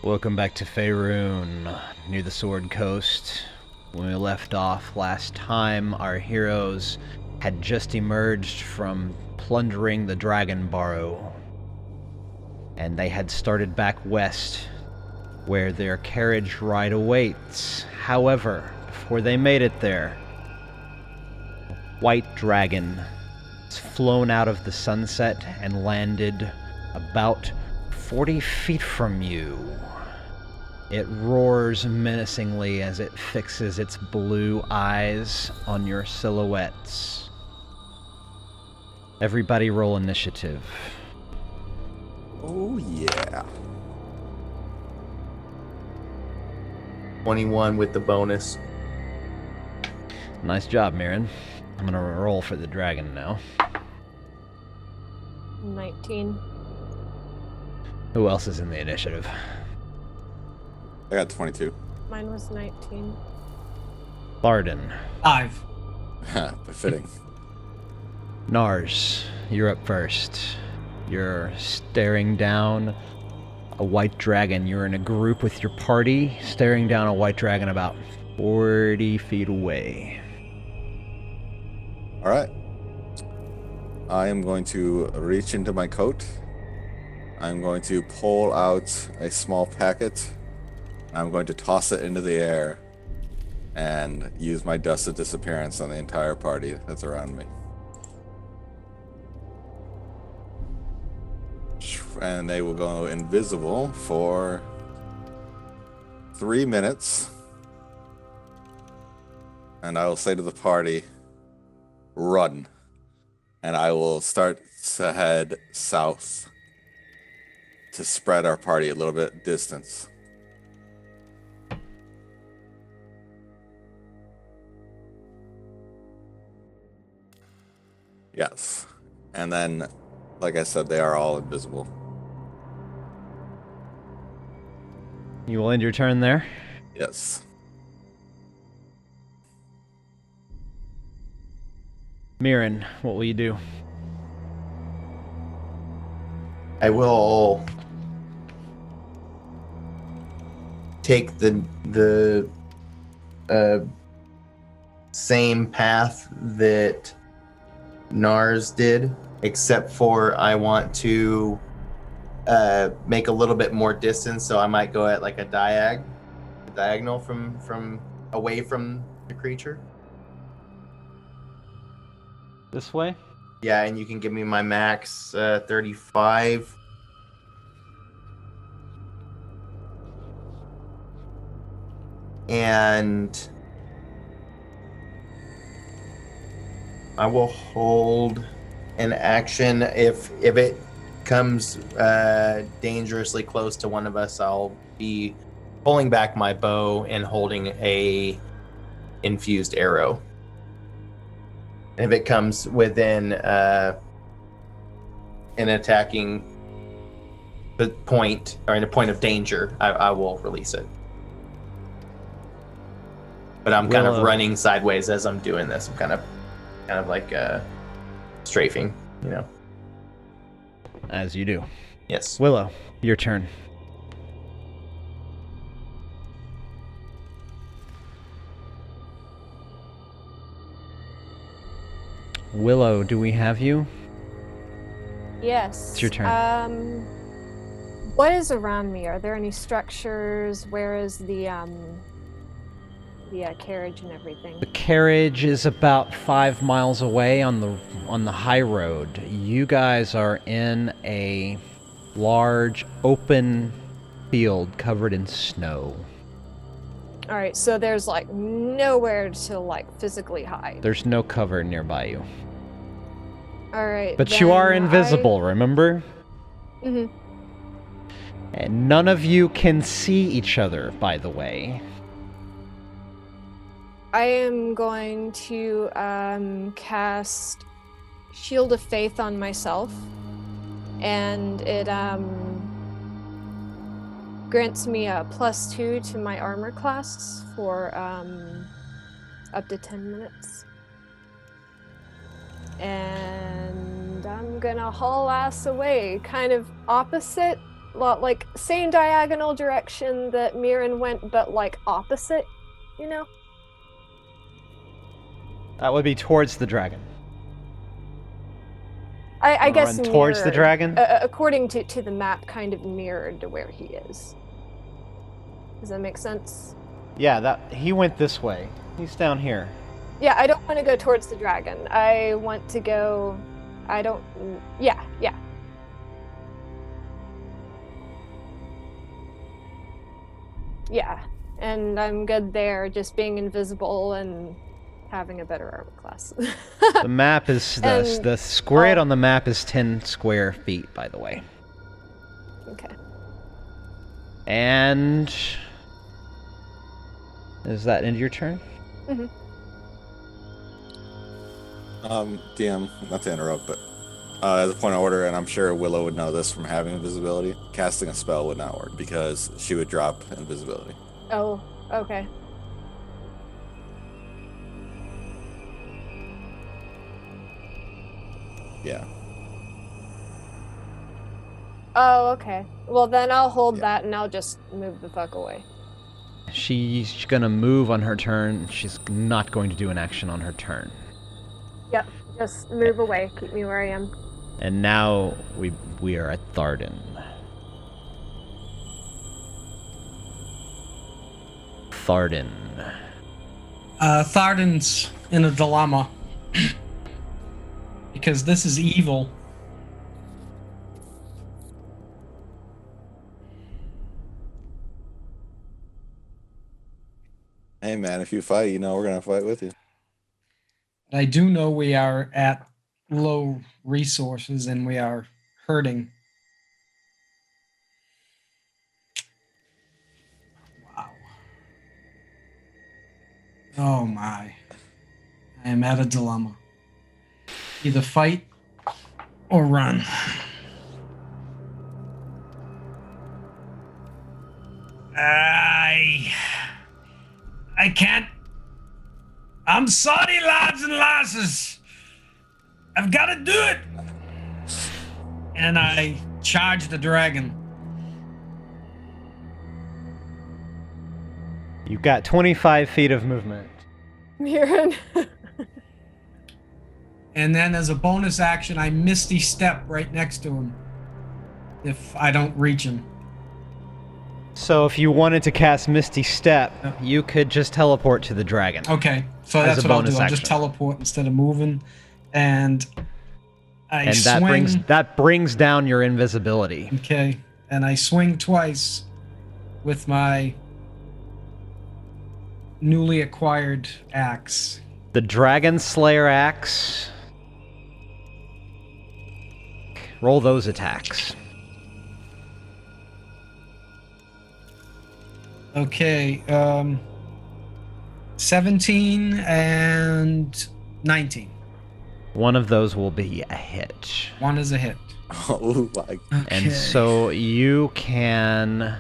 Welcome back to Faerun, near the Sword Coast. When we left off last time, our heroes had just emerged from plundering the Dragon Barrow, and they had started back west, where their carriage ride awaits. However, before they made it there, a white dragon has flown out of the sunset and landed about 40 feet from you. It roars menacingly as it fixes its blue eyes on your silhouettes. Everybody roll initiative. Oh, yeah. 21 with the bonus. Nice job, Myrin. I'm gonna roll for the dragon now. 19. Who else is in the initiative? I got 22. Mine was 19. Thardin. 5. Befitting. Nars, you're up first. You're staring down a white dragon. You're in a group with your party, staring down a white dragon about 40 feet away. All right. I am going to reach into my coat. I'm going to pull out a small packet. I'm going to toss it into the air and use my dust of disappearance on the entire party that's around me. And they will go invisible for 3 minutes. And I will say to the party, run. And I will start to head south to spread our party a little bit distance. Yes. And then, like I said, they are all invisible. You will end your turn there. Yes. Myrin, what will you do? I will take the same path that Nars did, except for I want to make a little bit more distance, so I might go at like a diagonal from away from the creature. This way? Yeah, and you can give me my max 35. And I will hold an action if it comes dangerously close to one of us. I'll be pulling back my bow and holding a infused arrow. And if it comes within an attacking point or in a point of danger, I will release it. But I'm kind of running sideways as I'm doing this. I'm kind of like strafing, you know. As you do. Yes. Willow, your turn. Willow, do we have you? Yes. It's your turn. What is around me? Are there any structures? Where is the carriage and everything? The carriage is about 5 miles away on the high road. You guys are in a large open field covered in snow. All right, so there's like nowhere to like physically hide. There's no cover nearby you. All right. But you are invisible, remember? Mm-hmm. And none of you can see each other, by the way. I am going to cast Shield of Faith on myself, and it grants me a +2 to my armor class for up to 10 minutes. And I'm gonna haul ass away, kind of opposite like same diagonal direction that Myrin went, but like opposite, you know? That would be towards the dragon. I guess run towards the mirrored. dragon? According to the map, kind of mirrored to where he is. Does that make sense? Yeah, he went this way. He's down here. Yeah, I don't want to go towards the dragon. I want to go... Yeah. Yeah, and I'm good there, just being invisible and having a better armor class. The map is... the square on the map is 10 square feet, by the way. Okay. And... Is that end of your turn? Mm-hmm. DM, not to interrupt, but as a point of order, and I'm sure Willow would know this from having invisibility, casting a spell would not work because she would drop invisibility. Oh, okay. Yeah. Oh, okay. Well, then I'll hold that and I'll just move the fuck away. She's gonna move on her turn. She's not going to do an action on her turn. Yep, just move away. Keep me where I am. And now we are at Thardin. Thardin. Thardin's in a dilemma. Because this is evil. Hey man, if you fight, you know we're gonna fight with you. I do know we are at low resources and we are hurting. Wow. Oh my. I am at a dilemma. Either fight or run. I can't. I'm sorry, lads and lasses. I've got to do it. And I charge the dragon. You've got 25 feet of movement. Myrin. And then as a bonus action, I misty step right next to him. If I don't reach him. So if you wanted to cast Misty Step, you could just teleport to the dragon. Okay, so As that's a what I'll do. bonus I'll just action. teleport instead of moving. And I swing. that brings down your invisibility. Okay, and I swing twice with my newly acquired axe. The Dragon Slayer axe. Roll those attacks. Okay, 17 and 19. One of those will be a hit. One is a hit. Oh my. And so you can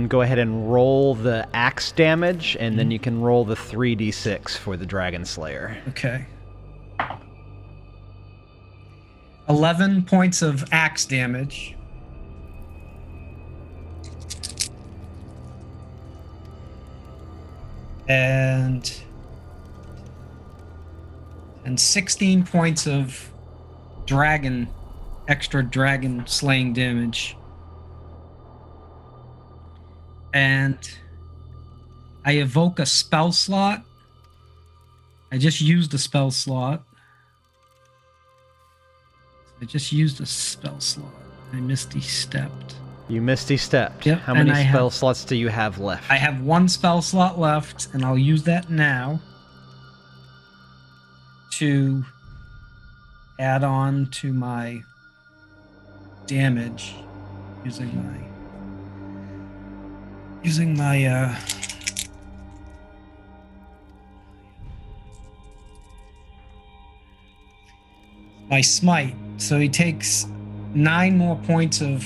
go ahead and roll the axe damage, and then you can roll the 3d6 for the Dragon Slayer. Okay. 11 points of axe damage. And 16 points of extra dragon slaying damage. And I evoke a spell slot. I just used a spell slot. I misty stepped. You Misty Stepped. Yep, How many and I spell have- slots do you have left? I have one spell slot left, and I'll use that now to add on to my damage using my smite. So he takes 9 more points of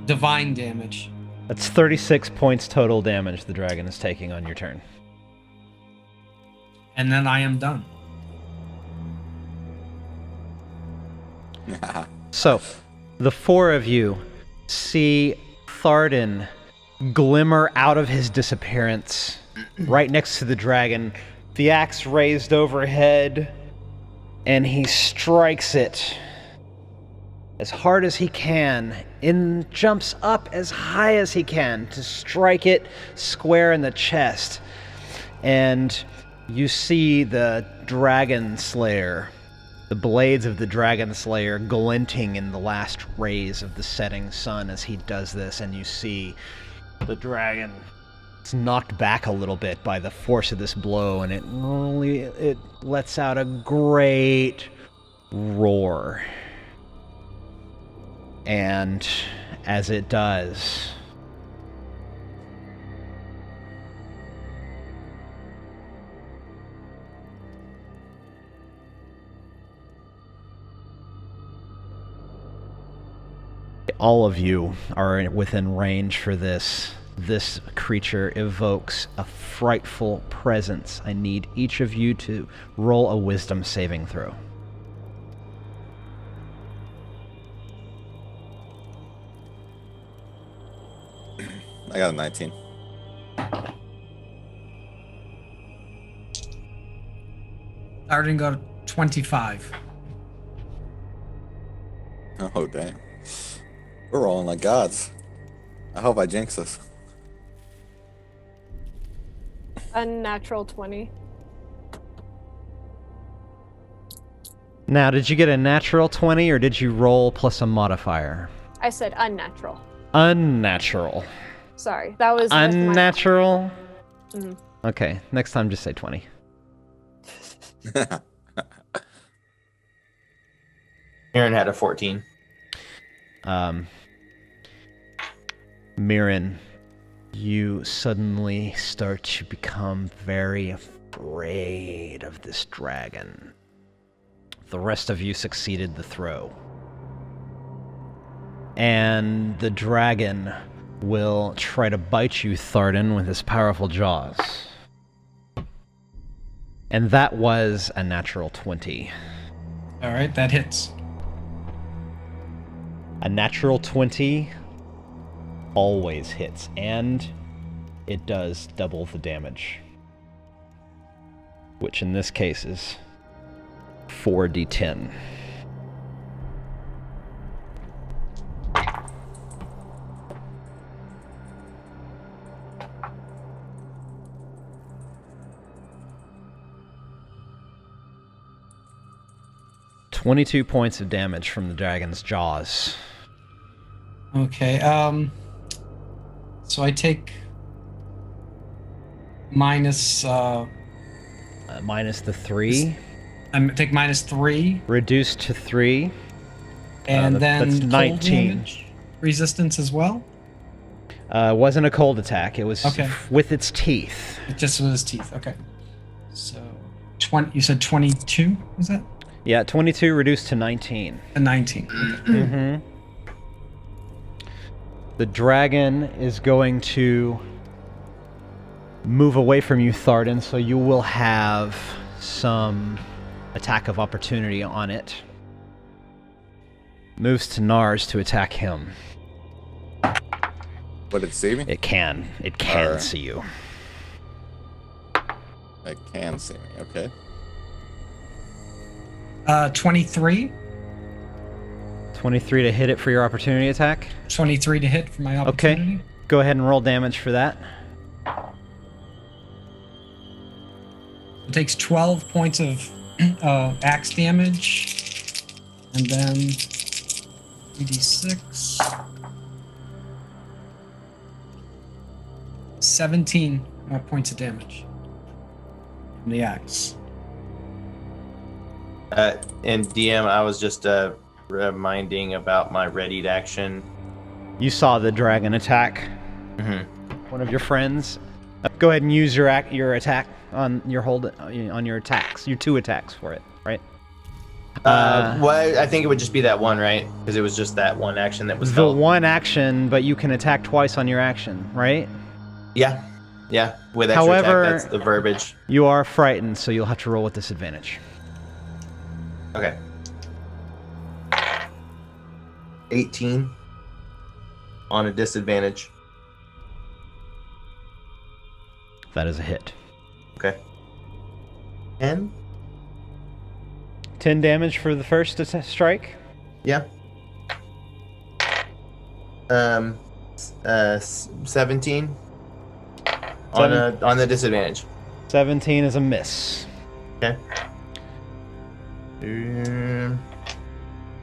divine damage. That's 36 points total damage the dragon is taking on your turn. And then I am done. So, The four of you see Thardin glimmer out of his disappearance right next to the dragon, the axe raised overhead, and he strikes it as hard as he can, and jumps up as high as he can to strike it square in the chest. And you see the Dragon Slayer, the blades of the Dragon Slayer glinting in the last rays of the setting sun as he does this, and you see the dragon is knocked back a little bit by the force of this blow, and it lets out a great roar. And as it does, all of you are within range for this. This creature evokes a frightful presence. I need each of you to roll a wisdom saving throw. I got a 19. Thardin got a 25. Oh, damn. We're rolling like gods. I hope I jinx us. Unnatural 20. Now, did you get a natural 20 or did you roll plus a modifier? I said unnatural. Unnatural. Sorry, that was Unnatural? Mhm. Okay, next time just say 20. Aaron had a 14. Myrin, you suddenly start to become very afraid of this dragon. The rest of you succeeded the throw. And the dragon will try to bite you, Thardin, with his powerful jaws. And that was a natural 20. All right, that hits. A natural 20 always hits, and it does double the damage, which in this case is 4d10. "22 points of damage from the dragon's jaws." Okay, so I take minus, Minus the 3, I take minus 3, reduced to 3. and then that's cold 19. damage resistance as well. Wasn't a cold attack, it was Okay. with its teeth. It just with his teeth. Okay, so 20. You said 22. Was that? Yeah, 22 reduced to 19. A 19. Mm-hmm. The dragon is going to move away from you, Thardin, so you will have some attack of opportunity on it. Moves to Nars to attack him. Would it see me? It can. It can Alright. see you. It can see me, okay. 23. 23 to hit it for your opportunity attack. 23 to hit for my opportunity. Okay. Go ahead and roll damage for that. It takes 12 points of axe damage, and then 3d6. 17 points of damage from the axe. And DM, I was just reminding about my readied action. You saw the dragon attack one of your friends. Go ahead and use your attack on your on your attacks. Your 2 attacks for it, right? Well, I think it would just be that one, right? Because it was just that one action that was The held. one action, but you can attack twice on your action, right? Yeah. With extra However- attack, that's the verbiage. You are frightened, so you'll have to roll with disadvantage. Okay. 18 on a disadvantage. That is a hit. Okay. 10? 10 damage for the first strike. Yeah. 17 on the disadvantage. 17 is a miss. Okay.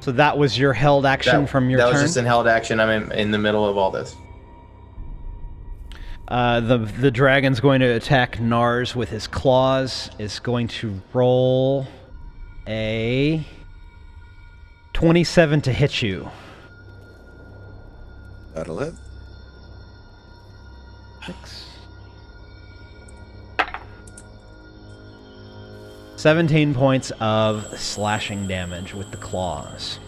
So that was your held action from your turn? That was just an held action. I'm in the middle of all this. The dragon's going to attack Nars with his claws. Is going to roll a 27 to hit you. That'll hit. 6. 17 points of slashing damage with the claws.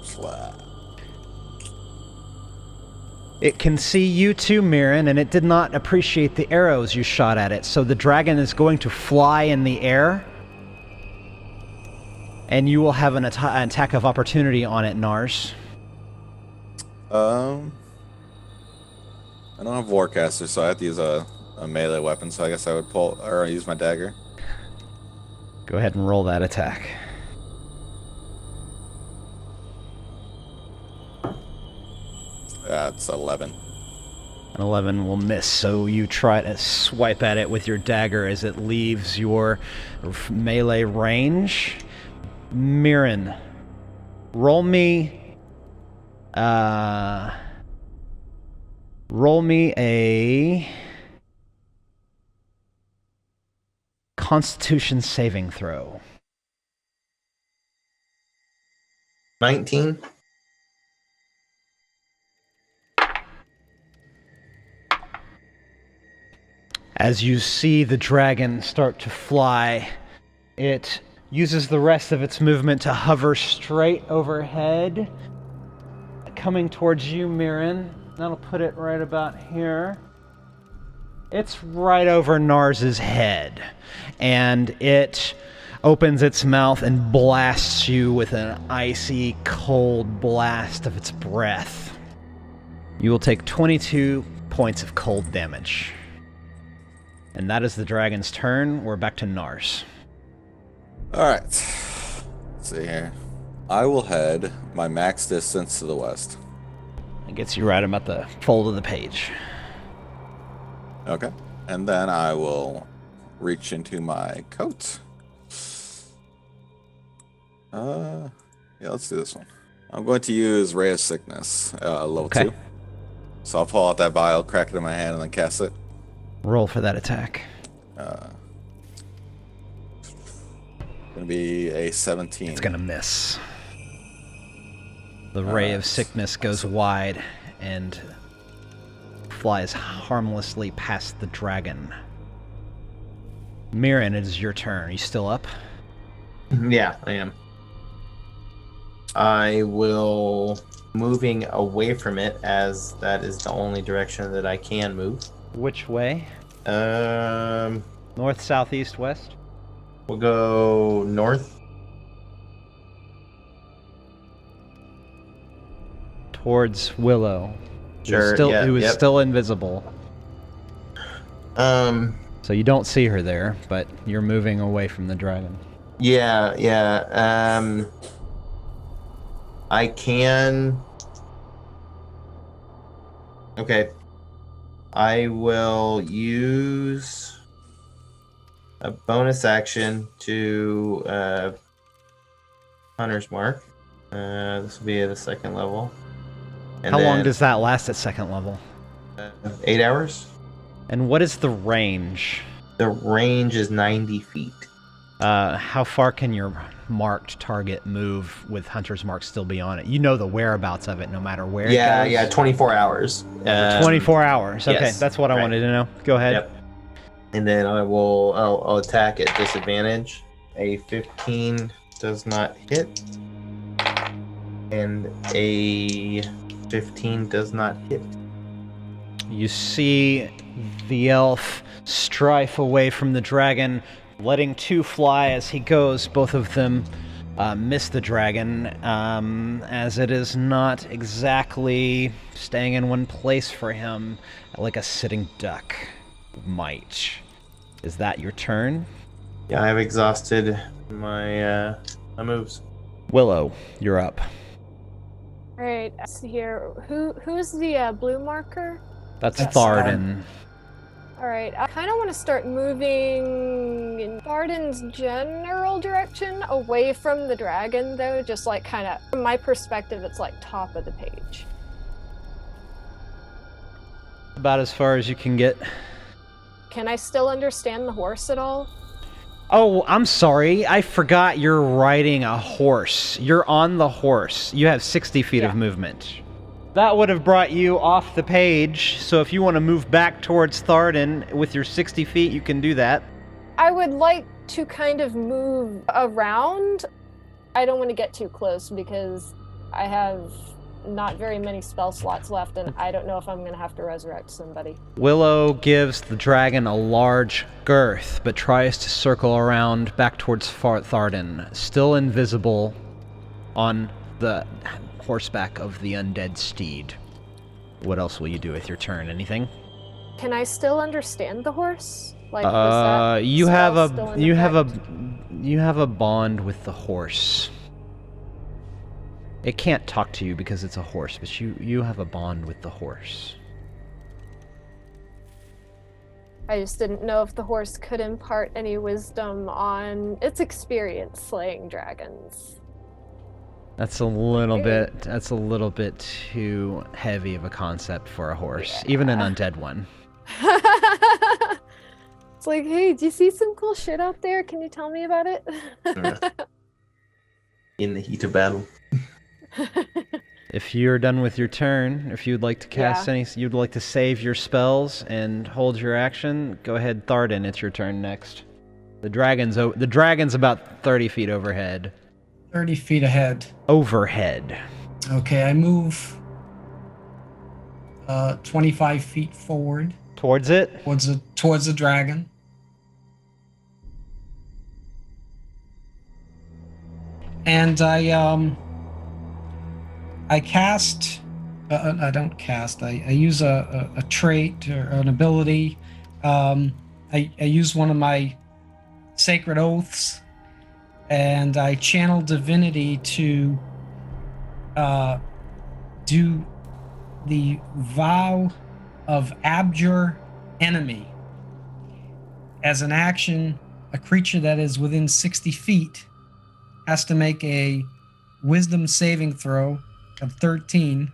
Slap. It can see you too, Myrin, and it did not appreciate the arrows you shot at it, so the dragon is going to fly in the air, and you will have an attack of opportunity on it, Nars. I don't have Warcaster, so I have to use a melee weapon, so I guess I would use my dagger. Go ahead and roll that attack. That's 11. An 11 will miss, so you try to swipe at it with your dagger as it leaves your melee range. Myrin, roll me a Constitution saving throw. 19. As you see the dragon start to fly, it uses the rest of its movement to hover straight overhead, coming towards you, Myrin. That'll put it right about here. It's right over Nars's head, and it opens its mouth and blasts you with an icy cold blast of its breath. You will take 22 points of cold damage. And that is the dragon's turn. We're back to Nars. Alright. Let's see here. I will head my max distance to the west. It gets you right about the fold of the page. Okay. And then I will reach into my coat. Yeah, let's do this one. I'm going to use Ray of Sickness, level 2. So I'll pull out that vial, crack it in my hand, and then cast it. Roll for that attack. Gonna be a 17. It's gonna miss. The ray of sickness goes wide and flies harmlessly past the dragon. Myrin, it is your turn. Are you still up? Yeah, I am. I will moving away from it, as that is the only direction that I can move. Which way? North, south, east, west? We'll go north. Towards Willow. Sure. Who is still invisible. So you don't see her there, but you're moving away from the dragon. Yeah. I can. Okay. I will use a bonus action to Hunter's Mark. This will be at the second level. And How long does that last at second level? 8 hours. And what is the range? The range is 90 feet. How far can your marked target move with Hunter's Mark still be on it? You know the whereabouts of it no matter where it goes. Yeah, 24 hours. 24 hours. Okay, yes, that's what I wanted to know. Go ahead. Yep. And then I'll attack at disadvantage. A 15 does not hit. And a 15 does not hit. You see the elf strife away from the dragon, letting two fly as he goes, both of them miss the dragon, as it is not exactly staying in one place for him like a sitting duck might. Is that your turn? Yeah, I've exhausted my moves. Willow, you're up. All right, so here, who's the blue marker? That's That's Thardin. All right, I kind of want to start moving in Thardin's general direction, away from the dragon, though. Just like kind of, from my perspective, it's like top of the page. About as far as you can get. Can I still understand the horse at all? Oh, I'm sorry. I forgot you're riding a horse. You're on the horse. You have 60 feet of movement. That would have brought you off the page, so if you want to move back towards Thardin with your 60 feet, you can do that. I would like to kind of move around. I don't want to get too close because I have not very many spell slots left, and I don't know if I'm going to have to resurrect somebody. Willow gives the dragon a large girth, but tries to circle around back towards Thardin, still invisible on the horseback of the undead steed. What else will you do with your turn? Anything? Can I still understand the horse? Like, you have a bond with the horse. It can't talk to you because it's a horse, but you have a bond with the horse. I just didn't know if the horse could impart any wisdom on its experience slaying dragons. That's a little bit too heavy of a concept for a horse, even an undead one. It's like, hey, do you see some cool shit out there? Can you tell me about it? In the heat of battle. If you're done with your turn, if you'd like to cast you'd like to save your spells and hold your action, go ahead, Thardin, it's your turn next. The dragon's about 30 feet overhead. 30 feet ahead. Overhead. Okay, I move 25 feet forward. Towards it? Towards the dragon. And I cast. I don't cast. I use a trait or an ability. I use one of my sacred oaths, and I channel divinity to do the vow of abjure enemy. As an action, a creature that is within 60 feet has to make a wisdom saving throw of 13.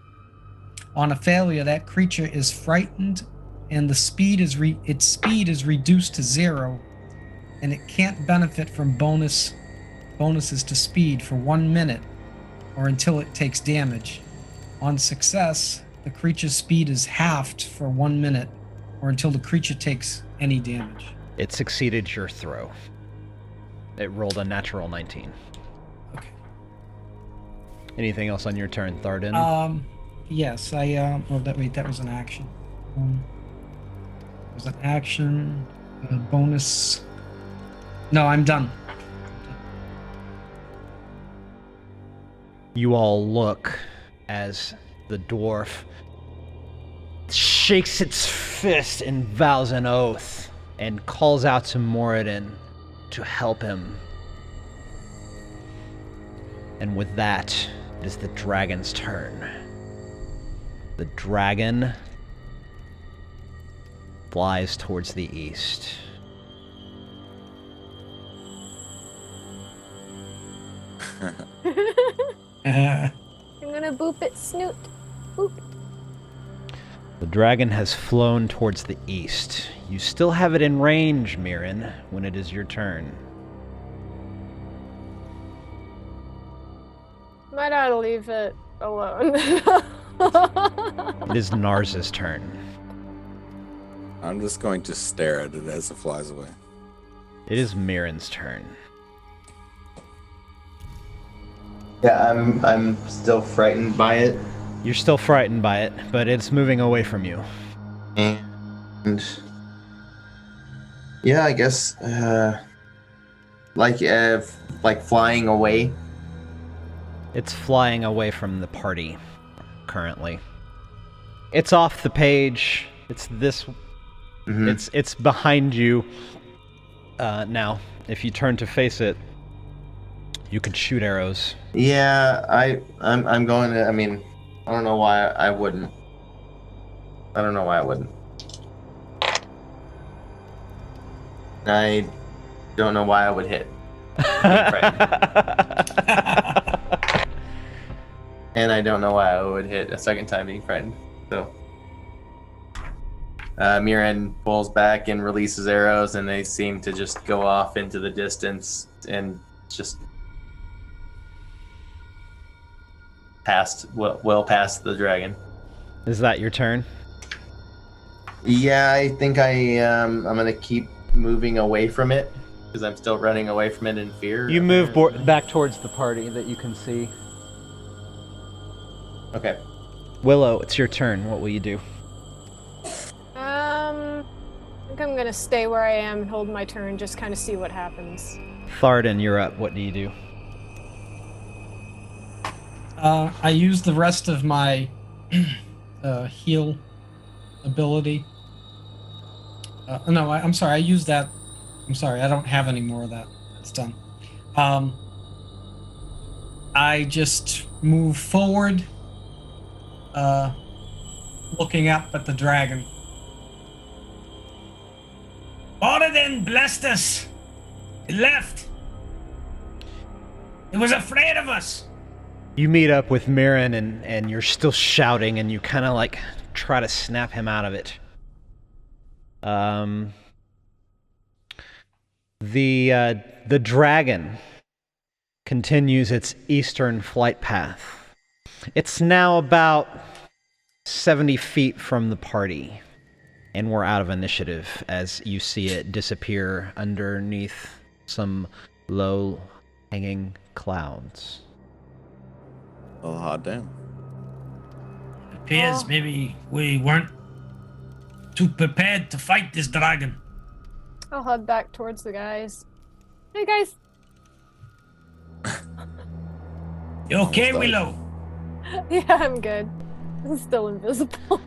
On a failure, that creature is frightened, and its speed is reduced to 0, and it can't benefit from bonuses to speed for 1 minute or until it takes damage. On success, the creature's speed is halved for 1 minute or until the creature takes any damage. It succeeded your throw. It rolled a natural 19. Okay. Anything else on your turn, Thardin? Yes, that was an action. It was an action, a bonus. No, I'm done. You all look as the dwarf shakes its fist and vows an oath and calls out to Moradin to help him. And with that, it is the dragon's turn. The dragon flies towards the east. I'm gonna boop its snoot. Boop. The dragon has flown towards the east. You still have it in range, Myrin, when it is your turn. Might ought to leave it alone. It is Nars' turn. I'm just going to stare at it as it flies away. It is Myrin's turn. Yeah, I'm still frightened by it. You're still frightened by it, but it's moving away from you. And yeah, I guess like flying away It's flying away from the party currently. It's off the page. It's this. It's behind you. Now, if you turn to face it, you could shoot arrows. Yeah, I'm going to. I mean, I don't know why I wouldn't. I don't know why I wouldn't. I don't know why I would hit. And I don't know why I would hit a second time being frightened. So, Myrin pulls back and releases arrows, and they seem to just go off into the distance and just well past the dragon. Is that your turn? Yeah, I think I'm gonna keep moving away from it because I'm still running away from it in fear. You move back towards the party that you can see. Okay. Willow, it's your turn. What will you do? I think I'm gonna stay where I am and hold my turn, just kind of see what happens. Thardin, you're up. What do you do? I use the rest of my heal ability. No, I'm sorry. I used that. I'm sorry. I don't have any more of that. It's done. I just move forward, looking up at the dragon. Paladin blessed us. It left. It was afraid of us. You meet up with Myrin and you're still shouting and you kind of like try to snap him out of it. The dragon continues its eastern flight path. It's now about 70 feet from the party, and we're out of initiative as you see it disappear underneath some low-hanging clouds. Oh, hot damn. It appears maybe we weren't too prepared to fight this dragon. I'll head back towards the guys. Hey guys. You okay, Willow? Yeah, I'm good. I'm still invisible.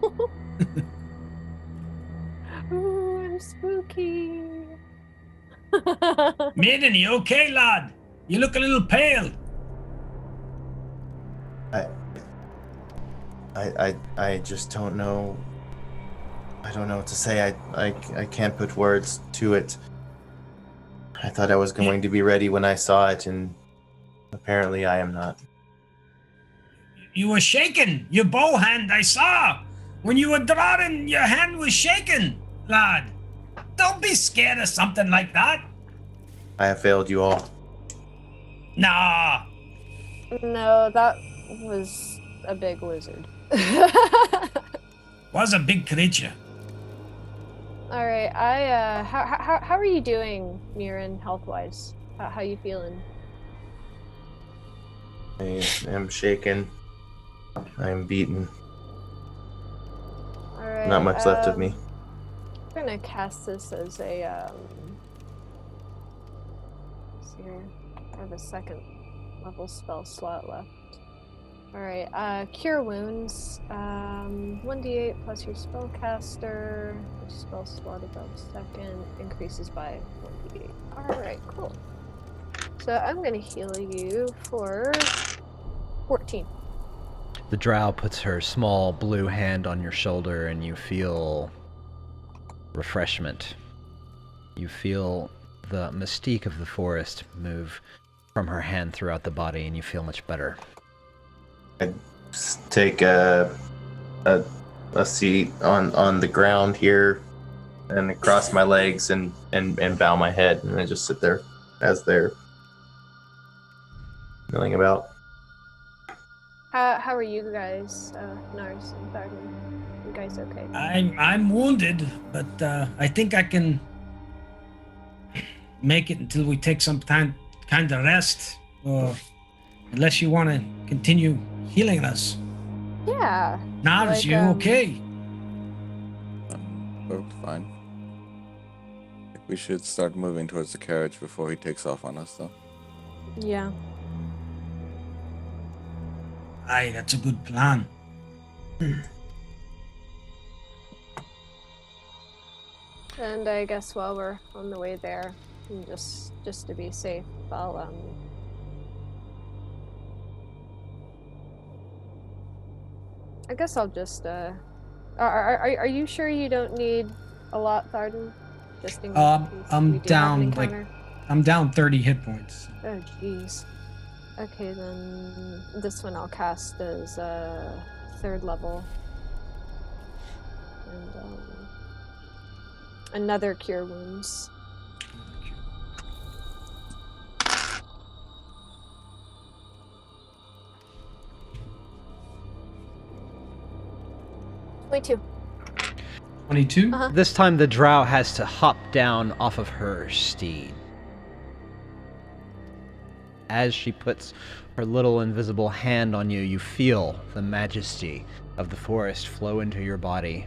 Ooh, I'm spooky. Maiden, you okay, lad? You look a little pale. I just don't know. I don't know what to say. I can't put words to it. I thought I was going to be ready when I saw it, and apparently I am not. You were shaking. Your bow hand, I saw. When you were drawing, your hand was shaking, lad. Don't be scared of something like that. I have failed you all. Nah. No, that was a big wizard. Was a big creature. All right, how are you doing, Myrin, health-wise? How you feeling? I am shaken. I am beaten. All right. Not much left of me. I'm gonna cast this as a let's see here. I have a second level spell slot left. Alright, Cure Wounds. 1d8 plus your spellcaster, which spell slot above second, increases by 1d8. Alright, cool. So I'm gonna heal you for 14. The drow puts her small blue hand on your shoulder and you feel refreshment. You feel the mystique of the forest move from her hand throughout the body and you feel much better. I take a seat on the ground here and cross my legs and bow my head, and I just sit there as they're milling about. How are you guys, Nars and Thardin? You guys okay? I'm wounded, but I think I can make it until we take some time, kind of rest, or unless you want to continue healing us. Yeah. Nars, like, you okay? We're fine. I think we should start moving towards the carriage before he takes off on us, though. Yeah. Aye, that's a good plan. And I guess while we're on the way there, and just to be safe, I'll I guess I'll just are you sure you don't need a lot, Thardin? Just in case I'm we do have an down like encounter? I'm down 30 hit points. Oh jeez. Okay, then this one I'll cast as 3rd level. And another Cure Wounds. Two. 22? Uh-huh. This time the drow has to hop down off of her steed. As she puts her little invisible hand on you, you feel the majesty of the forest flow into your body,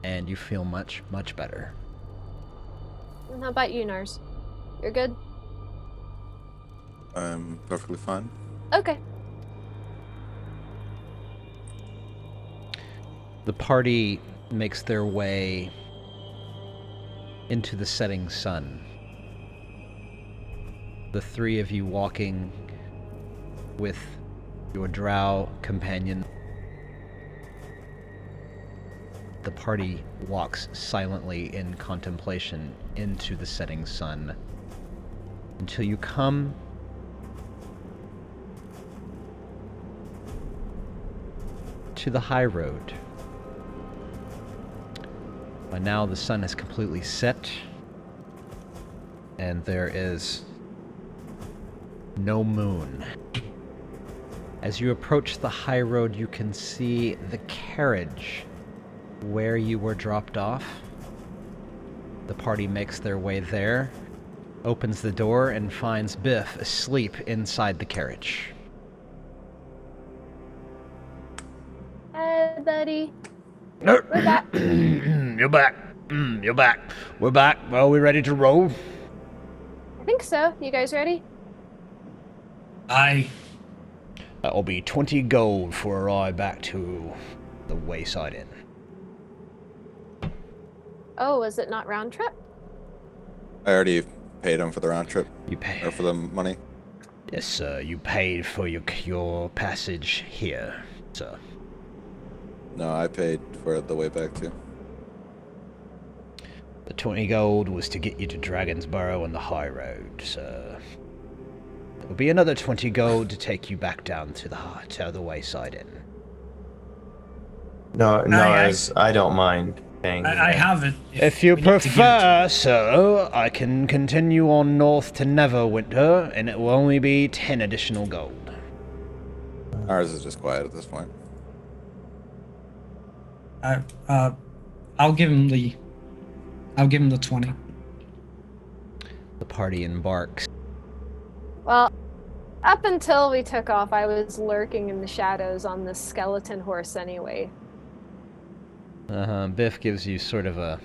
and you feel much, much better. And how about you, Nars? You're good? I'm perfectly fine. Okay. The party makes their way into the setting sun. The three of you walking with your drow companion. The party walks silently in contemplation into the setting sun until you come to the high road. By now the sun is completely set, and there is no moon. As you approach the high road, you can see the carriage where you were dropped off. The party makes their way there, opens the door, and finds Biff asleep inside the carriage. Hey, buddy. We're back. You're back. You're back. We're back. Are we ready to roll? I think so. You guys ready? Aye. That'll be 20 gold for a ride back to the Wayside Inn. Oh, is it not round trip? I already paid him for the round trip, You pay. or for the money. Yes, sir. You paid for your passage here, sir. No, I paid for the way back too. The 20 gold was to get you to Dragonsborough on the high road, sir. There will be another 20 gold to take you back down to the Wayside Inn. No, Aye, I don't mind paying. I have it. If you we need to get prefer, sir, I can continue on north to Neverwinter, and it will only be 10 additional gold. Ours is just quiet at this point. I'll give him the 20. The party embarks. Well, up until we took off, I was lurking in the shadows on this skeleton horse anyway. Biff gives you sort of a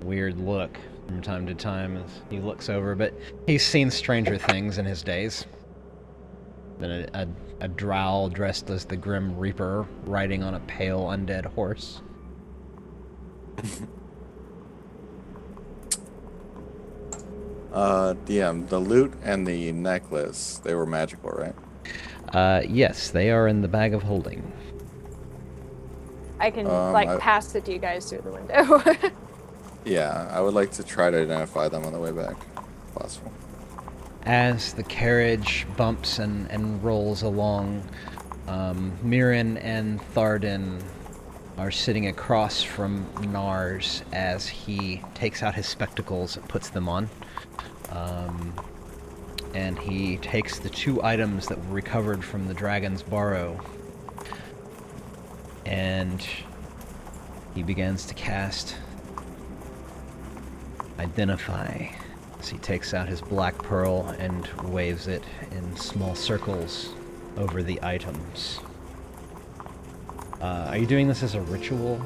weird look from time to time as he looks over, but he's seen stranger things in his days. Been a drow dressed as the Grim Reaper riding on a pale undead horse. DM, the loot and the necklace, they were magical, right? Yes, they are in the bag of holding. I can, I- pass it to you guys through the window. Yeah, I would like to try to identify them on the way back, if possible. As the carriage bumps and rolls along, Myrin and Thardin are sitting across from Nars as he takes out his spectacles and puts them on. And he takes the 2 items that were recovered from the Dragon's Burrow, and he begins to cast Identify. So he takes out his black pearl and waves it in small circles over the items. Are you doing this as a ritual?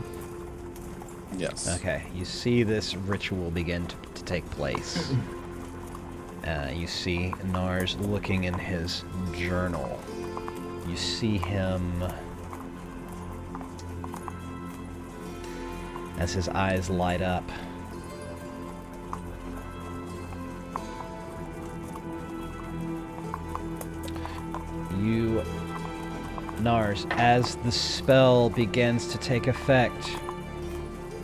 Yes. Okay, you see this ritual begin to take place. You see Nars looking in his journal, You see him as his eyes light up. You, Nars, as the spell begins to take effect,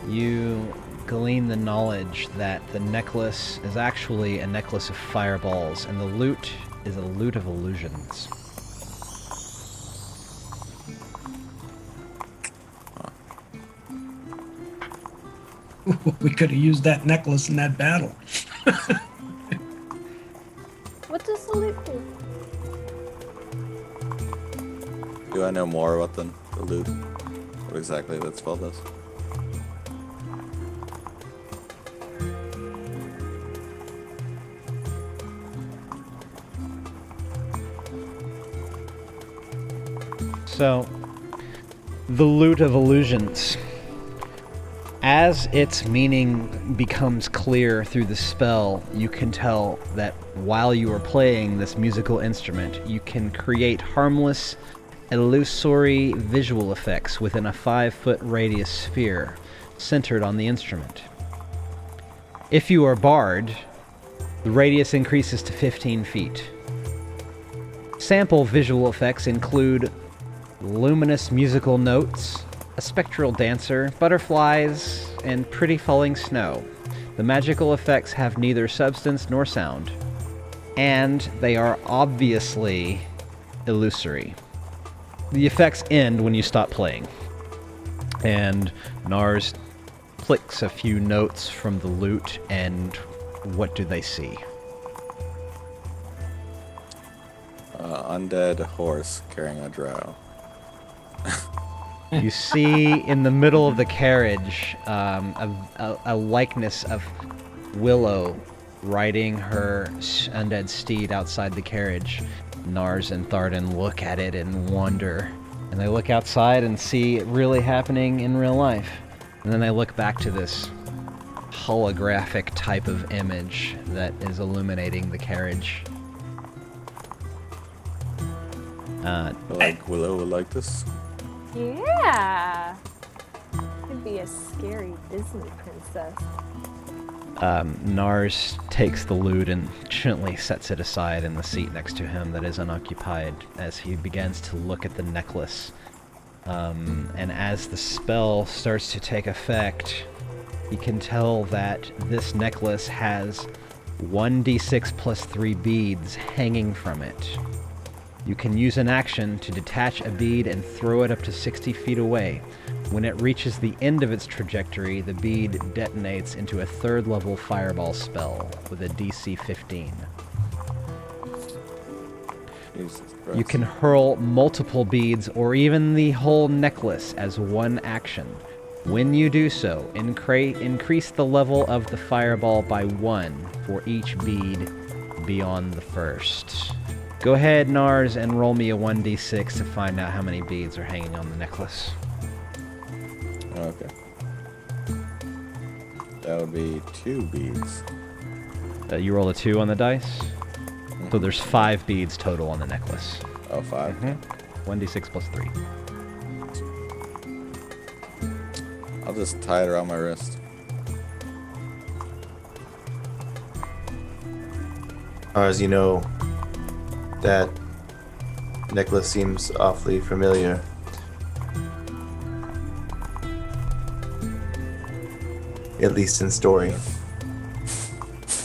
you glean the knowledge that the necklace is actually a necklace of fireballs, and the loot is a loot of illusions. We could have used that necklace in that battle. What does the loot do? Do I know more about the loot? What exactly that spell does? So, the loot of illusions. As its meaning becomes clear through the spell, you can tell that while you are playing this musical instrument, you can create harmless, illusory visual effects within a 5-foot radius sphere centered on the instrument. If you are Bard, the radius increases to 15 feet. Sample visual effects include luminous musical notes, a spectral dancer, butterflies, and pretty falling snow. The magical effects have neither substance nor sound, and they are obviously illusory. The effects end when you stop playing, and Nars clicks a few notes from the lute, and what do they see? Undead horse carrying a drow. You see in the middle of the carriage a likeness of Willow riding her undead steed outside the carriage. Nars and Thardin look at it and wonder, and they look outside and see it really happening in real life. And then they look back to this holographic type of image that is illuminating the carriage. Like Willow would like this. Yeah. Could be a scary Disney princess. Nars takes the lute and gently sets it aside in the seat next to him that is unoccupied as he begins to look at the necklace. And as the spell starts to take effect, you can tell that this necklace has 1d6 plus 3 beads hanging from it. You can use an action to detach a bead and throw it up to 60 feet away. When it reaches the end of its trajectory, the bead detonates into a 3rd level fireball spell with a DC 15. Jesus Christ. You can hurl multiple beads or even the whole necklace as one action. When you do so, increase the level of the fireball by 1 for each bead beyond the first. Go ahead, Nars, and roll me a 1d6 to find out how many beads are hanging on the necklace. Okay. That would be 2 beads. You roll a 2 on the dice? So there's 5 beads total on the necklace. Oh, 5? 1d6 plus 3. I'll just tie it around my wrist. As you know, that necklace seems awfully familiar. At least in story.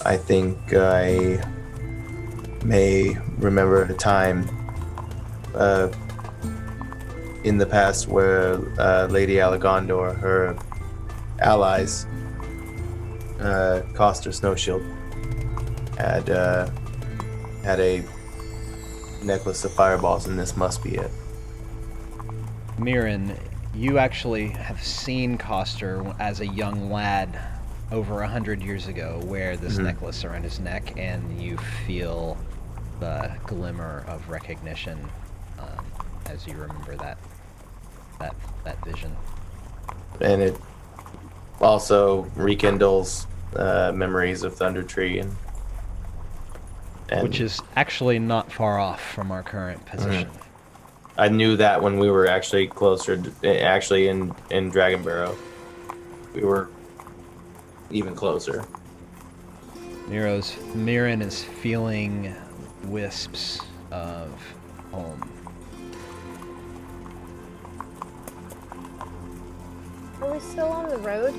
I think I may remember a time in the past where Lady Alagondor, her allies, Coster Snowshield, had a necklace of fireballs, and this must be it. Myrin, you actually have seen Coster as a young lad over 100 years ago wear this necklace around his neck, and you feel the glimmer of recognition as you remember that vision. And it also rekindles memories of Thunder Tree and which is actually not far off from our current position. I knew that when we were actually closer, actually in Dragon Barrow, we were even closer. Myrin is feeling wisps of home. Are we still on the road?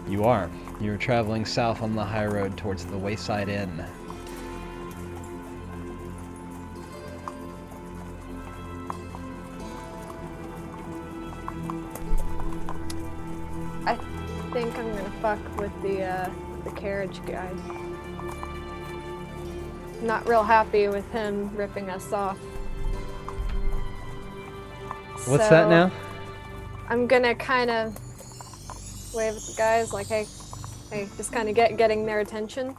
You are. You're traveling south on the high road towards the Wayside Inn. I think I'm gonna fuck with the carriage guy. Not real happy with him ripping us off. What's that now? I'm gonna kind of wave at the guys like, hey, just kind of getting their attention.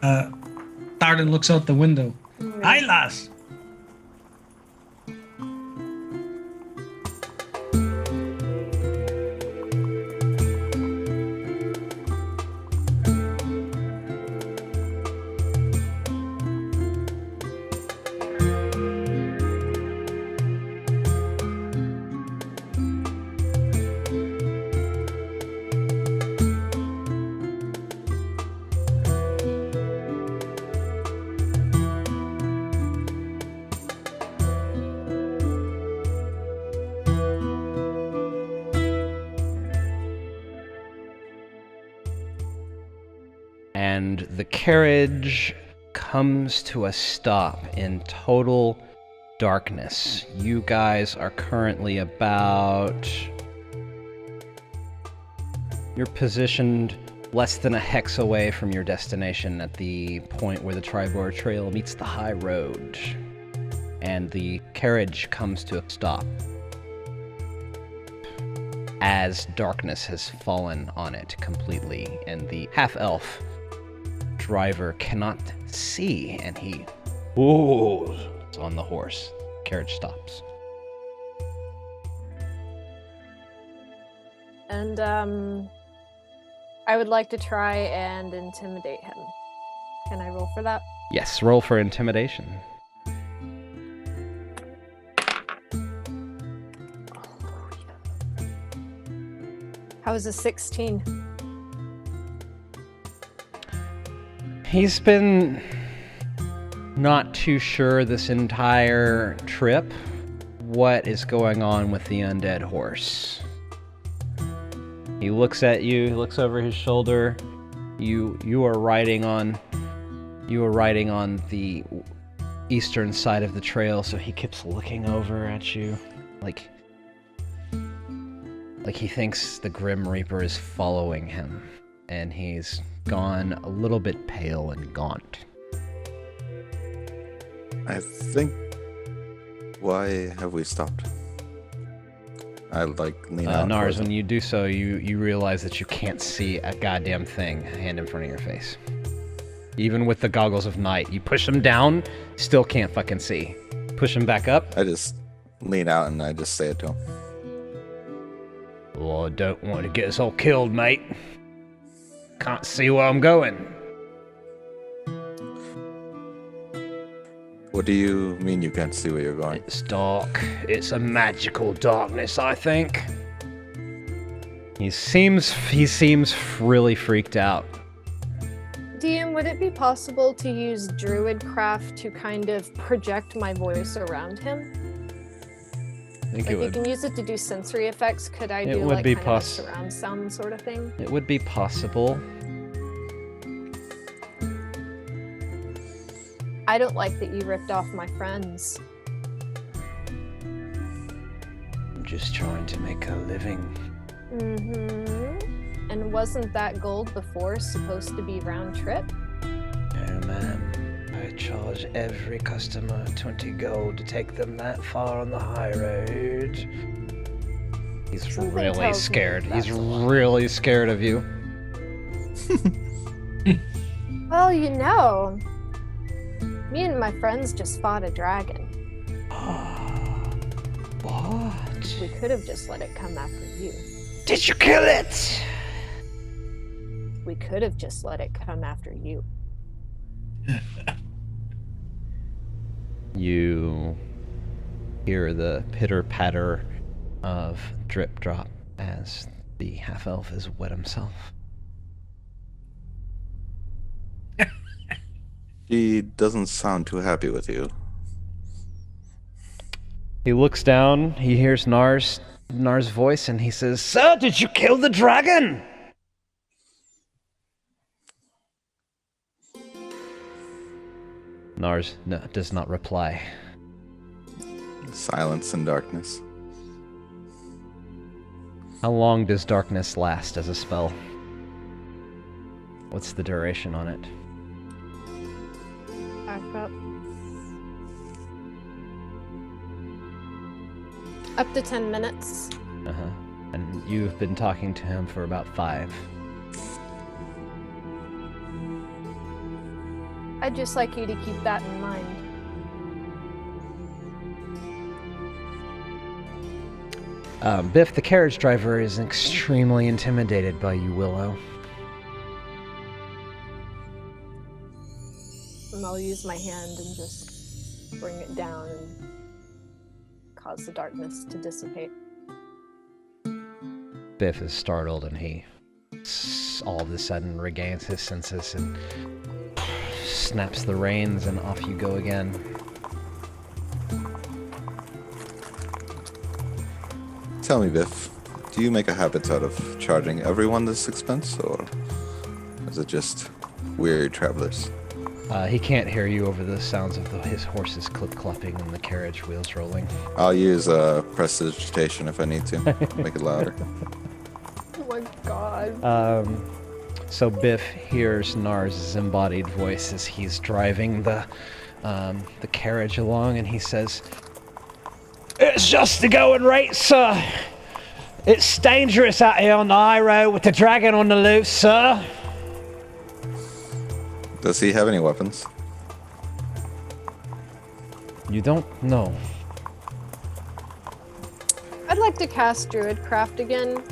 Thardin looks out the window. Hi, lass. And the carriage comes to a stop in total darkness. You guys are currently you're positioned less than a hex away from your destination at the point where the Tribor Trail meets the high road. And the carriage comes to a stop as darkness has fallen on it completely, and the half-elf driver cannot see, and he whoos on the horse. Carriage stops. And I would like to try and intimidate him. Can I roll for that? Yes, roll for intimidation. How is a 16? He's been not too sure this entire trip what is going on with the undead horse. He looks at you, he looks over his shoulder. You are riding on the eastern side of the trail, so he keeps looking over at you like he thinks the Grim Reaper is following him, and he's gone a little bit pale and gaunt. I think. Why have we stopped? I lean out. Nars, when you do so, you realize that you can't see a goddamn thing hand in front of your face. Even with the goggles of night, you push him down, still can't fucking see. Push him back up. I just lean out and I just say it to him. Well, I don't want to get us all killed, mate. Can't see where I'm going. What do you mean you can't see where you're going? It's dark. It's a magical darkness, I think. He seems really freaked out. DM, would it be possible to use Druidcraft to kind of project my voice around him? I think Like it you would. can use it to do sensory effects. Could I It do would like be kind of a surround sound sort of thing? It would be possible. I don't like that you ripped off my friends. I'm just trying to make a living. Mm-hmm. And wasn't that gold before supposed to be round trip? No, ma'am. I charge every customer 20 gold to take them that far on the high road. He's Something really tells me scared. that's He's a lie. really scared of you. Well, you know, me and my friends just fought a dragon. What? We could have just let it come after you. Did you kill it? We could have just let it come after you. hear the pitter-patter of drip-drop as the half-elf has wet himself. He doesn't sound too happy with you. He looks down, he hears Nars' voice, and he says, "Sir, did you kill the dragon?" Nars does not reply. Silence and darkness. How long does darkness last as a spell? What's the duration on it? Back up to 10 minutes. Uh-huh. And you've been talking to him for about 5. I'd just like you to keep that in mind. Biff, the carriage driver, is extremely intimidated by you, Willow. And I'll use my hand and just bring it down and cause the darkness to dissipate. Biff is startled and he all of a sudden regains his senses and snaps the reins and off you go again. Tell me, Biff, do you make a habit out of charging everyone this expense, or is it just weary travelers? He can't hear you over the sounds of his horses clip-clopping and the carriage wheels rolling. I'll use prestidigitation if I need to. Make it louder. Oh my god. So Biff hears Nars' embodied voice as he's driving the carriage along, and he says, "It's just the going rate, sir. It's dangerous out here on the high road with the dragon on the loose, sir." Does he have any weapons? You don't know. I'd like to cast Druidcraft again,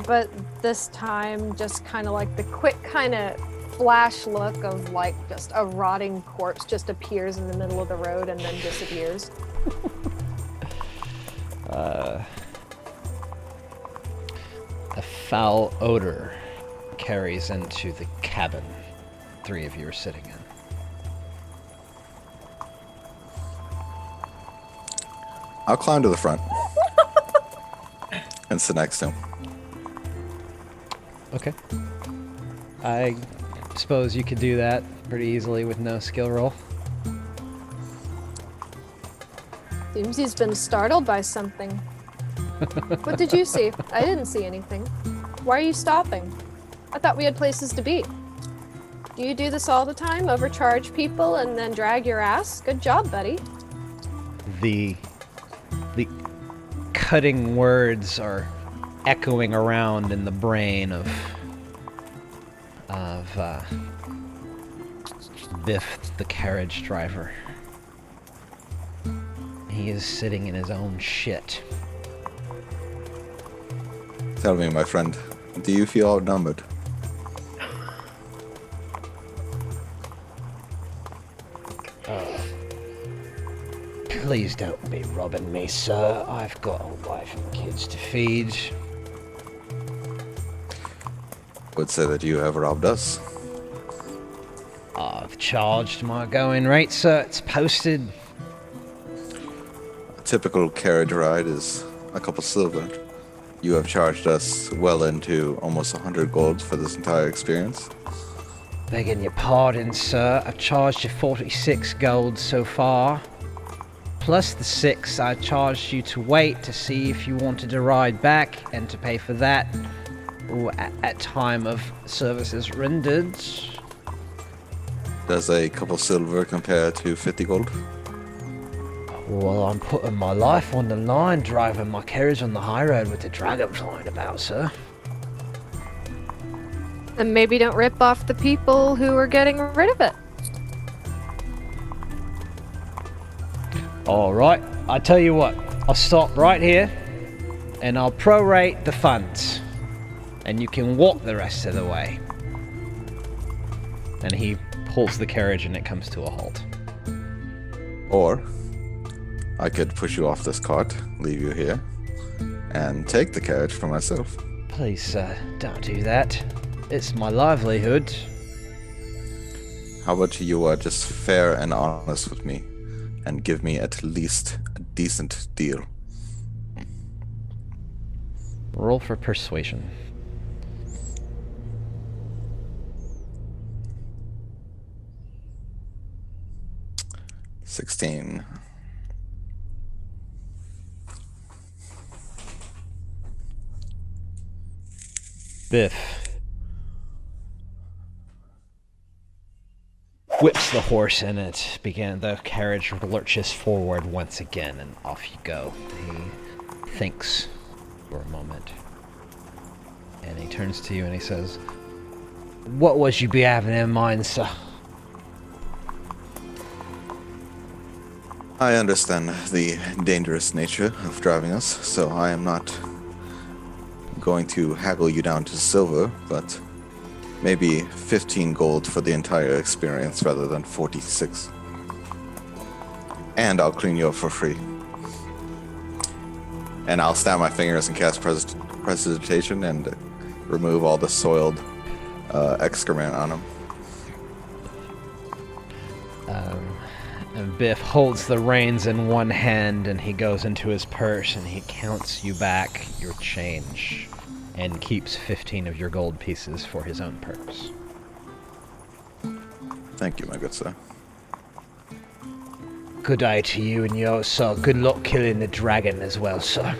but this time just kind of like the quick kind of flash look of like just a rotting corpse just appears in the middle of the road and then disappears. A foul odor carries into the cabin 3 of you are sitting in. I'll climb to the front and sit next to him. Okay. I suppose you could do that pretty easily with no skill roll. Seems he's been startled by something. What did you see? I didn't see anything. Why are you stopping? I thought we had places to be. Do you do this all the time? Overcharge people and then drag your ass? Good job, buddy. The cutting words are echoing around in the brain of Biff, the carriage driver. He is sitting in his own shit. Tell me, my friend, do you feel outnumbered? Please don't be robbing me, sir. I've got a wife and kids to feed. Would say that you have robbed us. I've charged my going rate, sir. It's posted. A typical carriage ride is a couple silver. You have charged us well into almost 100 gold for this entire experience. Begging your pardon, sir. I've charged you 46 gold so far. Plus the 6 I charged you to wait to see if you wanted to ride back and to pay for that at time of services rendered. Does a couple silver compare to 50 gold? Well, I'm putting my life on the line driving my carriage on the high road with the dragon flying about, sir. And maybe don't rip off the people who are getting rid of it. Alright, I tell you what, I'll stop right here and I'll prorate the funds. And you can walk the rest of the way. And he pulls the carriage and it comes to a halt. Or I could push you off this cart, leave you here, and take the carriage for myself. Please, sir, don't do that. It's my livelihood. How about you are just fair and honest with me, and give me at least a decent deal? Roll for persuasion. $16. Biff whips the horse and the carriage lurches forward once again and off you go. He thinks for a moment. And he turns to you and he says, "What was you be having in mind, sir?" I understand the dangerous nature of driving us, so I am not going to haggle you down to silver, but maybe 15 gold for the entire experience rather than 46. And I'll clean you up for free. And I'll snap my fingers and cast prestidigitation and remove all the soiled excrement on him. And Biff holds the reins in one hand and he goes into his purse and he counts you back your change and keeps 15 of your gold pieces for his own purpose. Thank you, my good sir. Good day to you and yours, sir. Good luck killing the dragon as well, sir.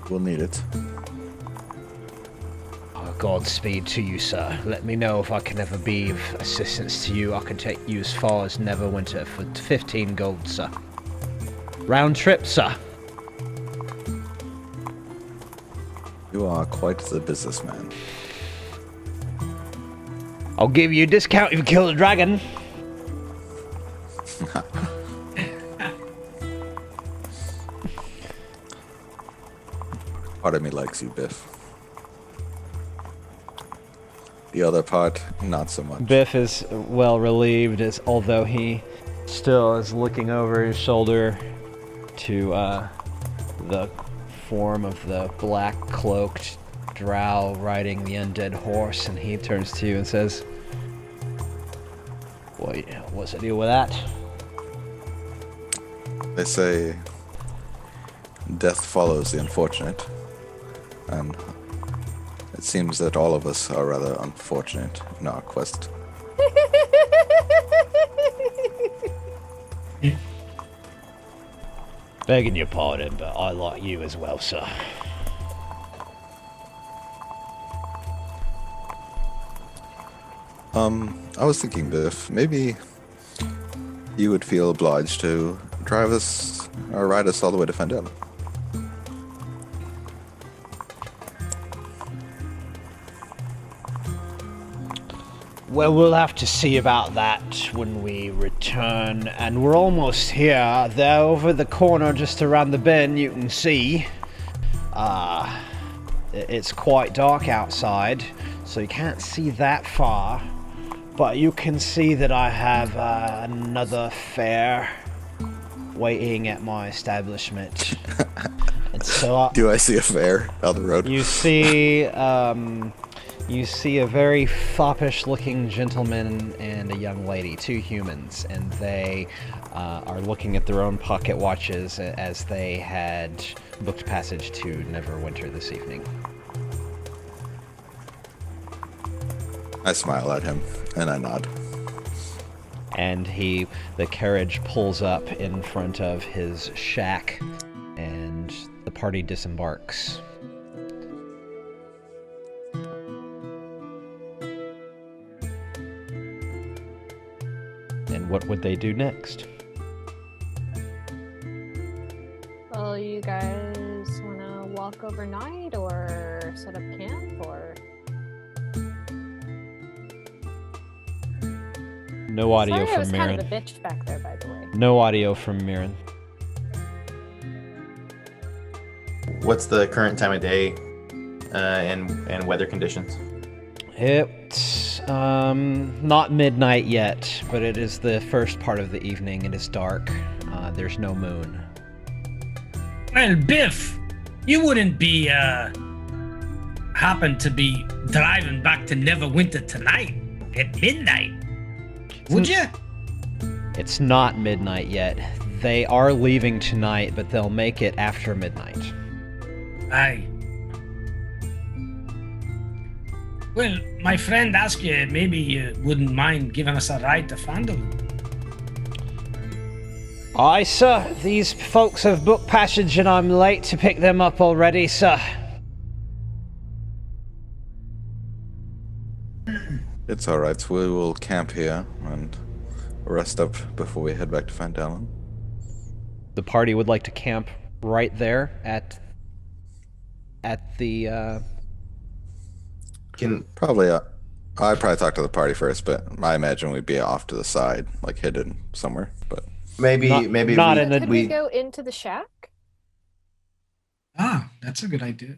We'll need it. Godspeed to you, sir. Let me know if I can ever be of assistance to you. I can take you as far as Neverwinter for 15 gold, sir. Round trip, sir. You are quite the businessman. I'll give you a discount if you kill the dragon. Part of me likes you, Biff. The other part, not so much. Biff is well relieved, although he still is looking over his shoulder to the form of the black-cloaked drow riding the undead horse, and he turns to you and says, "What's the deal with that?" They say death follows the unfortunate, and it seems that all of us are rather unfortunate in our quest. Begging your pardon, but I like you as well, sir. I was thinking, Biff, maybe you would feel obliged to drive us or ride us all the way to Phandalin. Well, we'll have to see about that when we return, and we're almost here. There, over the corner, just around the bend, you can see. It's quite dark outside, so you can't see that far. But you can see that I have another fare waiting at my establishment. And so Do I see a fare down the road? you see a very foppish-looking gentleman and a young lady, two humans, and they are looking at their own pocket watches as they had booked passage to Neverwinter this evening. I smile at him and I nod. And the carriage pulls up in front of his shack, and the party disembarks. And what would they do next? Well, you guys want to walk overnight or set up camp or? No audio Sorry, I from was Myrin. kind of a bitch back there, by the way. No audio from Myrin. What's the current time of day and weather conditions? It's Not midnight yet, but it is the first part of the evening. It is dark. There's no moon. Well, Biff, you wouldn't be, happen to be driving back to Neverwinter tonight at midnight, would you? It's not midnight yet. They are leaving tonight, but they'll make it after midnight. Aye. Well, my friend asked you maybe you wouldn't mind giving us a ride to Phandalin. Aye, sir. These folks have booked passage and I'm late to pick them up already, sir. It's alright, we will camp here and rest up before we head back to Phandalin. The party would like to camp right there at the, Can Probably, I'd probably talk to the party first, but I imagine we'd be off to the side, like hidden somewhere, but... maybe not we, in the- Could we go into the shack? Ah, that's a good idea.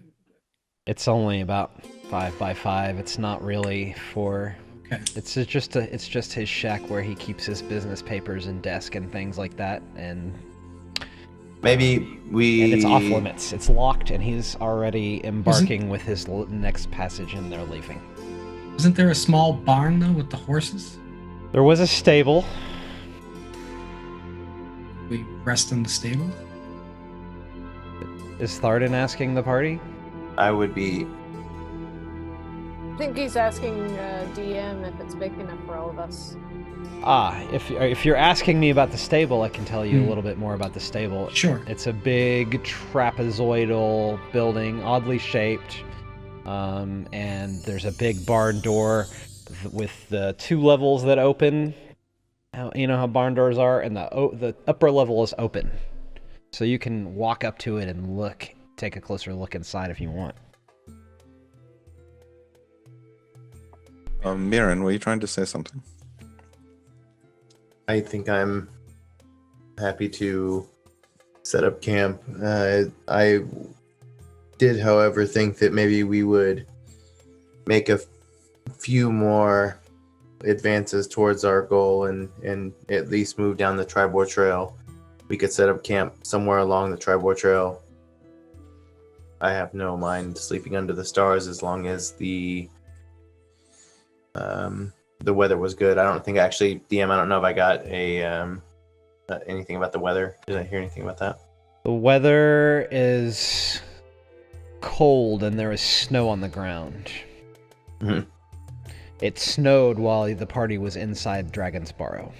It's only about 5 by 5. It's not really for... Okay. It's just his shack where he keeps his business papers and desk and things like that, and maybe we. it's off limits. It's locked, and he's already embarking with his next passage, and they're leaving. Wasn't there a small barn, though, with the horses? There was a stable. We rest in the stable? Is Thardin asking the party? I would be. I think he's asking DM if it's big enough for all of us. If you're asking me about the stable, I can tell you a little bit more about the stable. Sure. It's a big trapezoidal building, oddly shaped, and there's a big barn door with the 2 levels that open. You know how barn doors are, and the upper level is open, so you can walk up to it and take a closer look inside if you want. Myrin, were you trying to say something? I think I'm happy to set up camp. I did, however, think that maybe we would make a few more advances towards our goal and at least move down the Tribor Trail. We could set up camp somewhere along the Tribor Trail. I have no mind sleeping under the stars as long as the weather was good. I don't think actually, DM, I don't know if I got anything about the weather. Did I hear anything about that? The weather is cold and there is snow on the ground. Mhm. It snowed while the party was inside Dragon's Burrow.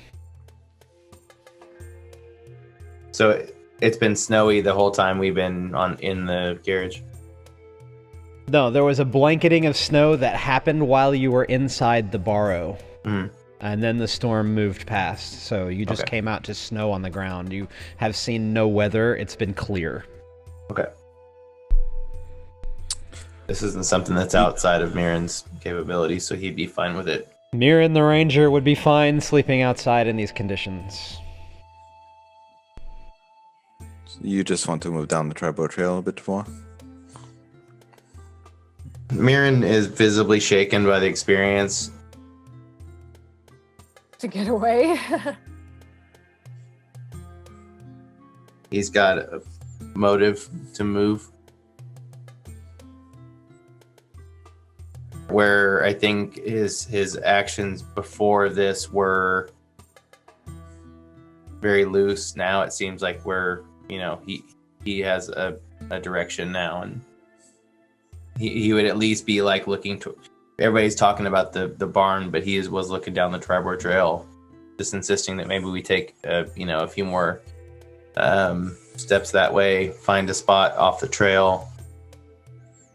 So it's been snowy the whole time we've been in the garage. No, there was a blanketing of snow that happened while you were inside the Burrow. Mhm. And then the storm moved past, so you just Okay. came out to snow on the ground. You have seen no weather. It's been clear. Okay. This isn't something that's outside of Myrin's capability, so he'd be fine with it. Myrin the Ranger would be fine sleeping outside in these conditions. You just want to move down the Tribor Trail a bit more? Myrin is visibly shaken by the experience. To get away. He's got a motive to move. Where I think his actions before this were very loose. Now it seems like he has a direction now, and he would at least be like looking to. Everybody's talking about the barn, but he was looking down the Tribor Trail, just insisting that maybe we take a few more steps that way, find a spot off the trail.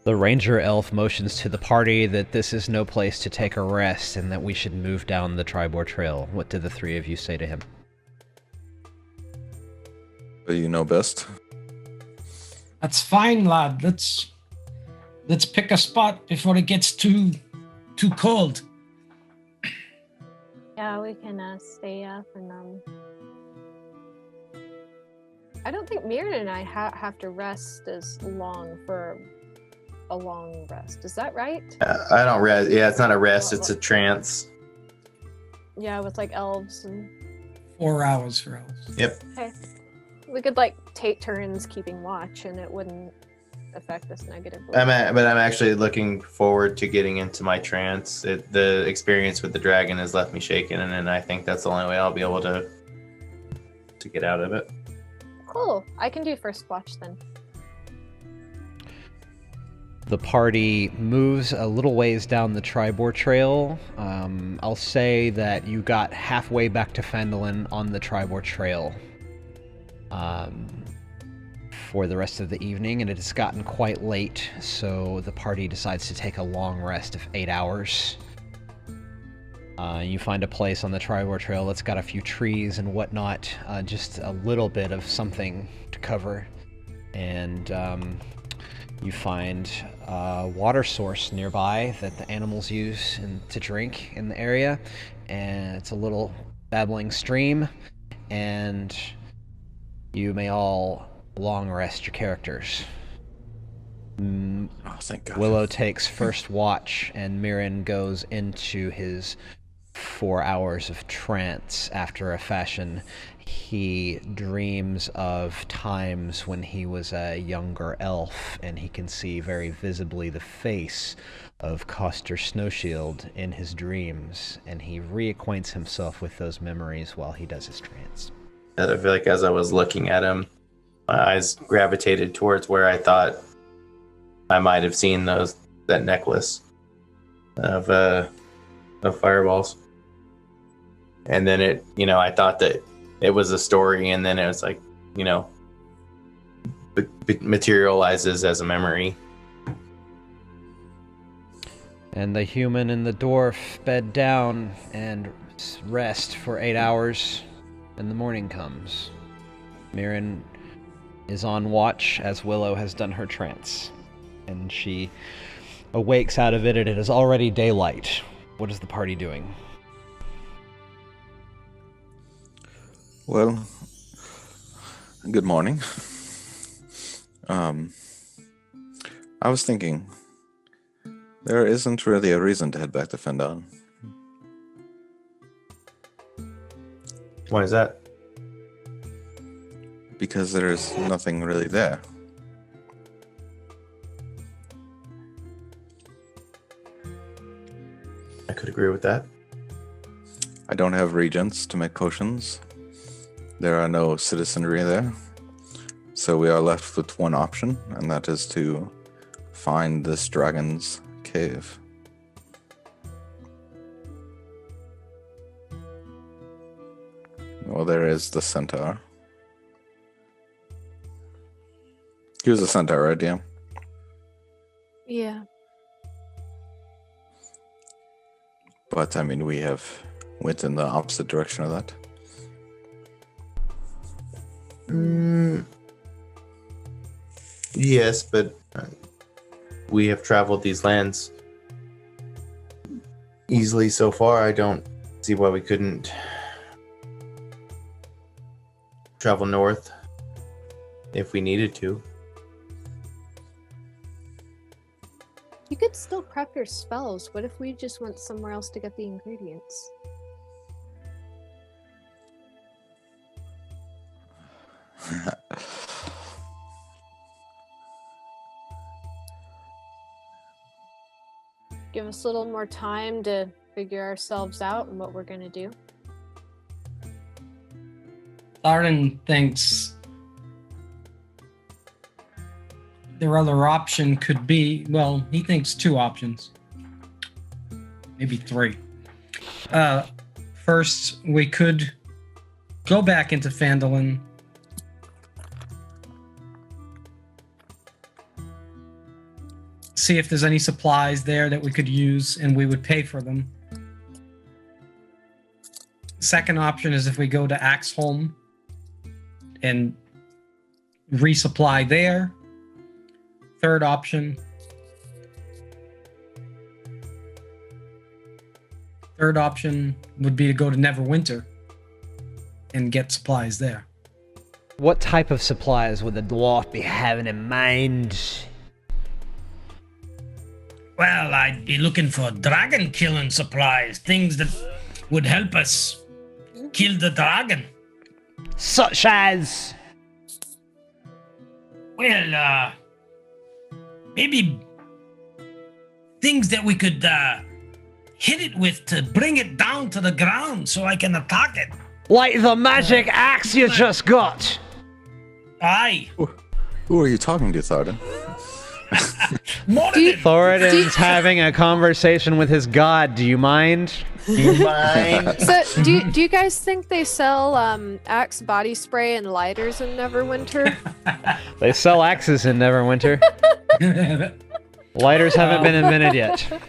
The Ranger Elf motions to the party that this is no place to take a rest and that we should move down the Tribor Trail. What did the 3 of you say to him? You know best. That's fine, lad. Let's pick a spot before it gets too cold. Yeah, we can stay up and I don't think Myrin and I have to rest as long for a long rest. Is that right? I don't rest. Yeah, it's not a rest. It's a trance. Yeah, with like elves and. 4 hours for elves. Yep. Okay. We could like take turns keeping watch, and it wouldn't affect us negatively. But I'm actually looking forward to getting into my trance. The experience with the dragon has left me shaken, and I think that's the only way I'll be able to get out of it. Cool. I can do first watch then. The party moves a little ways down the Tribor Trail. I'll say that you got halfway back to Phandalin on the Tribor Trail for the rest of the evening, and it has gotten quite late, so the party decides to take a long rest of 8 hours. You find a place on the Tribor Trail that's got a few trees and whatnot, just a little bit of something to cover, and you find a water source nearby that the animals use to drink in the area, and it's a little babbling stream, and you may all long rest your characters. Oh, thank God. Willow takes first watch, and Myrin goes into his 4 hours of trance after a fashion. He dreams of times when he was a younger elf, and he can see very visibly the face of Coster Snowshield in his dreams, and he reacquaints himself with those memories while he does his trance. I feel like as I was looking at him, my eyes gravitated towards where I thought I might have seen that necklace of fireballs. And then I thought that it was a story, and then it was like, materializes as a memory. And the human and the dwarf bed down and rest for 8 hours, and the morning comes. Myrin is on watch as Willow has done her trance, and she awakes out of it, and it is already daylight. What is the party doing? Well, good morning. I was thinking, there isn't really a reason to head back to Phandalin. Why is that? Because there's nothing really there. I could agree with that. I don't have regents to make potions. There are no citizenry there. So we are left with one option, and that is to find this dragon's cave. Well, there is the centaur. He was a centaur, right, DM? Yeah. But, I mean, we have went in the opposite direction of that. Yes, but we have traveled these lands easily so far. I don't see why we couldn't travel north if we needed to. You could still prep your spells. What if we just went somewhere else to get the ingredients? Give us a little more time to figure ourselves out and what we're going to do. Thardin thinks their other option could be, well, he thinks 2 options. Maybe 3. First, we could go back into Phandalin, see if there's any supplies there that we could use, and we would pay for them. Second option is if we go to Axholm and resupply there. Third option would be to go to Neverwinter and get supplies there. What type of supplies would the dwarf be having in mind? Well, I'd be looking for dragon killing supplies, things that would help us kill the dragon. Such as. Well, maybe things that we could hit it with to bring it down to the ground so I can attack it. Like the magic axe you just got! Aye. Who are you talking to, Thardin? Moradin. Thoradin's having a conversation with his god. Do you mind? Mine. So, do you guys think they sell Axe body spray and lighters in Neverwinter? They sell axes in Neverwinter. Lighters haven't been invented yet.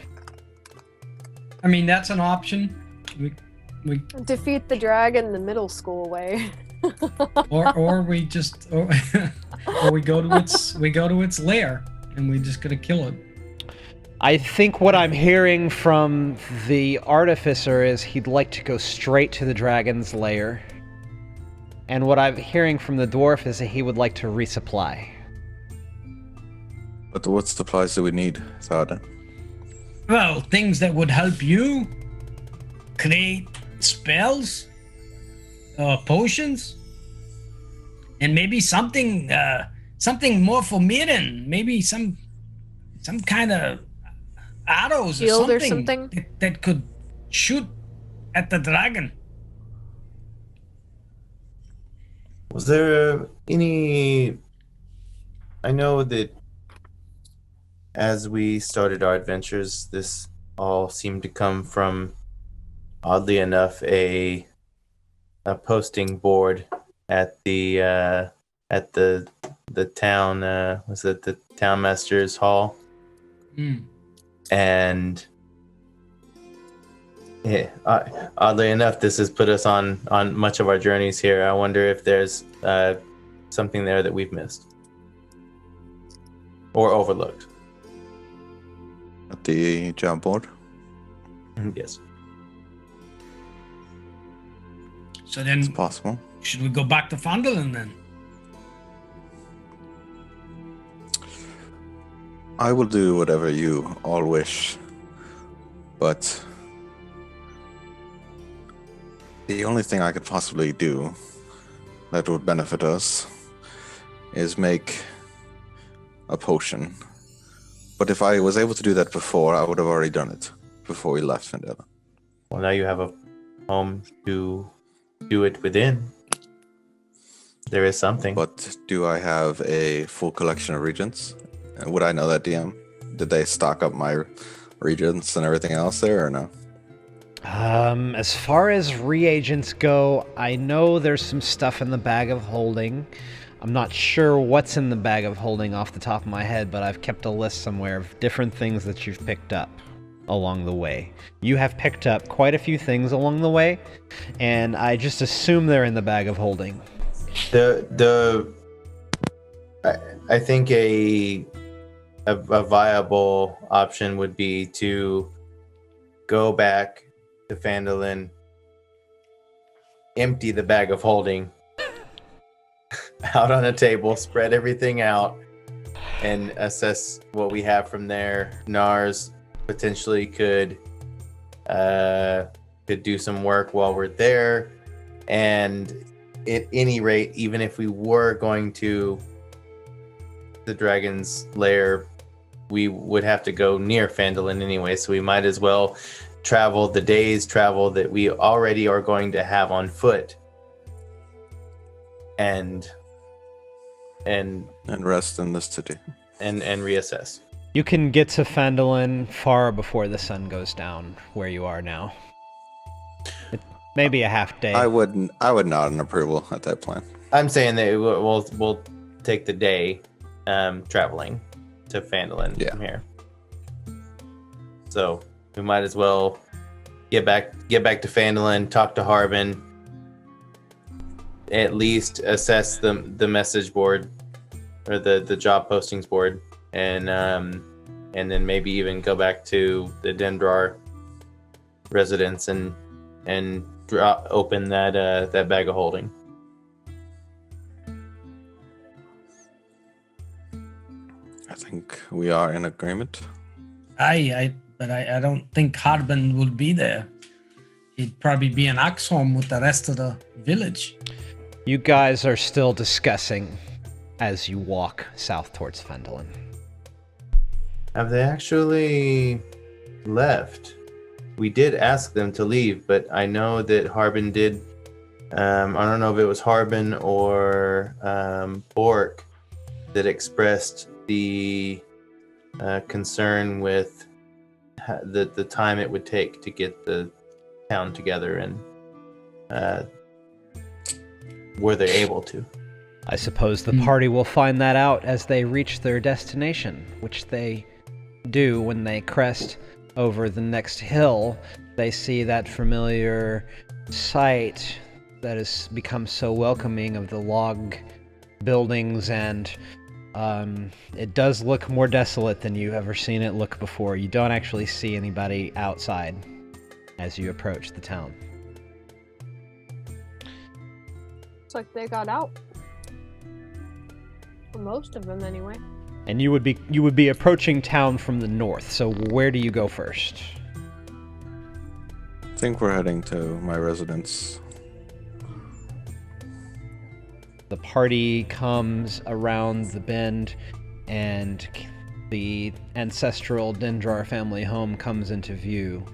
I mean, that's an option. We Defeat the dragon the middle school way. or we just or we go to its lair and we just gotta kill it. I think what I'm hearing from the Artificer is he'd like to go straight to the dragon's lair. And what I'm hearing from the Dwarf is that he would like to resupply. But what supplies do we need, Thardin? Well, things that would help you create spells, potions, and maybe something more for Myrin. Maybe some kind of arrows Shield or something, that could shoot at the dragon. Was there any... I know that as we started our adventures, this all seemed to come from, oddly enough, a posting board at the town, was it the townmaster's hall? And yeah, oddly enough, this has put us on much of our journeys here. I wonder if there's something there that we've missed or overlooked. At the job board? Yes. So then, It's possible. should we go back to Phandalin then? I will do whatever you all wish, but the only thing I could possibly do that would benefit us is make a potion. But if I was able to do that before, I would have already done it before we left Phandalin. Well, now you have a home to do it within. There is something. But do I have a full collection of regents? Would I know that, DM? Did they stock up my regents and everything else there, or no? As far as reagents go, I know there's some stuff in the bag of holding. I'm not sure what's in the bag of holding off the top of my head, but I've kept a list somewhere of different things that you've picked up along the way. You have picked up quite a few things along the way, and I just assume they're in the bag of holding. I think a viable option would be to go back to Phandalin, empty the bag of holding out on a table, spread everything out, and assess what we have from there. Nars potentially could do some work while we're there, and at any rate, even if we were going to the dragon's lair, we would have to go near Phandalin anyway, so we might as well travel the day's travel that we already are going to have on foot and rest in this city. and reassess. You can get to Phandalin far before the sun goes down where you are now. Maybe a half day. I would nod an approval at that plan. I'm saying that we'll take the day traveling to Phandalin from here. So we might as well get back to Phandalin, talk to Harbin, at least assess the message board or the job postings board, and then maybe even go back to the Dendrar residence and open that bag of holding. I think we are in agreement. But I don't think Harbin will be there. He'd probably be in Oxholm with the rest of the village. You guys are still discussing as you walk south towards Phandalin. Have they actually left? We did ask them to leave, but I know that Harbin did. I don't know if it was Harbin or Bork that expressed the concern with the time it would take to get the town together, and were they able to? I suppose the party will find that out as they reach their destination, which they do when they crest over the next hill. They see that familiar sight that has become so welcoming of the log buildings, and it does look more desolate than you've ever seen it look before. You don't actually see anybody outside as you approach the town. Looks like they got out. For most of them, anyway. And you would be approaching town from the north. So where do you go first? I think we're heading to my residence. The party comes around the bend, and the ancestral Dendrar family home comes into view.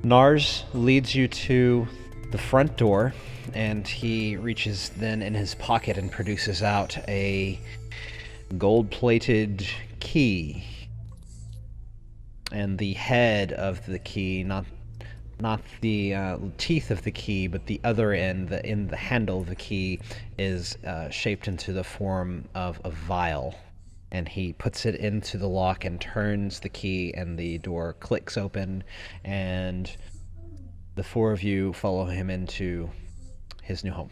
Nars leads you to the front door, and he reaches then in his pocket and produces out a gold-plated key. And the head of the key, not the teeth of the key, but the other end, in the handle of the key, is shaped into the form of a vial. And he puts it into the lock and turns the key, and the door clicks open, and the four of you follow him into his new home.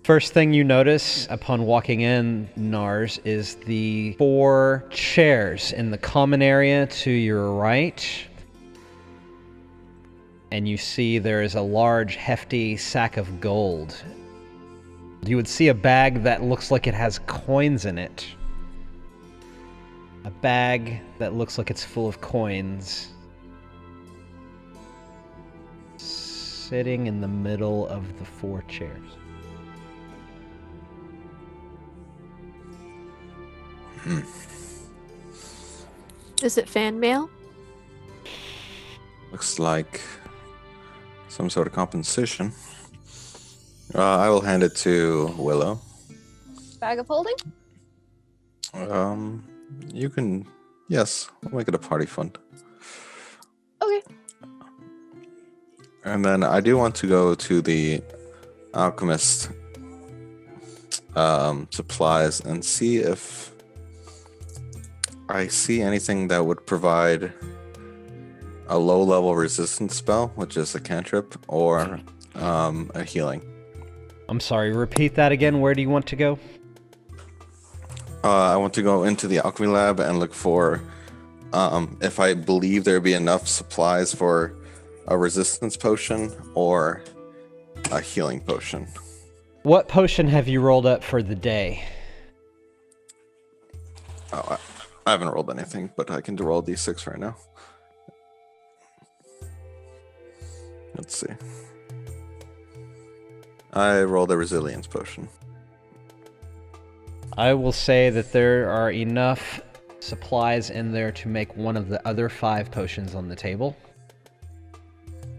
First thing you notice upon walking in, Nars, is the 4 chairs in the common area to your right. And you see there is a large, hefty sack of gold. You would see a bag that looks like it has coins in it. A bag that looks like it's full of coins. Sitting in the middle of the 4 chairs. Is it fan mail? Looks like some sort of compensation. I will hand it to Willow. Bag of holding? You can... Yes, we'll make it a party fund. Okay. And then I do want to go to the Alchemist Supplies and see if I see anything that would provide a low-level resistance spell, which is a cantrip, or a healing. I'm sorry, repeat that again. Where do you want to go? I want to go into the alchemy lab and look for if I believe there'd be enough supplies for a resistance potion or a healing potion. What potion have you rolled up for the day? Oh, I haven't rolled anything, but I can roll d6 right now. Let's see. I rolled a resilience potion. I will say that there are enough supplies in there to make one of the other 5 potions on the table.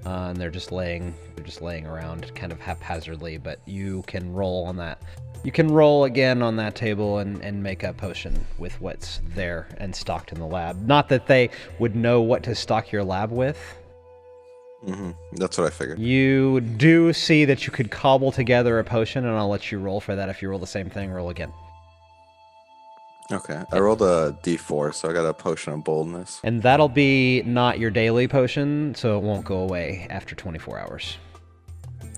And they're just laying around kind of haphazardly, but you can roll on that. You can roll again on that table and make a potion with what's there and stocked in the lab. Not that they would know what to stock your lab with. Mm-hmm. That's what I figured. You do see that you could cobble together a potion, and I'll let you roll for that. If you roll the same thing, roll again. Okay, I rolled a d4, so I got a potion of boldness. And that'll be not your daily potion, so it won't go away after 24 hours.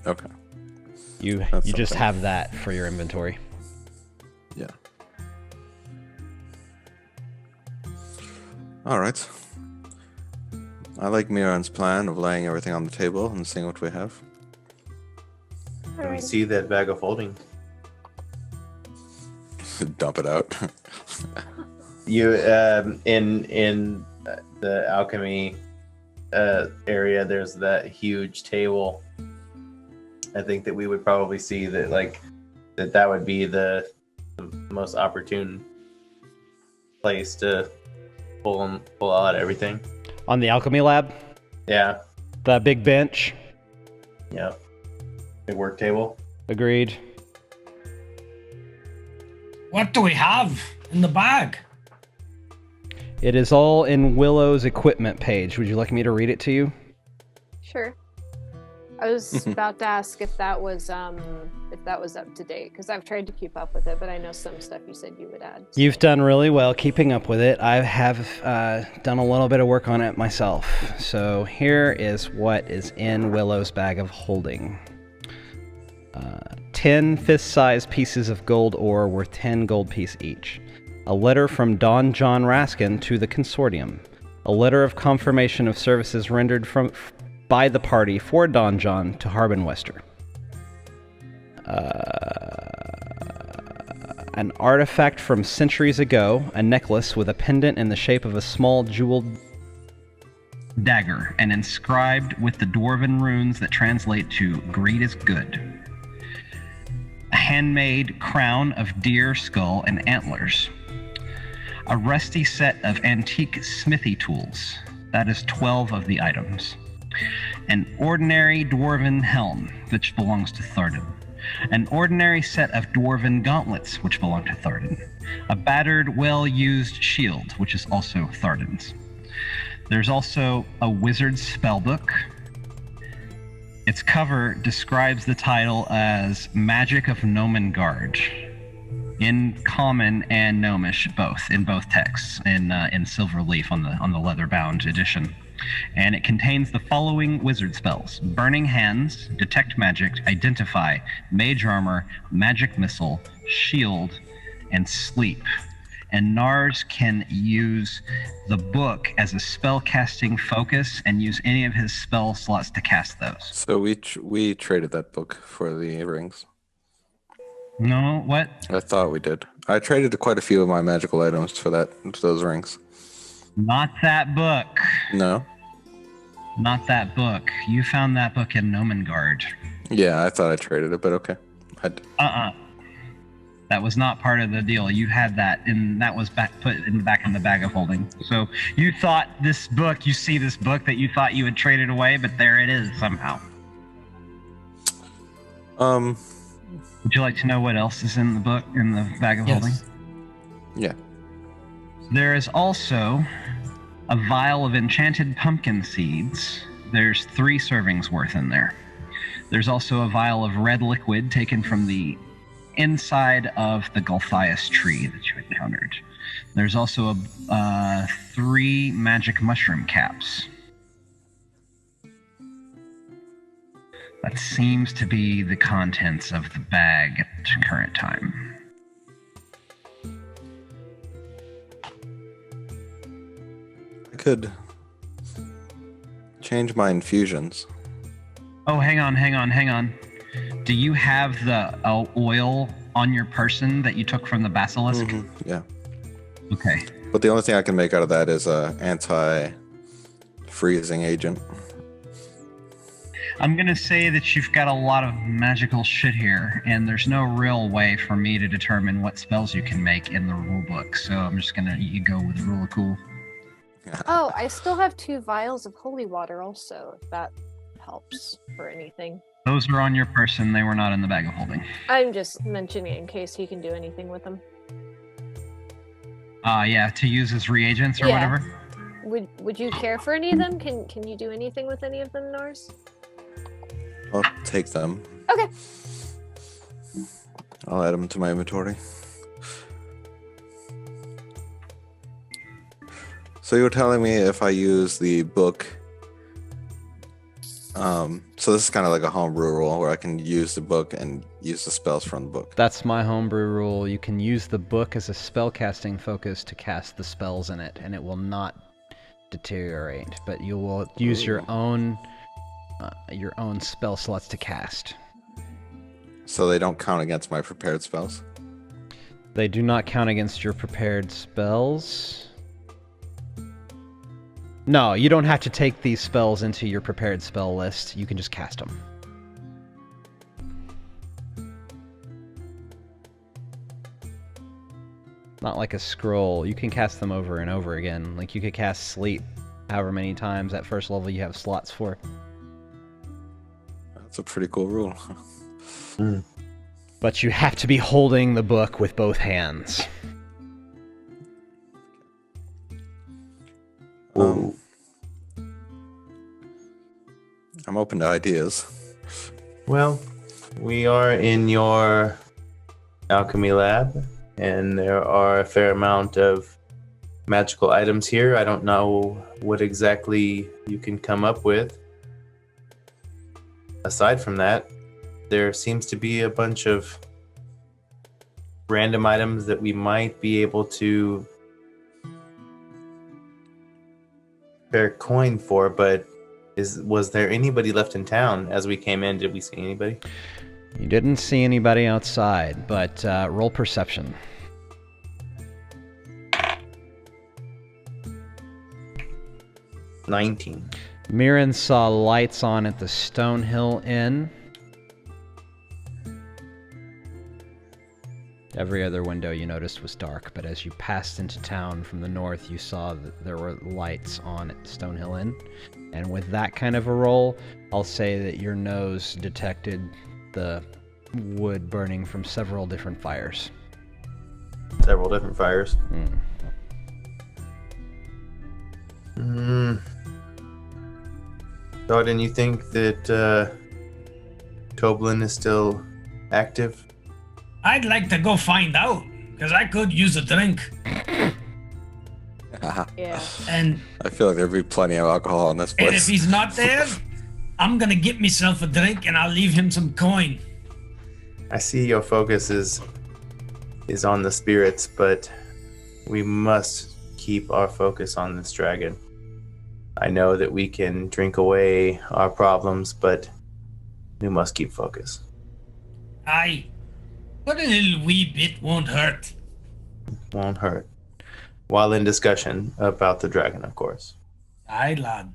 Okay. You just have that for your inventory. Yeah. All right. I like Myrin's plan of laying everything on the table and seeing what we have. Let me see that bag of holding. Dump it out. You in the alchemy area, there's that huge table. I think that we would probably see that that would be the most opportune place to pull out everything. On the alchemy lab, Yeah. the big bench. Yeah. Big work table. Agreed. What do we have in the bag? It is all in Willow's equipment page. Would you like me to read it to you? Sure. I was about to ask if that was up to date, because I've tried to keep up with it, but I know some stuff you said you would add. So. You've done really well keeping up with it. I have done a little bit of work on it myself. So here is what is in Willow's bag of holding. 10 fist-sized pieces of gold ore worth 10 gold piece each. A letter from Don John Raskin to the Consortium. A letter of confirmation of services rendered by the party for Don John to Harbin Wester. An artifact from centuries ago, a necklace with a pendant in the shape of a small jeweled dagger, and inscribed with the dwarven runes that translate to "Greed is good." A handmade crown of deer skull and antlers. A rusty set of antique smithy tools. That is 12 of the items. An ordinary dwarven helm, which belongs to Thardin. An ordinary set of dwarven gauntlets, which belong to Thardin. A battered, well-used shield, which is also Thardin's. There's also a wizard's spellbook. Its cover describes the title as Magic of Nomengard, in common and gnomish both, in both texts, in silver leaf on the leather-bound edition. And it contains the following wizard spells: Burning Hands, Detect Magic, Identify, Mage Armor, Magic Missile, Shield, and Sleep. And Nars can use the book as a spell-casting focus and use any of his spell slots to cast those. So we traded that book for the rings. No, what? I thought we did. I traded quite a few of my magical items for those rings. Not that book. No? Not that book. You found that book in Nomengard. Yeah, I thought I traded it, but okay. That was not part of the deal. You had that, and that was put back in the bag of holding. So you thought this book, you see this book that you thought you had traded away, but there it is somehow. Would you like to know what else is in the book, in the bag of holding? Yeah. There is also a vial of enchanted pumpkin seeds. There's 3 servings worth in there. There's also a vial of red liquid taken from the inside of the Gulthias tree that you encountered. There's also 3 magic mushroom caps. That seems to be the contents of the bag at the current time. I could change my infusions. Oh, hang on. Do you have the oil on your person that you took from the basilisk? Mm-hmm. Yeah. Okay. But the only thing I can make out of that is a anti-freezing agent. I'm going to say that you've got a lot of magical shit here, and there's no real way for me to determine what spells you can make in the rulebook, so I'm just going to go with the rule of cool. Oh, I still have 2 vials of holy water also, if that helps for anything. Those are on your person. They were not in the bag of holding. I'm just mentioning it in case he can do anything with them. Yeah, to use as reagents or whatever? Would you care for any of them? Can you do anything with any of them, Nars? I'll take them. Okay. I'll add them to my inventory. So you were telling me if I use the book, so this is kind of like a homebrew rule where I can use the book and use the spells from the book. That's my homebrew rule. You can use the book as a spellcasting focus to cast the spells in it, and it will not deteriorate, but you will use your own spell slots to cast. So they don't count against my prepared spells? They do not count against your prepared spells. No, you don't have to take these spells into your prepared spell list. You can just cast them. Not like a scroll. You can cast them over and over again. Like you could cast Sleep however many times at first level you have slots for. That's a pretty cool rule. But you have to be holding the book with both hands. I'm open to ideas. Well, we are in your alchemy lab, and there are a fair amount of magical items here. I don't know what exactly you can come up with. Aside from that, there seems to be a bunch of random items that we might be able to bear coin for, but was there anybody left in town as we came in? Did we see anybody? You didn't see anybody outside, but roll perception. 19. Myrin saw lights on at the Stonehill Inn. Every other window you noticed was dark, but as you passed into town from the north, you saw that there were lights on at Stonehill Inn. And with that kind of a roll, I'll say that your nose detected the wood burning from several different fires. Several different fires. Thardin, you think that Toblin is still active? I'd like to go find out, because I could use a drink. Yeah. And I feel like there'd be plenty of alcohol in this place. and if he's not there, I'm gonna get myself a drink and I'll leave him some coin. I see your focus is on the spirits, but we must keep our focus on this dragon. I know that we can drink away our problems, but we must keep focus. Aye. But a little wee bit won't hurt. Won't hurt. While in discussion about the dragon, of course. Aye, lad.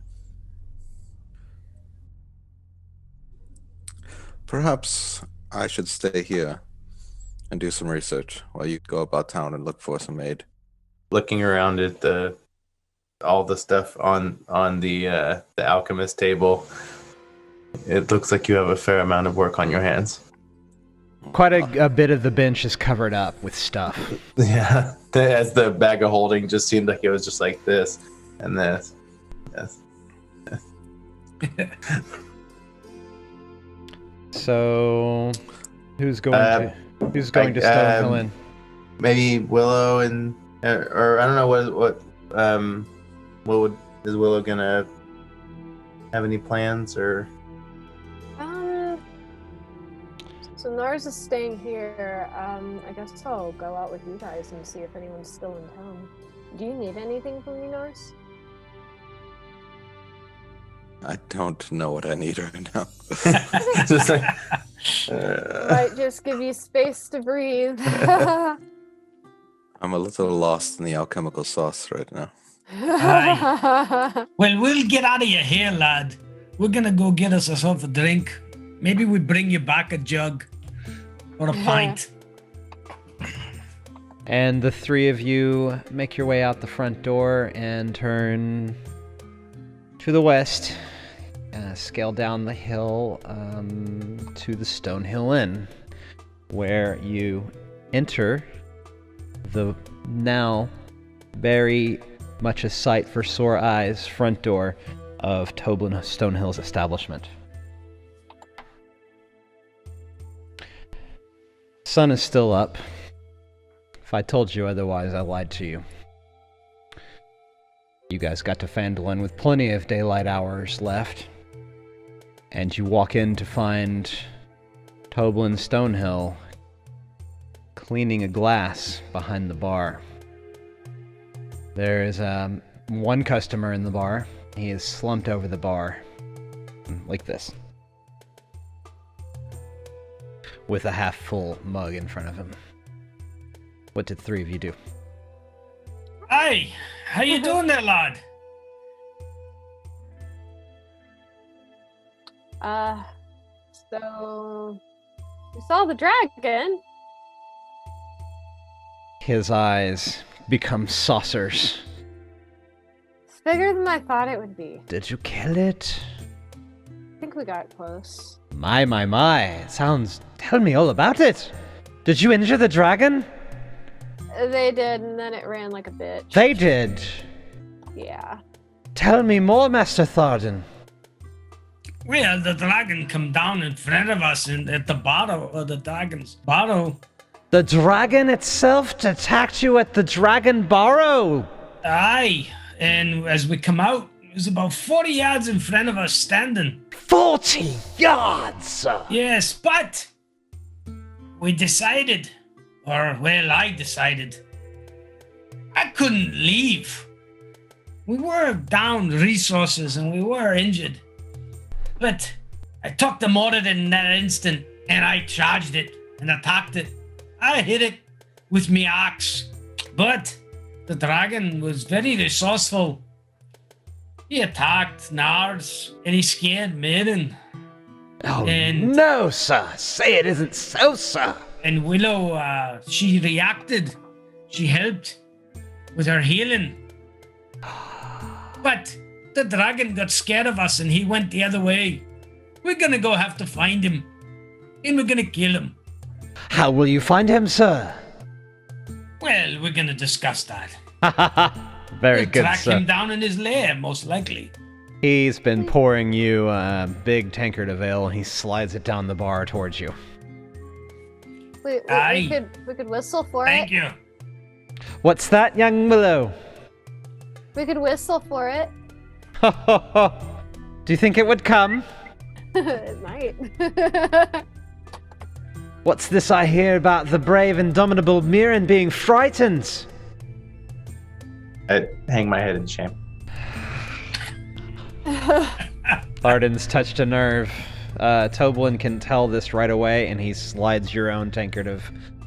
Perhaps I should stay here and do some research while you go about town and look for some aid. Looking around at all the stuff on the alchemist table, it looks like you have a fair amount of work on your hands. Quite a bit of the bench is covered up with stuff. Yeah, as the bag of holding just seemed like it was just like this and this. Yes. So, who's going to Stonehill Inn? Maybe Willow and or I don't know what is Willow gonna have any plans or? So Nars is staying here. I guess I'll go out with you guys and see if anyone's still in town. Do you need anything from me, Nars? I don't know what I need right now. Just like, Might just give you space to breathe. I'm a little lost in the alchemical sauce right now. Aye. Well, we'll get out of your hair, lad. We're gonna go get us ourselves a drink. Maybe we bring you back a jug or a pint. And the three of you make your way out the front door and turn to the west. Scale down the hill to the Stonehill Inn, where you enter the now very much a sight for sore eyes front door of Toblin Stonehill's establishment. Sun is still up. If I told you otherwise, I lied to you. You guys got to Phandalin with plenty of daylight hours left. And you walk in to find Toblin Stonehill cleaning a glass behind the bar. There is one customer in the bar. He is slumped over the bar, like this, with a half-full mug in front of him. What did the three of you do? Hey, how you doing there, lad? So we saw the dragon. His eyes become saucers. It's bigger than I thought it would be. Did you kill it? I think we got close. My. Tell me all about it. Did you injure the dragon? They did, and then it ran like a bitch. They did. Yeah. Tell me more, Master Thardin. Well, the dragon come down in front of us at the bottom of the dragon's bottom. The dragon itself attacked you at the Dragon Barrow. Aye, and as we come out, it was about 40 yards in front of us standing. 40 yards! Yes, but we decided, or well, I decided, I couldn't leave. We were down resources and we were injured. But I took the mortar in that instant and I charged it and attacked it. I hit it with my axe. But the dragon was very resourceful. He attacked Nars and he scared Myrin. Oh, And- no, sir. Say it isn't so, sir. And Willow, she reacted. She helped with her healing. But the dragon got scared of us and he went the other way. We're gonna go have to find him. And we're gonna kill him. How will you find him, sir? Well, we're gonna discuss that. Very We'll good, track sir. him down in his lair, most likely. He's been pouring you a big tankard of ale, and he slides it down the bar towards you. Aye. We could whistle for Thank it. you. What's that, young Willow? We could whistle for it. Do you think it would come? It might. What's this I hear about the brave, indomitable Myrin being frightened? I hang my head in shame. Thardin's touched a nerve. Toblin can tell this right away, and he slides your own tankard of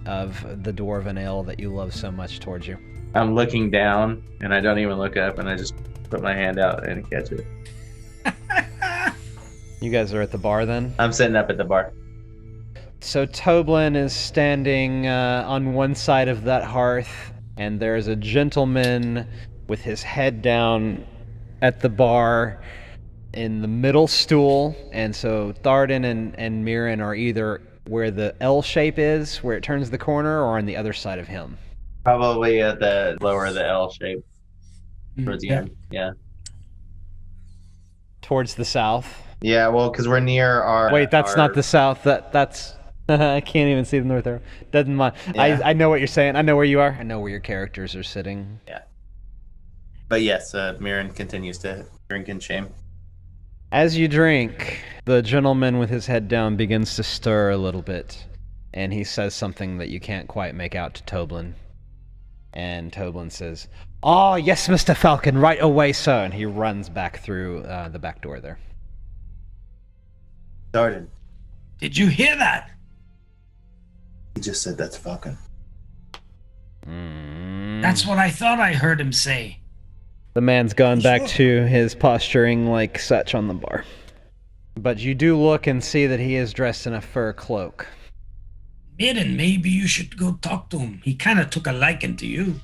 the dwarven ale that you love so much towards you. I'm looking down, and I don't even look up, and I just put my hand out and catch it. You guys are at the bar then? I'm sitting up at the bar. So Toblin is standing on one side of that hearth, and there's a gentleman with his head down at the bar in the middle stool. And so Thardin and Myrin are either where the L shape is, where it turns the corner, or on the other side of him. Probably at the lower of the L shape towards the end. Yeah. Towards the south. Yeah, well, because we're near our... Wait, that's our- not the south. That's... I can't even see the north arrow. Doesn't mind. Yeah. I know what you're saying. I know where you are. I know where your characters are sitting. Yeah. But yes, Myrin continues to drink in shame. As you drink, the gentleman with his head down begins to stir a little bit, and he says something that you can't quite make out to Toblin. And Toblin says, "Oh, yes, Mr. Falcon, right away, sir." And he runs back through the back door there. Thardin, Did you hear that? he just said that's Falcon. That's what I thought I heard him say. The man's gone back to his posturing like such on the bar. But you do look and see that he is dressed in a fur cloak. Myrin, maybe you should go talk to him. He kind of took a liking to you.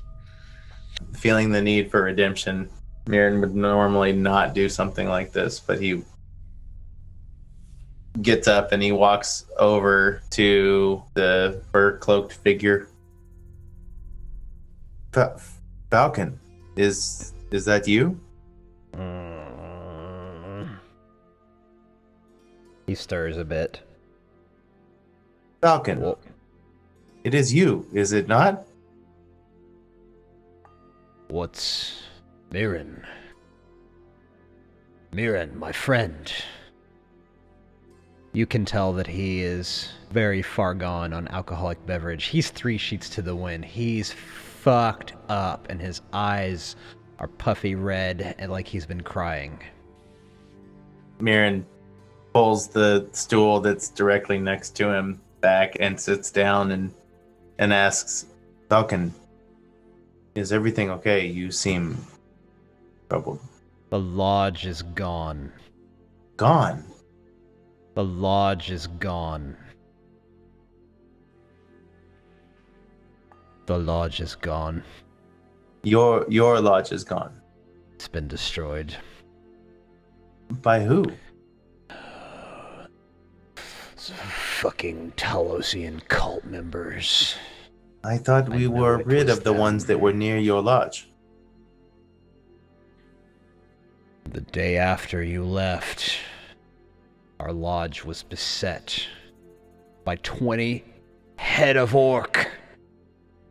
Feeling the need for redemption, Myrin would normally not do something like this, but he gets up and he walks over to the fur-cloaked figure. Falcon, is that you? He stirs a bit. Falcon, Well, it is you, is it not? what's Myrin? Myrin, my friend. You can tell that he is very far gone on alcoholic beverage. He's 3 sheets to the wind. He's fucked up, and his eyes are puffy red and like he's been crying. Myrin pulls the stool that's directly next to him back and sits down and asks, Falcon, is everything okay? You seem troubled. The lodge is gone. Gone? The lodge is gone. The lodge is gone. Your lodge is gone. It's been destroyed. By who? Fucking Talosian cult members. I thought we were rid of the ones that were near your lodge. The day after you left, our lodge was beset by 20 head of orc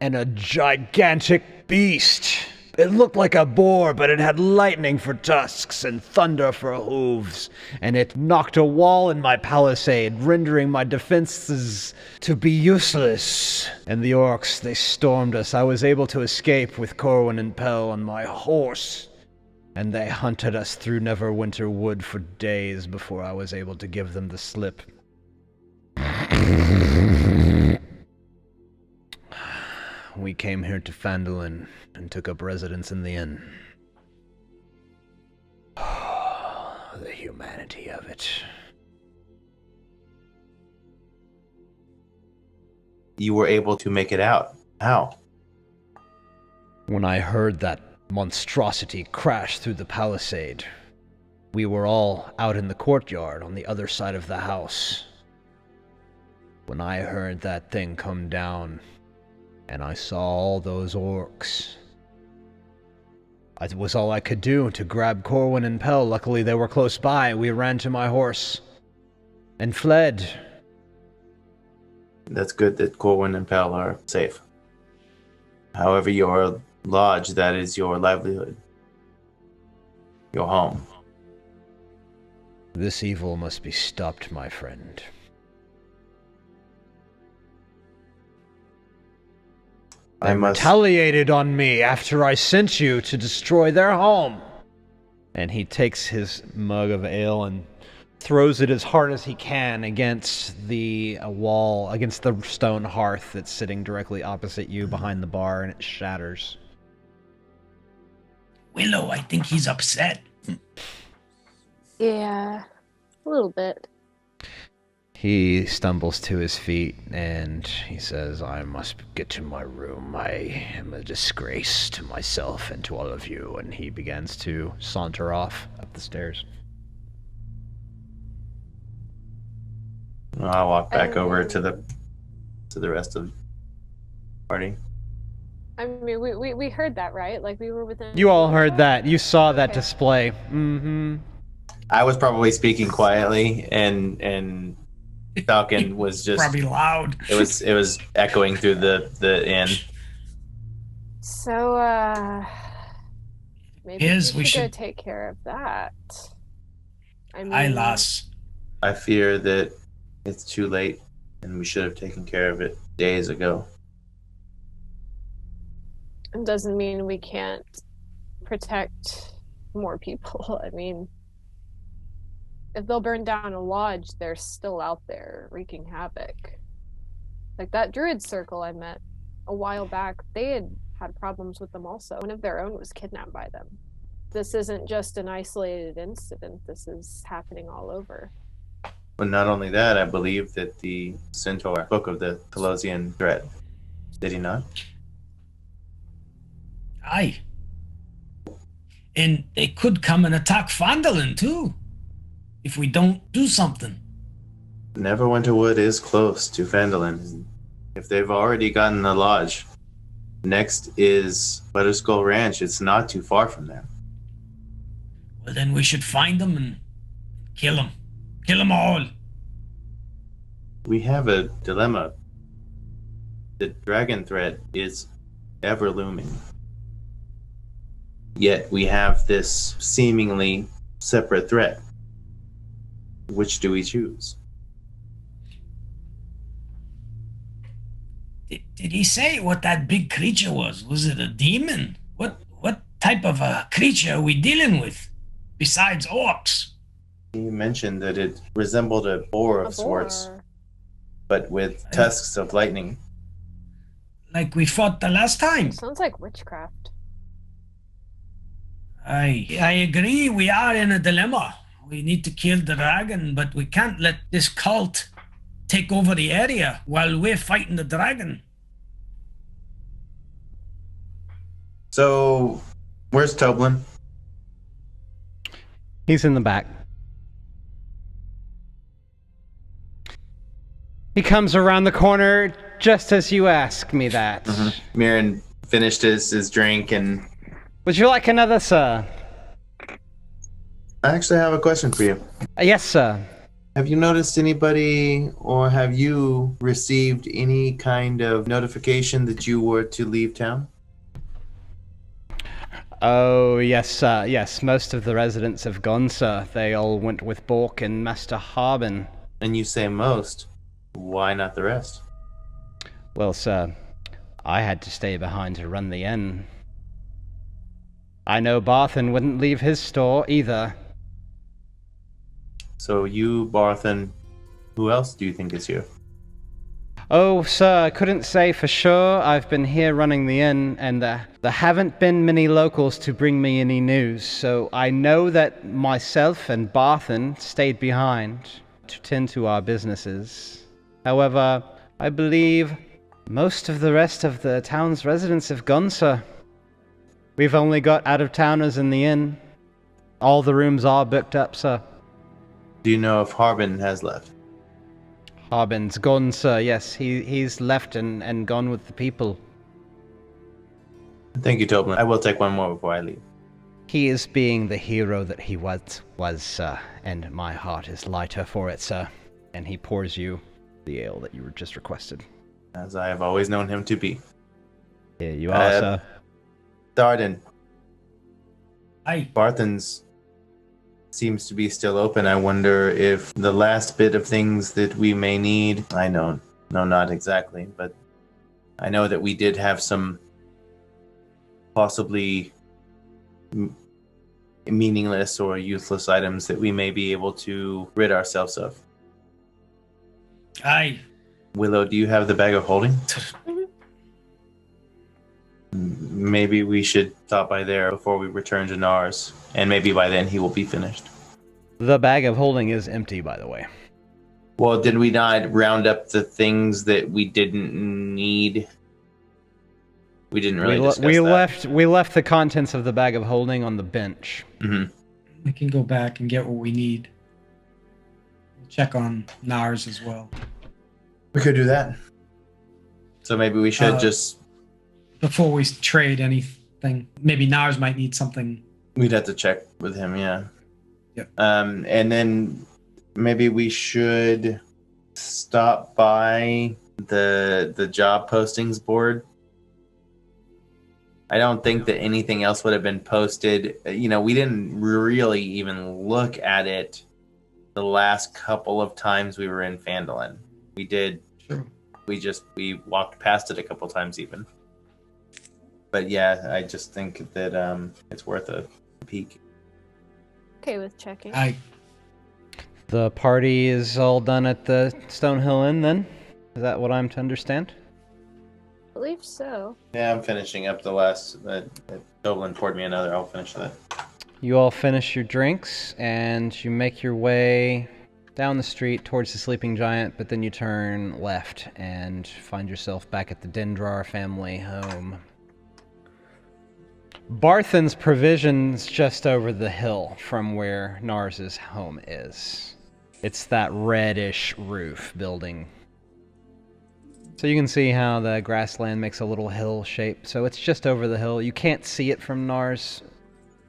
and a gigantic beast. It looked like a boar, but it had lightning for tusks and thunder for hooves, and it knocked a wall in my palisade, rendering my defenses to be useless. And the orcs, they stormed us. I was able to escape with Corwin and Pell on my horse, and they hunted us through Neverwinter Wood for days before I was able to give them the slip. We came here to Phandalin and took up residence in the inn. The humanity of it. You were able to make it out. How? When I heard that monstrosity crash through the palisade, we were all out in the courtyard on the other side of the house. When I heard that thing come down, and I saw all those orcs, it was all I could do to grab Corwin and Pell. Luckily, they were close by. We ran to my horse and fled. That's good that Corwin and Pell are safe. However, your lodge, that is your livelihood. Your home. This evil must be stopped, my friend. They retaliated on me after I sent you to destroy their home. And he takes his mug of ale and throws it as hard as he can against the wall, against the stone hearth that's sitting directly opposite you behind the bar, and it shatters. Willow, I think he's upset. Yeah, a little bit. He stumbles to his feet and he says, I must get to my room. I am a disgrace to myself and to all of you. And he begins to saunter off up the stairs. I'll walk back over to the rest of the party. I mean, we heard that, right? Like, we were within... You all heard that. You saw that display. Mm-hmm. I was probably speaking quietly, and Falcon was just probably loud. It was echoing through the inn. So maybe we should go take care of that. I mean, I fear that it's too late, and we should have taken care of it days ago. It doesn't mean we can't protect more people. I mean, if they'll burn down a lodge, they're still out there wreaking havoc. Like that Druid circle I met a while back, they had problems with them also. One of their own was kidnapped by them. This isn't just an isolated incident. This is happening all over. But not only that, I believe that the Centaur spoke of the Talosian threat. Did he not? Aye. And they could come and attack Phandalin too, if we don't do something. Neverwinter Wood is close to Phandalin. If they've already gotten the lodge, next is Butterskull Ranch. It's not too far from there. Well, then we should find them and kill them. Kill them all. We have a dilemma. The dragon threat is ever looming. Yet we have this seemingly separate threat. Which do we choose? Did he say what that big creature was? Was it a demon? What type of a creature we dealing with, besides orcs? You mentioned that it resembled a boar of sorts, but with tusks of lightning. Like we fought the last time. Sounds like witchcraft. I agree, we are in a dilemma. We need to kill the dragon, but we can't let this cult take over the area while we're fighting the dragon. So, where's Toblin? He's in the back. He comes around the corner just as you ask me that. Myrin finished his drink and... Would you like another, sir? I actually have a question for you. Yes, sir. Have you noticed anybody, or have you received any kind of notification that you were to leave town? Oh, yes, sir. Yes, most of the residents have gone, sir. They all went with Bork and Master Harbin. And you say most. Why not the rest? Well, sir, I had to stay behind to run the inn. I know Barthen wouldn't leave his store either. So you, Barthen, who else do you think is here? Oh, sir, I couldn't say for sure. I've been here running the inn, and there haven't been many locals to bring me any news, so I know that myself and Barthen stayed behind to tend to our businesses. However, I believe most of the rest of the town's residents have gone, sir. We've only got out-of-towners in the inn. All the rooms are booked up, sir. Do you know if Harbin has left? Harbin's gone, sir. Yes, he's left and gone with the people. Thank you, Toblin. I will take one more before I leave. He is being the hero that he was, sir, and my heart is lighter for it, sir. And he pours you the ale that you were just requested. As I have always known him to be. Here you are, sir. Thardin. Aye. Barthen's seems to be still open. I wonder if the last bit of things that we may need... I know, no, not exactly, but I know that we did have some possibly meaningless or useless items that we may be able to rid ourselves of. Aye. Willow, do you have the bag of holding? Maybe we should stop by there before we return to Nars, and maybe by then he will be finished. The bag of holding is empty, by the way. Well, did we not round up the things that we didn't need? We didn't really discuss that. We left the contents of the bag of holding on the bench. Mm-hmm. We can go back and get what we need. We'll check on Nars as well. We could do that. So maybe we should just... Before we trade anything, maybe Nars might need something. We'd have to check with him, yeah. Yep. And then maybe we should stop by the job postings board. I don't think that anything else would have been posted. You know, we didn't really even look at it the last couple of times we were in Phandalin. We did. Sure. We walked past it a couple times even. But yeah, I just think that it's worth a peek. Okay with checking. The party is all done at the Stonehill Inn, then? Is that what I'm to understand? I believe so. Yeah, I'm finishing up the last. Doblin poured me another. I'll finish that. You all finish your drinks, and you make your way down the street towards the Sleeping Giant, but then you turn left and find yourself back at the Dendrar family home. Barthen's provisions just over the hill from where Nars's home is. It's that reddish roof building. So you can see how the grassland makes a little hill shape. So it's just over the hill. You can't see it from Nars'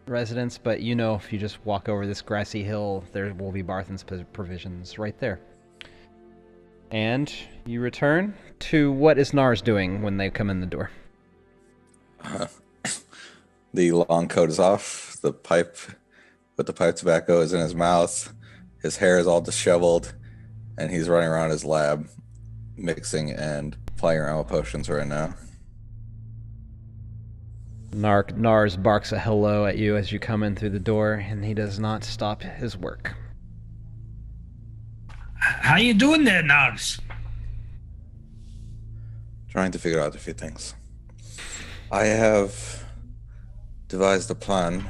residence, but you know if you just walk over this grassy hill, there will be Barthen's provisions right there. And you return to what is Nars doing when they come in the door? The long coat is off. The pipe with the pipe tobacco is in his mouth. His hair is all disheveled, and he's running around his lab, mixing and playing around with potions right now. Nars barks a hello at you as you come in through the door, and he does not stop his work. How you doing there, Nars? Trying to figure out a few things. I have devised a plan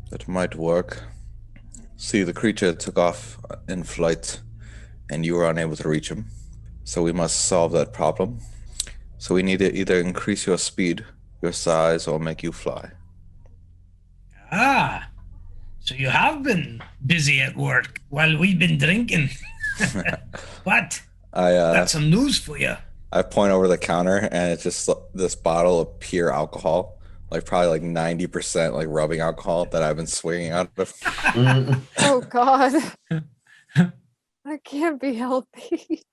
that might work. See, the creature took off in flight, and you were unable to reach him. So we must solve that problem. So we need to either increase your speed, your size, or make you fly. Ah, so you have been busy at work while we've been drinking. What? Got some news for you. I point over the counter, and it's just this bottle of pure alcohol, like probably like 90% like rubbing alcohol that I've been swinging out of. Oh God, that can't be healthy.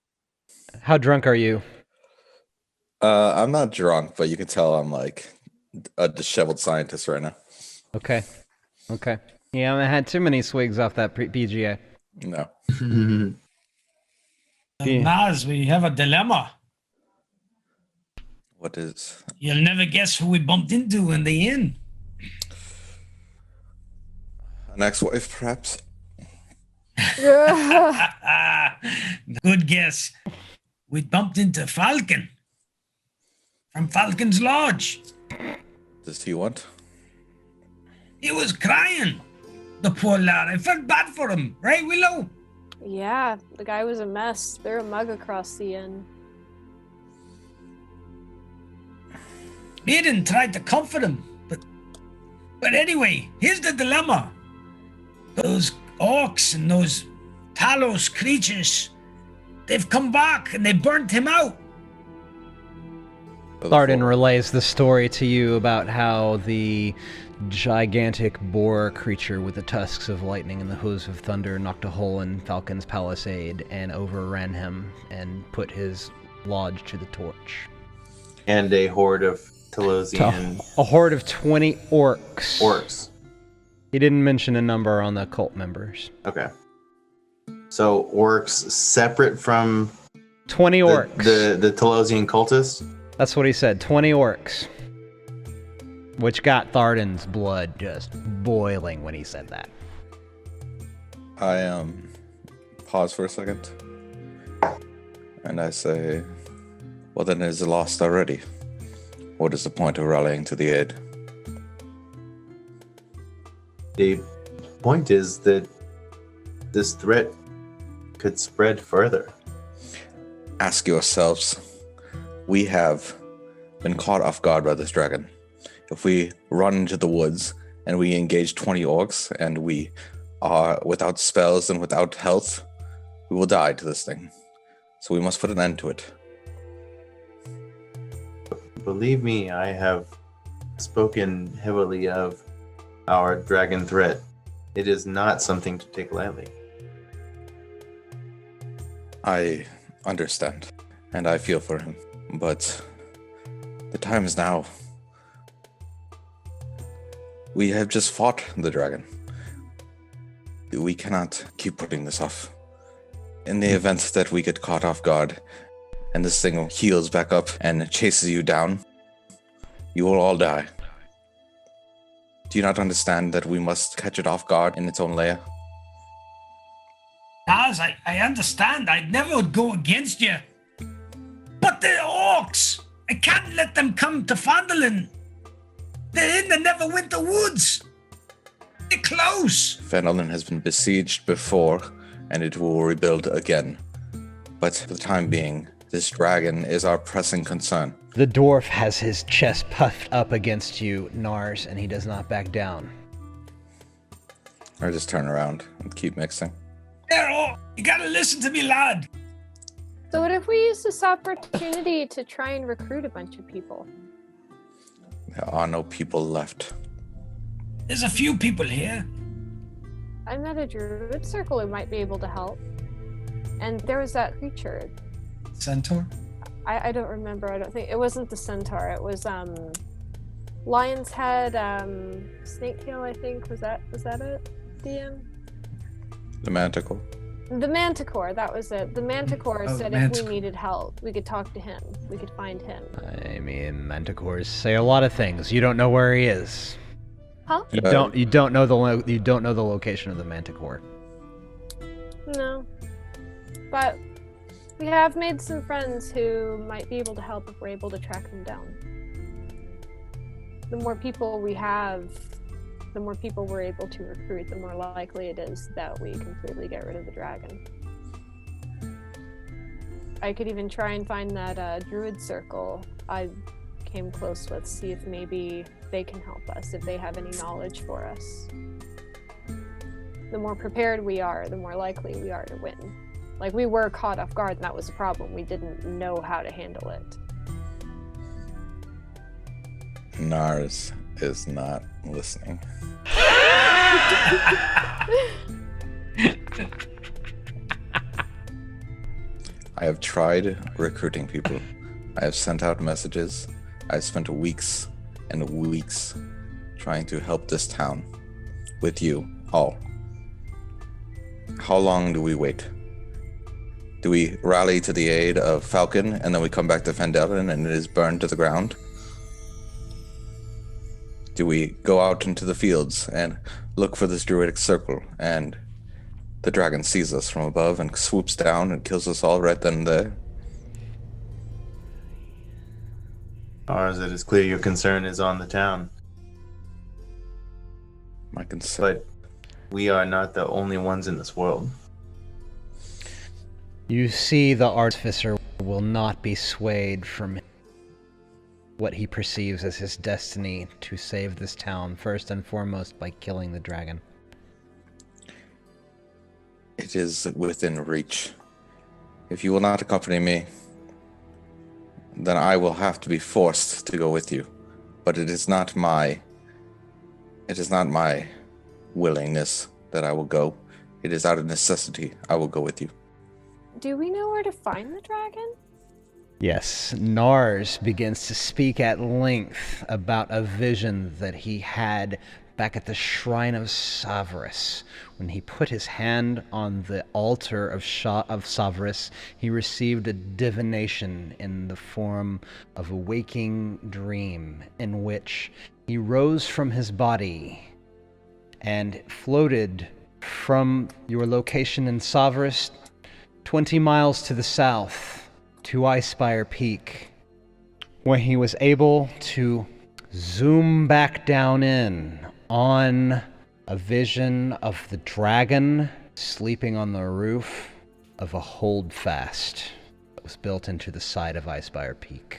How drunk are you? I'm not drunk, but you can tell I'm like a disheveled scientist right now. Okay. You haven't had too many swigs off that PGA. No. Nars, we have a dilemma. What is? You'll never guess who we bumped into in the inn. An ex-wife, perhaps? Good guess. We bumped into Falcon from Falcon's Lodge. Does he want? He was crying. The poor lad. I felt bad for him. Right, Willow? Yeah, the guy was a mess. Threw a mug across the inn. Myrin tried to comfort him, but anyway, here's the dilemma. Those orcs and those Talos creatures, they've come back and they burnt him out. Thardin relays the story to you about how the gigantic boar creature with the tusks of lightning and the hooves of thunder knocked a hole in Falcon's palisade and overran him and put his lodge to the torch. And a horde of Talosian A horde of 20 orcs. orcs. He didn't mention a number on the cult members. Okay. So orcs separate from 20 orcs. the Talosian cultists? That's what he said, 20 orcs. Which got Thardin's blood just boiling when he said that. I pause for a second. And I say, well then it is lost already. What is the point of rallying to the aid? The point is that this threat could spread further. Ask yourselves. We have been caught off guard by this dragon. If we run into the woods and we engage 20 orcs and we are without spells and without health, we will die to this thing. So we must put an end to it. Believe me, I have spoken heavily of our dragon threat. It is not something to take lightly. I understand, and I feel for him, but the time is now. We have just fought the dragon. We cannot keep putting this off. In the event that we get caught off guard, and this thing heals back up and chases you down, you will all die. Do you not understand that we must catch it off guard in its own lair? Nars, I understand. I never would go against you. But the orcs! I can't let them come to Phandalin. They're in the Neverwinter Woods. They're close. Phandalin has been besieged before, and it will rebuild again. But for the time being, this dragon is our pressing concern. The dwarf has his chest puffed up against you, Nars, and he does not back down. I just turn around and keep mixing. They're all. You gotta listen to me, lad. So what if we use this opportunity to try and recruit a bunch of people? There are no people left. There's a few people here. I met a druid circle who might be able to help. And there was that creature. Centaur? I don't remember. I don't think it wasn't the centaur. It was lion's head, snake tail. I think was that it? DM. The Manticore. The Manticore, that was it. The Manticore Oh, said the if Manticore. we needed help, we could talk to him. We could find him. I mean, Manticores say a lot of things. You don't know where he is. Huh? You don't know the location of the Manticore. No. But we have made some friends who might be able to help if we're able to track them down. The more people we have, the more people we're able to recruit, the more likely it is that we completely get rid of the dragon. I could even try and find that Druid circle I came close with, see if maybe they can help us, if they have any knowledge for us. The more prepared we are, the more likely we are to win. Like, we were caught off guard, and that was a problem. We didn't know how to handle it. Nars is not listening. I have tried recruiting people. I have sent out messages. I've spent weeks and weeks trying to help this town with you all. How long do we wait? Do we rally to the aid of Falcon and then we come back to Phandalin and it is burned to the ground? Do we go out into the fields and look for this druidic circle and the dragon sees us from above and swoops down and kills us all right then and there? Or is it is clear your concern is on the town? My concern. But we are not the only ones in this world. You see, the Artificer will not be swayed from what he perceives as his destiny to save this town, first and foremost by killing the dragon. It is within reach. If you will not accompany me, then I will have to be forced to go with you. But it is not my willingness that I will go. It is out of necessity. I will go with you. Do we know where to find the dragon? Yes, Nars begins to speak at length about a vision that he had back at the Shrine of Savras. When he put his hand on the altar of Savras, he received a divination in the form of a waking dream in which he rose from his body and floated from your location in Savras 20 miles to the south to Icespire Peak, where he was able to zoom back down in on a vision of the dragon sleeping on the roof of a holdfast that was built into the side of Icespire Peak.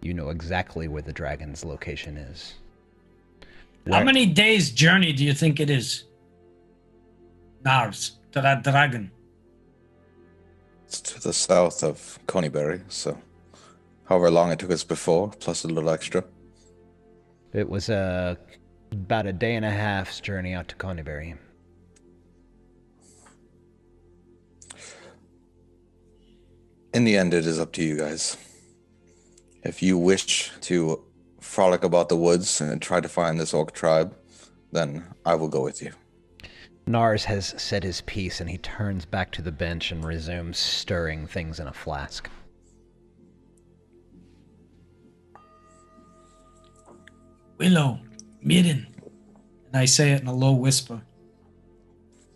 You know exactly where the dragon's location is. How many days' journey do you think it is? Nars, to that dragon. It's to the south of Coneybury, so however long it took us before, plus a little extra. It was about a day and a half's journey out to Coneybury. In the end, it is up to you guys. If you wish to frolic about the woods and try to find this orc tribe, then I will go with you. Nars has said his piece, and he turns back to the bench and resumes stirring things in a flask. Willow, Myrin, and I say it in a low whisper.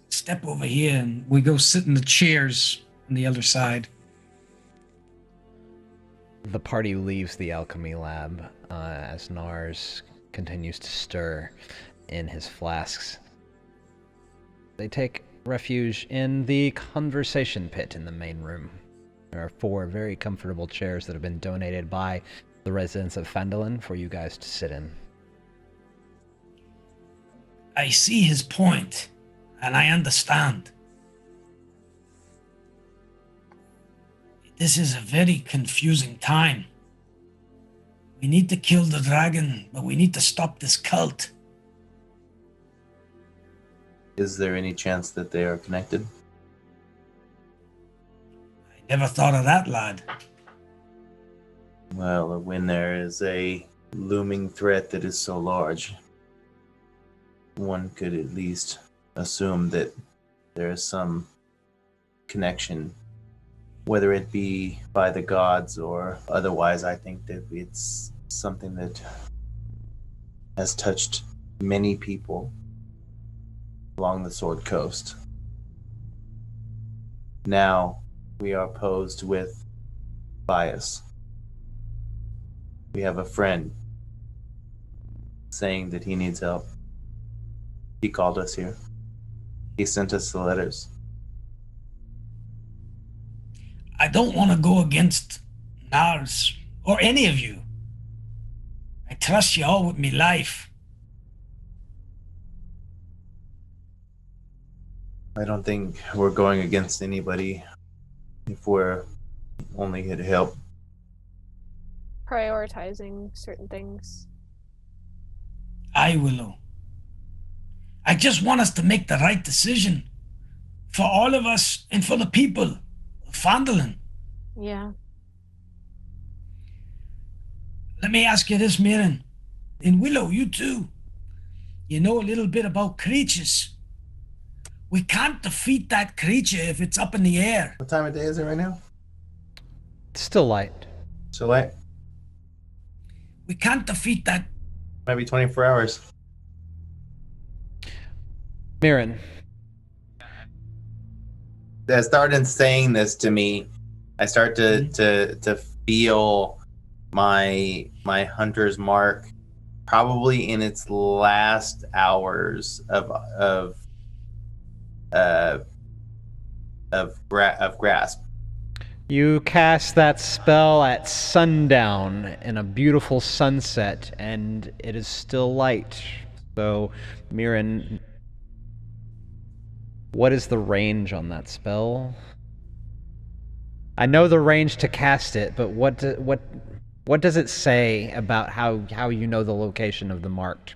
Step over here, and we go sit in the chairs on the other side. The party leaves the alchemy lab as Nars continues to stir in his flasks. They take refuge in the conversation pit in the main room. There are 4 very comfortable chairs that have been donated by the residents of Phandalin for you guys to sit in. I see his point, and I understand. This is a very confusing time. We need to kill the dragon, but we need to stop this cult. Is there any chance that they are connected? I never thought of that, lad. Well, when there is a looming threat that is so large, one could at least assume that there is some connection, whether it be by the gods or otherwise. I think that it's something that has touched many people along the Sword Coast. Now we are posed with bias. We have a friend saying that he needs help. He called us here. He sent us the letters. I don't want to go against Nars or any of you. I trust you all with me life. I don't think we're going against anybody if we're only here to help. Prioritizing certain things. I, Willow. I just want us to make the right decision for all of us and for the people of Phandalin. Yeah. Let me ask you this, Myrin. And Willow, you too. You know a little bit about creatures. We can't defeat that creature if it's up in the air. What time of day is it right now? It's still light. So late? We can't defeat that. Maybe 24 hours. Myrin, As Thardin's saying this to me, I start to feel my hunter's mark probably in its last hours of grasp. you cast that spell at sundown in a beautiful sunset, and it is still light. So, Myrin, what is the range on that spell? I know the range to cast it, but what does it say about how you know the location of the marked?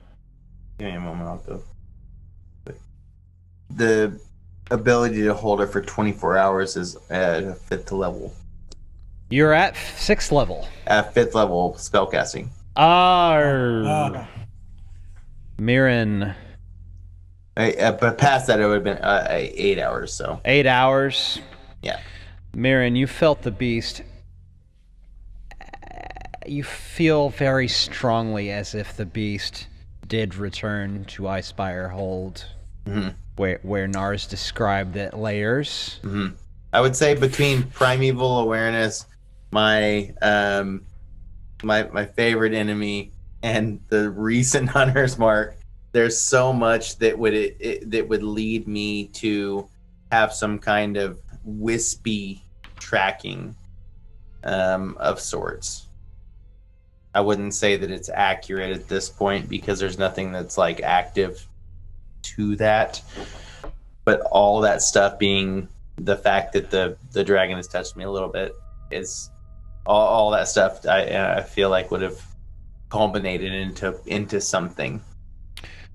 Give me a moment, I'll go. The ability to hold it for 24 hours is at a 5th level. You're at 6th level. At 5th level spellcasting. Myrin. But past that, it would have been 8 hours. So 8 hours. Yeah. Myrin, you felt the beast. You feel very strongly as if the beast did return to Icespire Hold, where Nars described it layers. Mm-hmm. I would say between primeval awareness, my my favorite enemy, and the recent hunter's mark, there's so much that would lead me to have some kind of wispy tracking of sorts. I wouldn't say that it's accurate at this point because there's nothing that's like active to that, but all that stuff being the fact that the dragon has touched me a little bit is all that stuff I feel like would have culminated into something.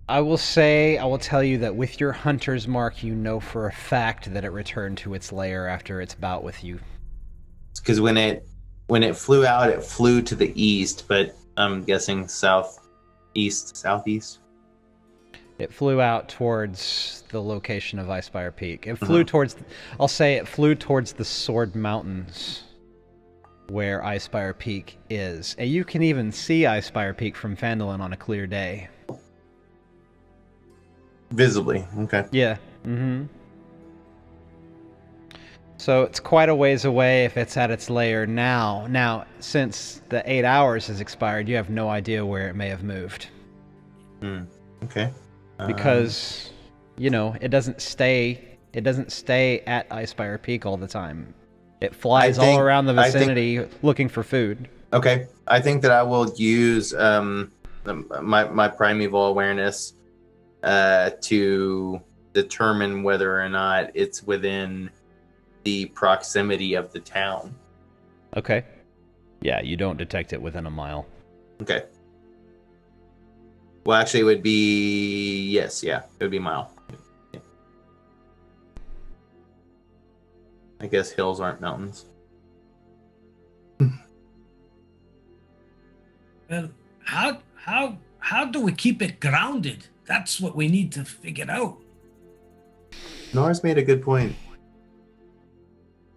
I will tell you that with your hunter's mark, you know for a fact that it returned to its lair after its bout with you. Because when it flew out, it flew to the east, but I'm guessing southeast. It flew out towards the location of Icespire Peak. It flew towards, I'll say it flew towards the Sword Mountains, where Icespire Peak is. And you can even see Icespire Peak from Phandalin on a clear day. Visibly, okay. Yeah. So it's quite a ways away if it's at its lair now. Now, since the 8 hours has expired, you have no idea where it may have moved. Okay. Because, it doesn't stay at Icespire Peak all the time. It flies all around the vicinity looking for food. Okay. I think that I will use my primeval awareness to determine whether or not it's within the proximity of the town. Okay. Yeah, you don't detect it within a mile. Okay. Well, actually, it would be... Yes, yeah. It would be a mile. Yeah. I guess hills aren't mountains. Well, how do we keep it grounded? That's what we need to figure out. Nars made a good point.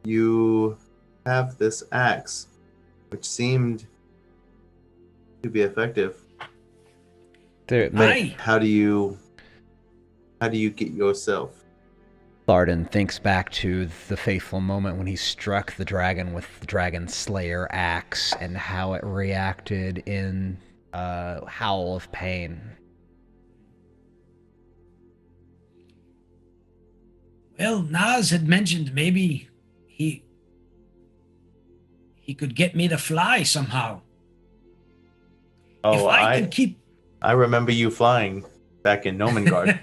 You have this axe, which seemed to be effective. Aye. How do you get yourself? Thardin thinks back to the fateful moment when he struck the dragon with the Dragon Slayer axe and how it reacted in a howl of pain. Well, Nars had mentioned maybe he could get me to fly somehow. If Oh, I could keep. I remember you flying back in Nomengard.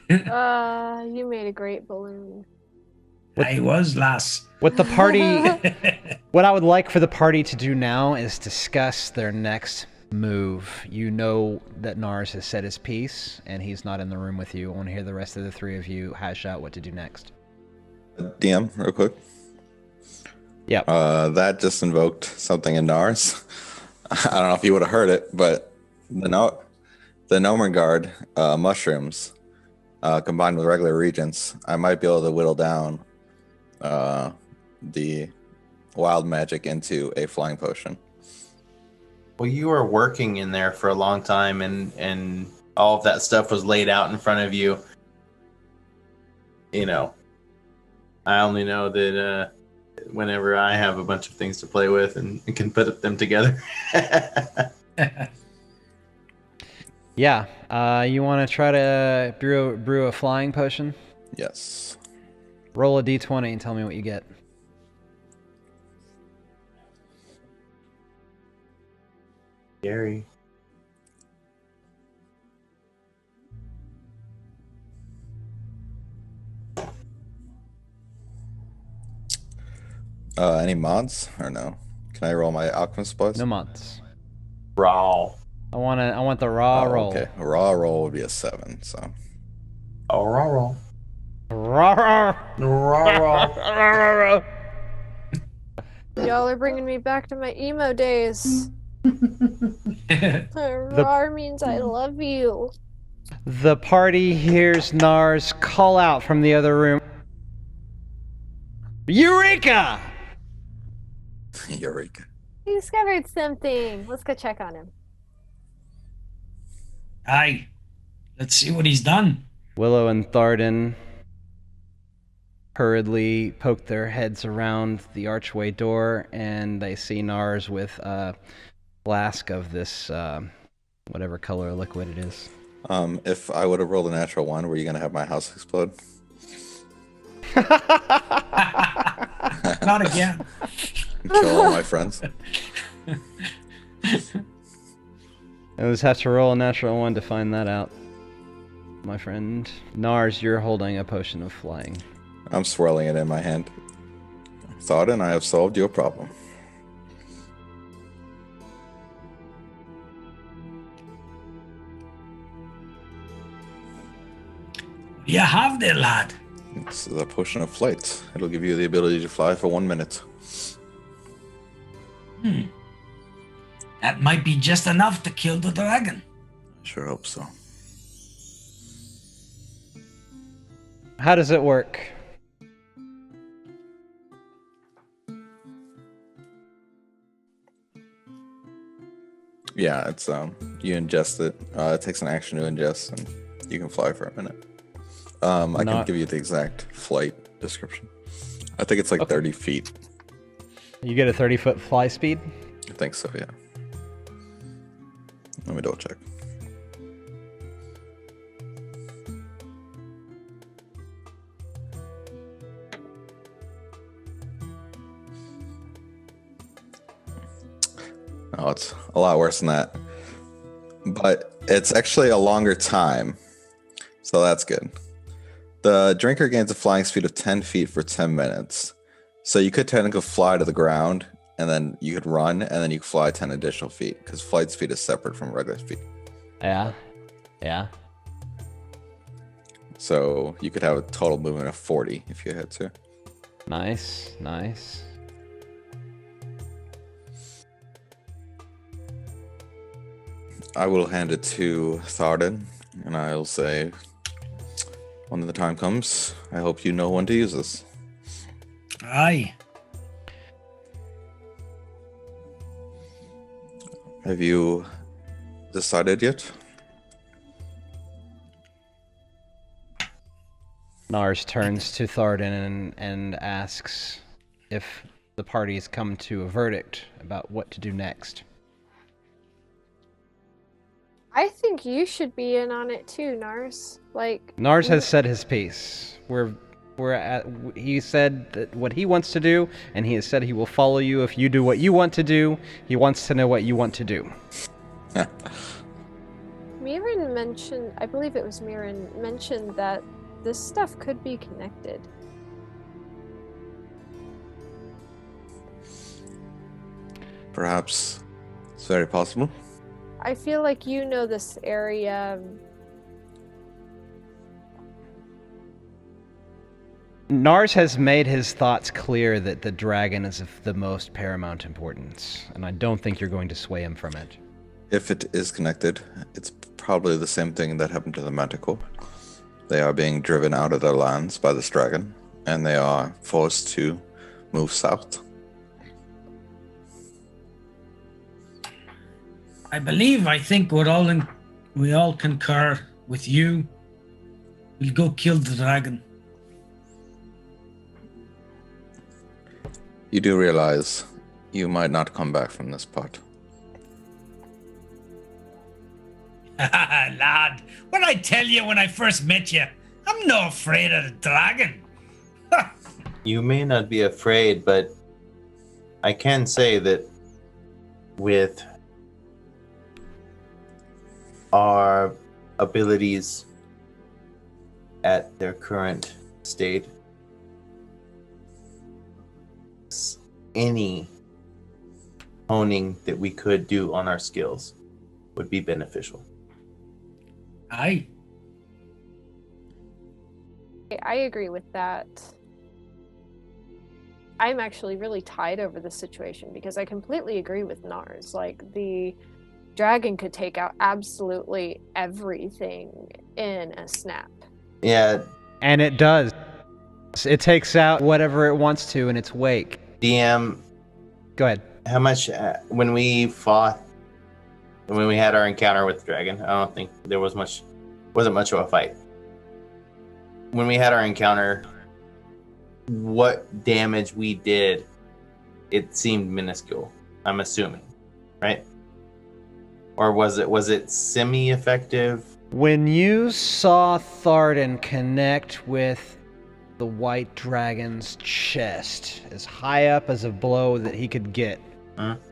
You made a great balloon. I was, lass. What the party, what I would like for the party to do now is discuss their next move. You know that Nars has said his piece, and he's not in the room with you. I want to hear the rest of the three of you hash out what to do next. DM, real quick. Yep. That just invoked something in Nars. I don't know if you would have heard it, but the Nomengard mushrooms, combined with regular regents, I might be able to whittle down the wild magic into a flying potion. Well, you were working in there for a long time, and all of that stuff was laid out in front of you. You know, I only know that whenever I have a bunch of things to play with and can put them together. Yeah. You want to try to brew a flying potion? Yes. Roll a d20 and tell me what you get. Gary. Any mods or no? Can I roll my Alchemist Supplies? No mods. Raw. I want the raw roll. Okay, a raw roll would be a 7. So. Oh, raw. Raw. Raw. Y'all are bringing me back to my emo days. Rar means I love you. The party hears Nars call out from the other room. Eureka! Eureka. He discovered something. Let's go check on him. Aye. Let's see what he's done. Willow and Thardin hurriedly poke their heads around the archway door, and they see Nars with a flask of this, whatever color liquid it is. If I would have rolled a natural 1, were you going to have my house explode? Not again. Kill all my friends. I just have to roll a natural 1 to find that out, my friend. Nars, you're holding a potion of flying. I'm swirling it in my hand. Thardin, I have solved your problem. You have there, lad. It's the potion of flight. It'll give you the ability to fly for 1 minute. That might be just enough to kill the dragon. I sure hope so. How does it work? Yeah, it's you ingest it. It takes an action to ingest, and you can fly for a minute. I can give you the exact flight description. I think it's like 30 feet. You get a 30-foot fly speed? I think so, yeah. Let me double check. Oh, it's a lot worse than that. But it's actually a longer time. So that's good. The drinker gains a flying speed of 10 feet for 10 minutes. So you could technically fly to the ground, and then you could run, and then you could fly 10 additional feet, because flight speed is separate from regular speed. Yeah. So you could have a total movement of 40 if you had to. Nice. I will hand it to Thardin, and I'll say, When the time comes, I hope you know when to use this. Aye. Have you decided yet? Nars turns to Thardin and asks if the party's come to a verdict about what to do next. I think you should be in on it too, Nars. Like, Nars has said his piece. He said that what he wants to do, and he has said he will follow you if you do what you want to do. He wants to know what you want to do. Myrin mentioned, I believe it was Myrin, mentioned that this stuff could be connected. Perhaps it's very possible. I feel like you know this area. Nars has made his thoughts clear that the dragon is of the most paramount importance, and I don't think you're going to sway him from it. If it is connected, it's probably the same thing that happened to the Manticore. They are being driven out of their lands by this dragon, and they are forced to move south. I think we all concur with you. We'll go kill the dragon. You do realize you might not come back from this part. Lad, what I tell you when I first met you, I'm not afraid of the dragon. You may not be afraid, but I can say that with our abilities at their current state, any honing that we could do on our skills would be beneficial. Aye. I agree with that. I'm actually really tied over this situation because I completely agree with Nars. Like, the dragon could take out absolutely everything in a snap. Yeah. And it does. It takes out whatever it wants to in its wake. DM, Go ahead. how much when we had our encounter with the dragon, I don't think there wasn't much of a fight. When we had our encounter, what damage we did, it seemed minuscule, I'm assuming, right? Or was it semi-effective? When you saw Thardin connect with the white dragon's chest, as high up as a blow that he could get,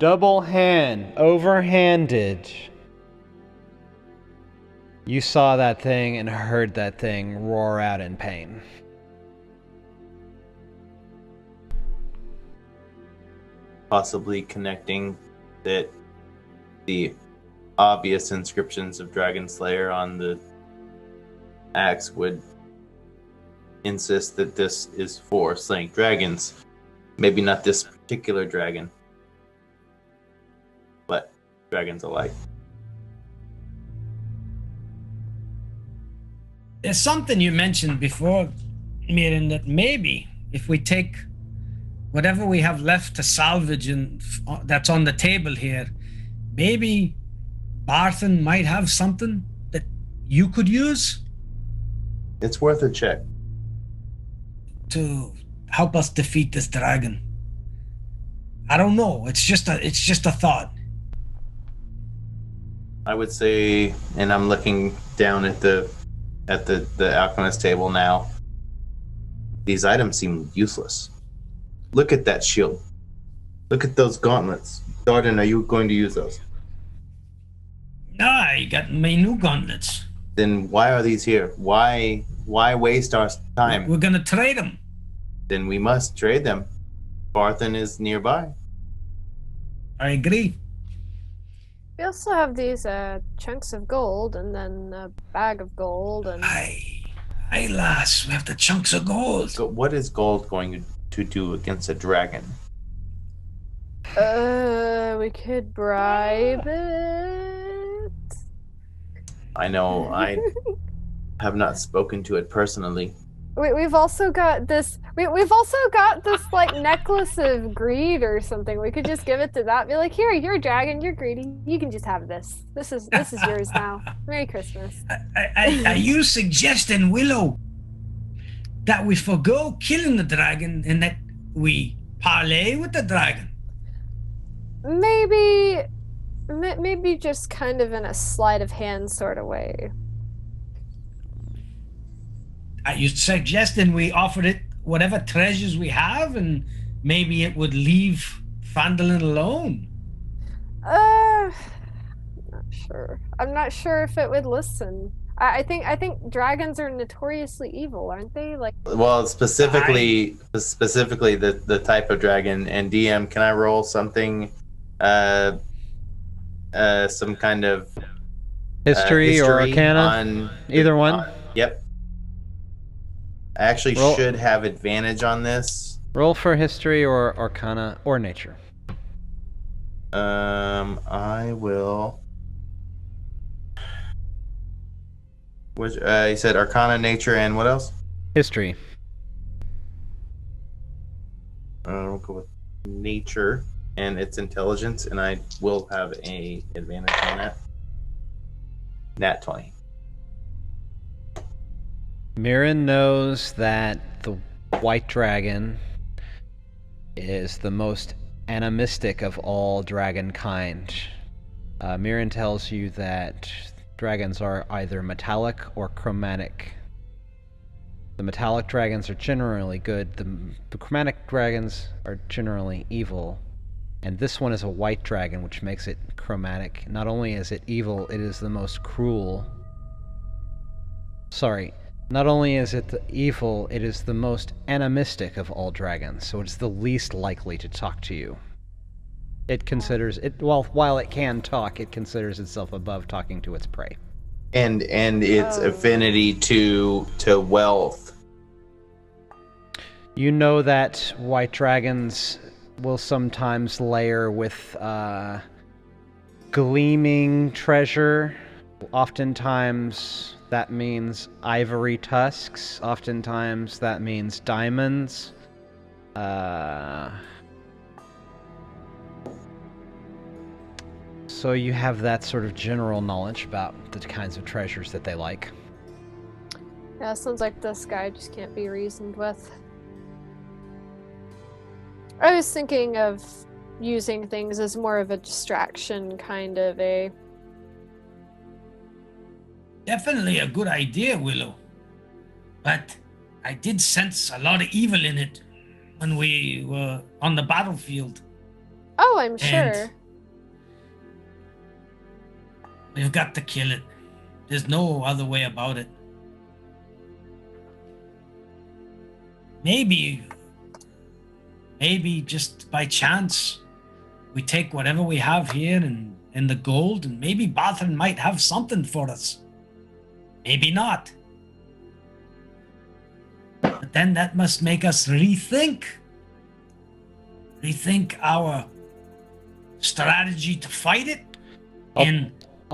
double hand, overhanded, you saw that thing and heard that thing roar out in pain. Possibly connecting that the obvious inscriptions of Dragon Slayer on the axe would insist that this is for slaying dragons. Maybe not this particular dragon, but dragons alike. There's something you mentioned before, Myrin, that maybe if we take whatever we have left to salvage and that's on the table here, maybe Barthen might have something that you could use It's worth a check. to help us defeat this dragon. I don't know. It's just a thought. I would say, and I'm looking down at the alchemist table now. These items seem useless. Look at that shield. Look at those gauntlets. Thardin, are you going to use those? Nah, you got my new gauntlets. Then why are these here? Why waste our time? We're gonna trade them. Then we must trade them. Barthen is nearby. I agree. We also have these chunks of gold and then a bag of gold and Aye, lass, we have the chunks of gold. So what is gold going to do against a dragon? we could bribe it. I know. have not spoken to it personally. We've also got this. We've also got this like necklace of greed or something. We could just give it to that. Be like, here, you're a dragon. You're greedy. You can just have this. This is yours now. Merry Christmas. Are you suggesting, Willow, that we forgo killing the dragon and that we parley with the dragon? Maybe just kind of in a sleight of hand sort of way. Are you suggesting we offered it whatever treasures we have and maybe it would leave Phandalin alone? Not sure. I'm not sure if it would listen. I think dragons are notoriously evil, aren't they? Like, Well, specifically the type of dragon. And DM, can I roll something? Some kind of History or Arcana? on Either one. Yep. I actually Roll. should have advantage on this. Roll for history or Arcana or nature. I will. Which you said Arcana, nature, and what else? History. We'll go with nature and its intelligence, and I will have a advantage on that. Nat 20. Myrin knows that the white dragon is the most animistic of all dragon kind. Myrin tells you that dragons are either metallic or chromatic. The metallic dragons are generally good, the chromatic dragons are generally evil, and this one is a white dragon, which makes it chromatic. Not only is it evil, it is the most cruel. Not only is it evil, it is the most animistic of all dragons, so it's the least likely to talk to you. It considers it, well, while it can talk, it considers itself above talking to its prey. And its affinity to wealth. You know that white dragons will sometimes layer with gleaming treasure. Oftentimes that means ivory tusks. Oftentimes that means diamonds. So you have that sort of general knowledge about the kinds of treasures that they like. yeah, sounds like this guy just can't be reasoned with. I was thinking of using things as more of a distraction, kind of a. Definitely a good idea, Willow. But I did sense a lot of evil in it when we were on the battlefield. Oh, I'm And sure. we've got to kill it. There's no other way about it. Maybe just by chance, we take whatever we have here and the gold, and maybe Bathrin might have something for us. Maybe not. But then that must make us rethink our strategy to fight it and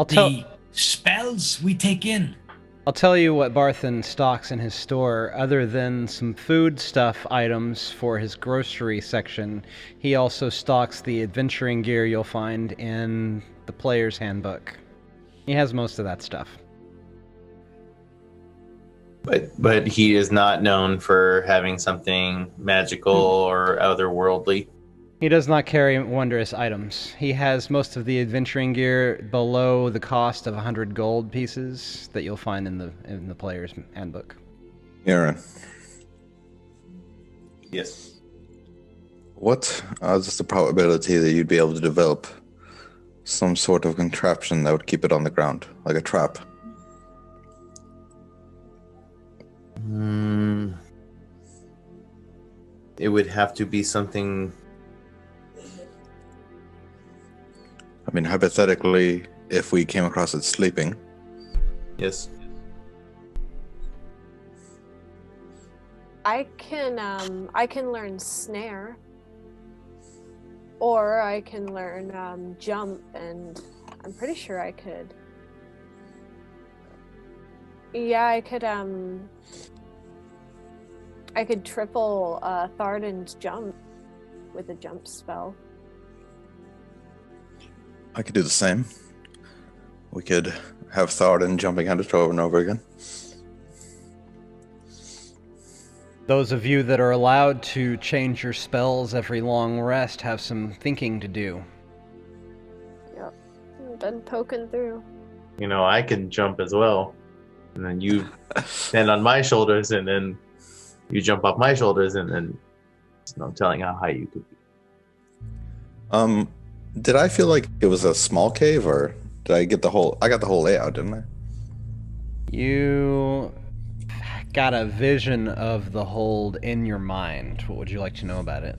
the spells we take in. I'll tell you what Barthen stocks in his store. Other than some food stuff items for his grocery section, he also stocks the adventuring gear you'll find in the player's handbook. He has most of that stuff. But he is not known for having something magical or otherworldly. He does not carry wondrous items. He has most of the adventuring gear below the cost of 100 gold pieces that you'll find in the player's handbook. Myrin, Yes. what is the probability that you'd be able to develop some sort of contraption that would keep it on the ground, like a trap? It would have to be something. I mean, hypothetically, if we came across it sleeping, Yes. I can learn snare, or I can learn jump, and I'm pretty sure I could Yeah, I could triple Thardin's jump with a jump spell. I could do the same. We could have Thardin jumping at it over and over again. Those of you that are allowed to change your spells every long rest have some thinking to do. Yep. Been poking through. You know, I can jump as well. And then you stand on my shoulders, and then you jump off my shoulders, and then there's no telling how high you could be. Did I feel like it was a small cave, or did I get the whole... I got the whole layout, didn't I? You got a vision of the hold in your mind. What would you like to know about it?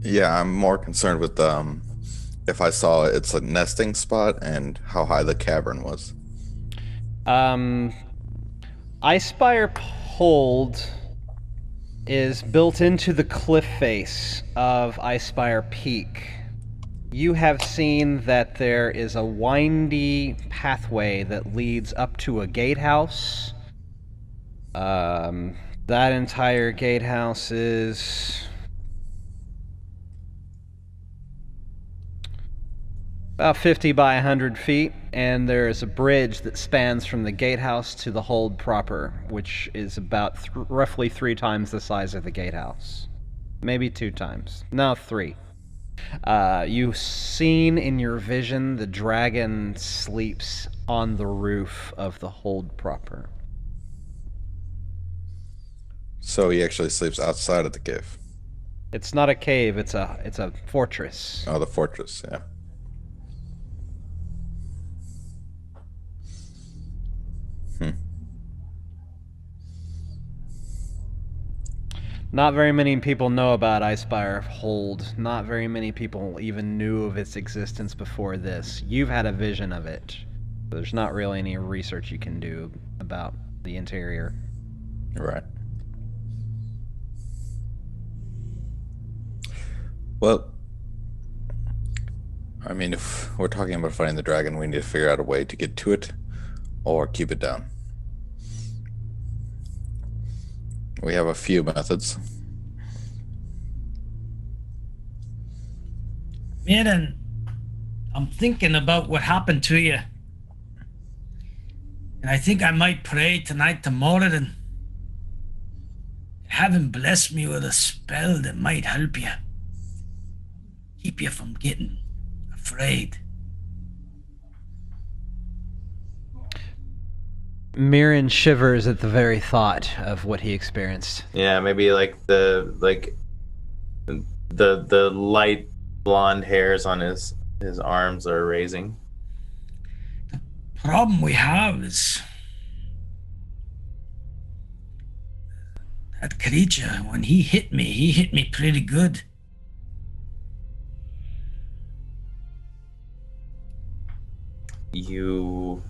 Yeah, I'm more concerned with if I saw it's a nesting spot and how high the cavern was. Icespire hold is built into the cliff face of Icespire Peak. You have seen that there is a windy pathway that leads up to a gatehouse. That entire gatehouse is about 50 by 100 feet, and there is a bridge that spans from the gatehouse to the hold proper, which is about roughly 3 times the size of the gatehouse. Maybe 2 times. No, 3. You've seen in your vision the dragon sleeps on the roof of the hold proper. So he actually sleeps outside of the cave. It's not a cave, it's a fortress. Oh, the fortress, yeah. Not very many people know about Icespire Hold. Not very many people even knew of its existence before this. You've had a vision of it. There's not really any research you can do about the interior. Right. Well, I mean, if we're talking about fighting the dragon, we need to figure out a way to get to it or keep it down. We have a few methods. Myrin, I'm thinking about what happened to you. And I think I might pray tonight to Moradin. Have him bless me with a spell that might help you. Keep you from getting afraid. Myrin shivers at the very thought of what he experienced. Yeah, maybe like the light blonde hairs on his arms are raising. The problem we have is that creature, when he hit me pretty good. You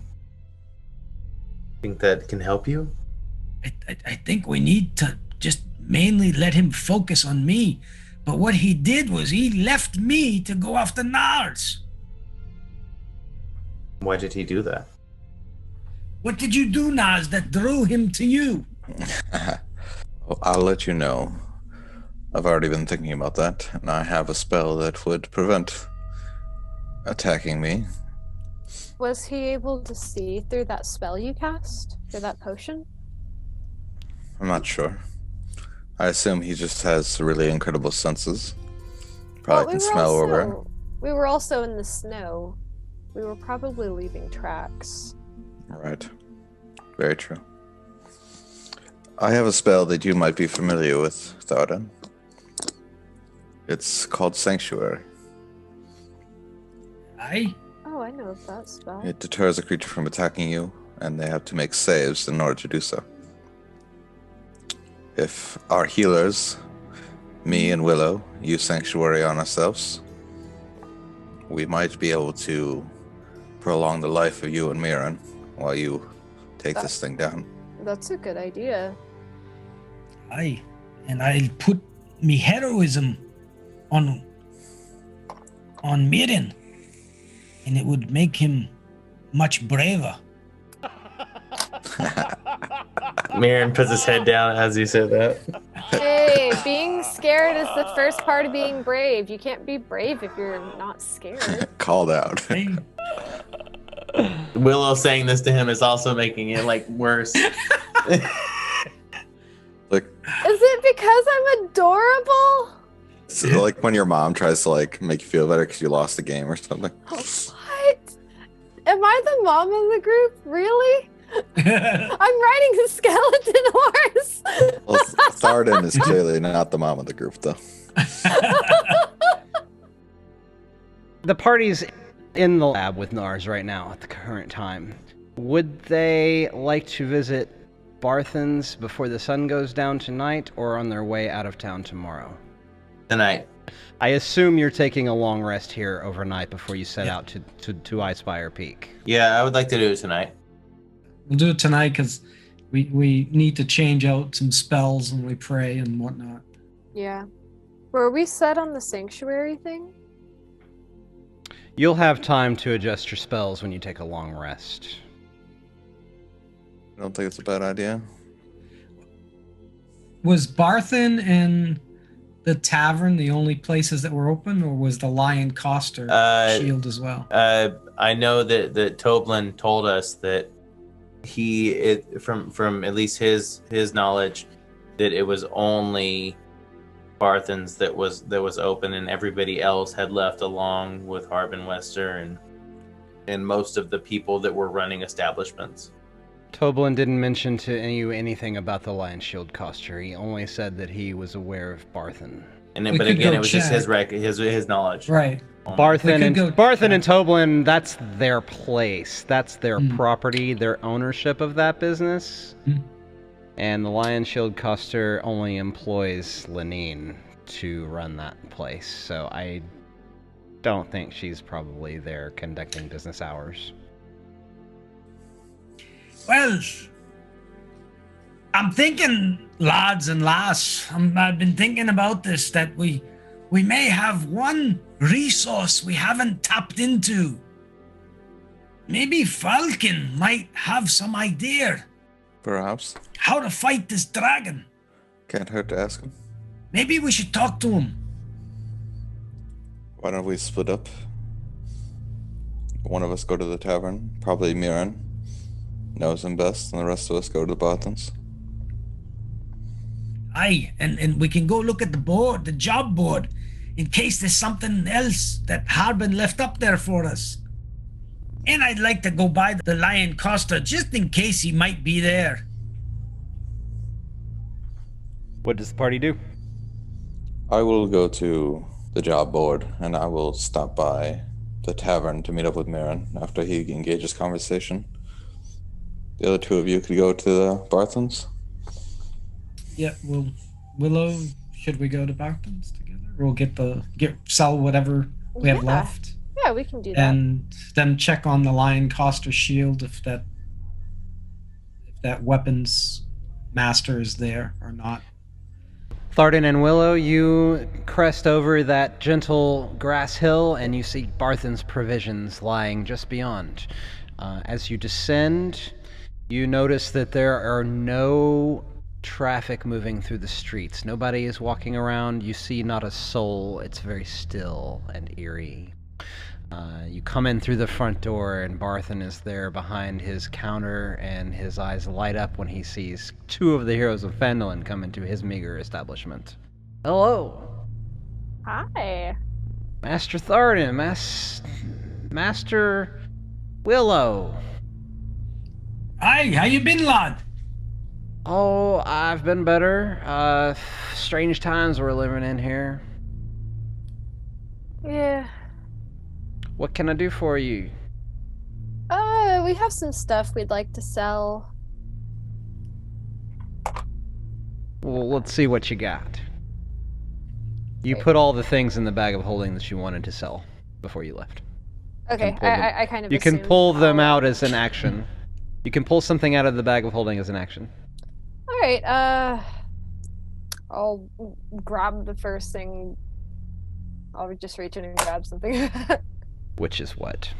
think that can help you? I think we need to just mainly let him focus on me. But what he did was he left me to go after Nars. Why did he do that? What did you do, Nars, that drew him to you? Well, I'll let you know. I've already been thinking about that, and I have a spell that would prevent attacking me. Was he able to see through that spell you cast? Through that potion? I'm not sure. I assume he just has really incredible senses. Probably can smell where we're at. We were also in the snow. We were probably leaving tracks. Right. Very true. I have a spell that you might be familiar with, Thardin. It's called Sanctuary. Aye? Oh, I know of that spell. It deters a creature from attacking you, and they have to make saves in order to do so. If our healers, me and Willow, use Sanctuary on ourselves, we might be able to prolong the life of you and Myrin while you take this thing down. That's a good idea. Aye. And I'll put me heroism on Myrin, and it would make him much braver. Myrin puts his head down as he said that. Hey, being scared is the first part of being brave. You can't be brave if you're not scared. Called out. Hey, Willow saying this to him is also making it like worse. Like, Is it because I'm adorable? it's like when your mom tries to like make you feel better because you lost a game or something. What? Am I the mom of the group? Really? I'm riding a skeleton horse. Well, Thardin is clearly not the mom of the group, though. The party's in the lab with Nars right now at the current time. Would they like to visit Barthen's before the sun goes down tonight, or on their way out of town tomorrow? Tonight. I assume you're taking a long rest here overnight before you set out to Icespire Peak. Yeah, I would like to do it tonight. we'll do it tonight because we need to change out some spells when we pray and whatnot. Yeah. Were we set on the sanctuary thing? You'll have time to adjust your spells when you take a long rest. I don't think it's a bad idea. Was Barthen and the tavern the only places that were open, or was the Lion Coster shield as well? I know that Toblin told us that from at least his knowledge, that it was only Barthen's that was open, and everybody else had left along with Harbin Wester and most of the people that were running establishments. Toblin didn't mention to you anything about the Lion Shield Coster. He only said that he was aware of Barthen. But again, it was just his knowledge. Right. Barthen and check. Toblin, that's their place. That's their property, their ownership of that business. And the Lion Shield Coster only employs Lenine to run that place. So I don't think she's probably there conducting business hours. Well, I'm thinking, lads and lass, I've been thinking about this, that we may have one resource we haven't tapped into. Maybe Falcon might have some idea Perhaps. how to fight this dragon. Can't hurt to ask him. Maybe we should talk to him. Why don't we split up? One of us go to the tavern, probably Myrin knows him best, and the rest of us go to the Barthens. Aye, and we can go look at the job board, in case there's something else that Harbin left up there for us. And I'd like to go by the Lion Costa just in case he might be there. What does the party do? I will go to the job board, and I will stop by the tavern to meet up with Myrin after he engages conversation. The other two of you could go to the Barthens. Yeah, Willow, should we go to Barthen's together? We'll sell whatever we have left. Yeah, we can do that. And then check on the Lion Coster shield if that weapons master is there or not. Thardin and Willow, you crest over that gentle grass hill and you see Barthen's provisions lying just beyond. As you descend, you notice that there are no traffic moving through the streets. Nobody is walking around. You see not a soul. It's very still and eerie. You come in through the front door, and Barthen is there behind his counter, and his eyes light up when he sees two of the heroes of Phandalin come into his meager establishment. Hello. Hi. Master Thardin, Master Willow. Hi, how you been, lad? Oh, I've been better. Strange times we're living in here. Yeah. What can I do for you? We have some stuff we'd like to sell. Well, let's see what you got. You Okay. put all the things in the bag of holding that you wanted to sell before you left. Okay, pull them- I kind of You can assumed pull them I'll- out as an action. You can pull something out of the bag of holding as an action. All right, I'll grab the first thing. I'll just reach in and grab something. Which is what?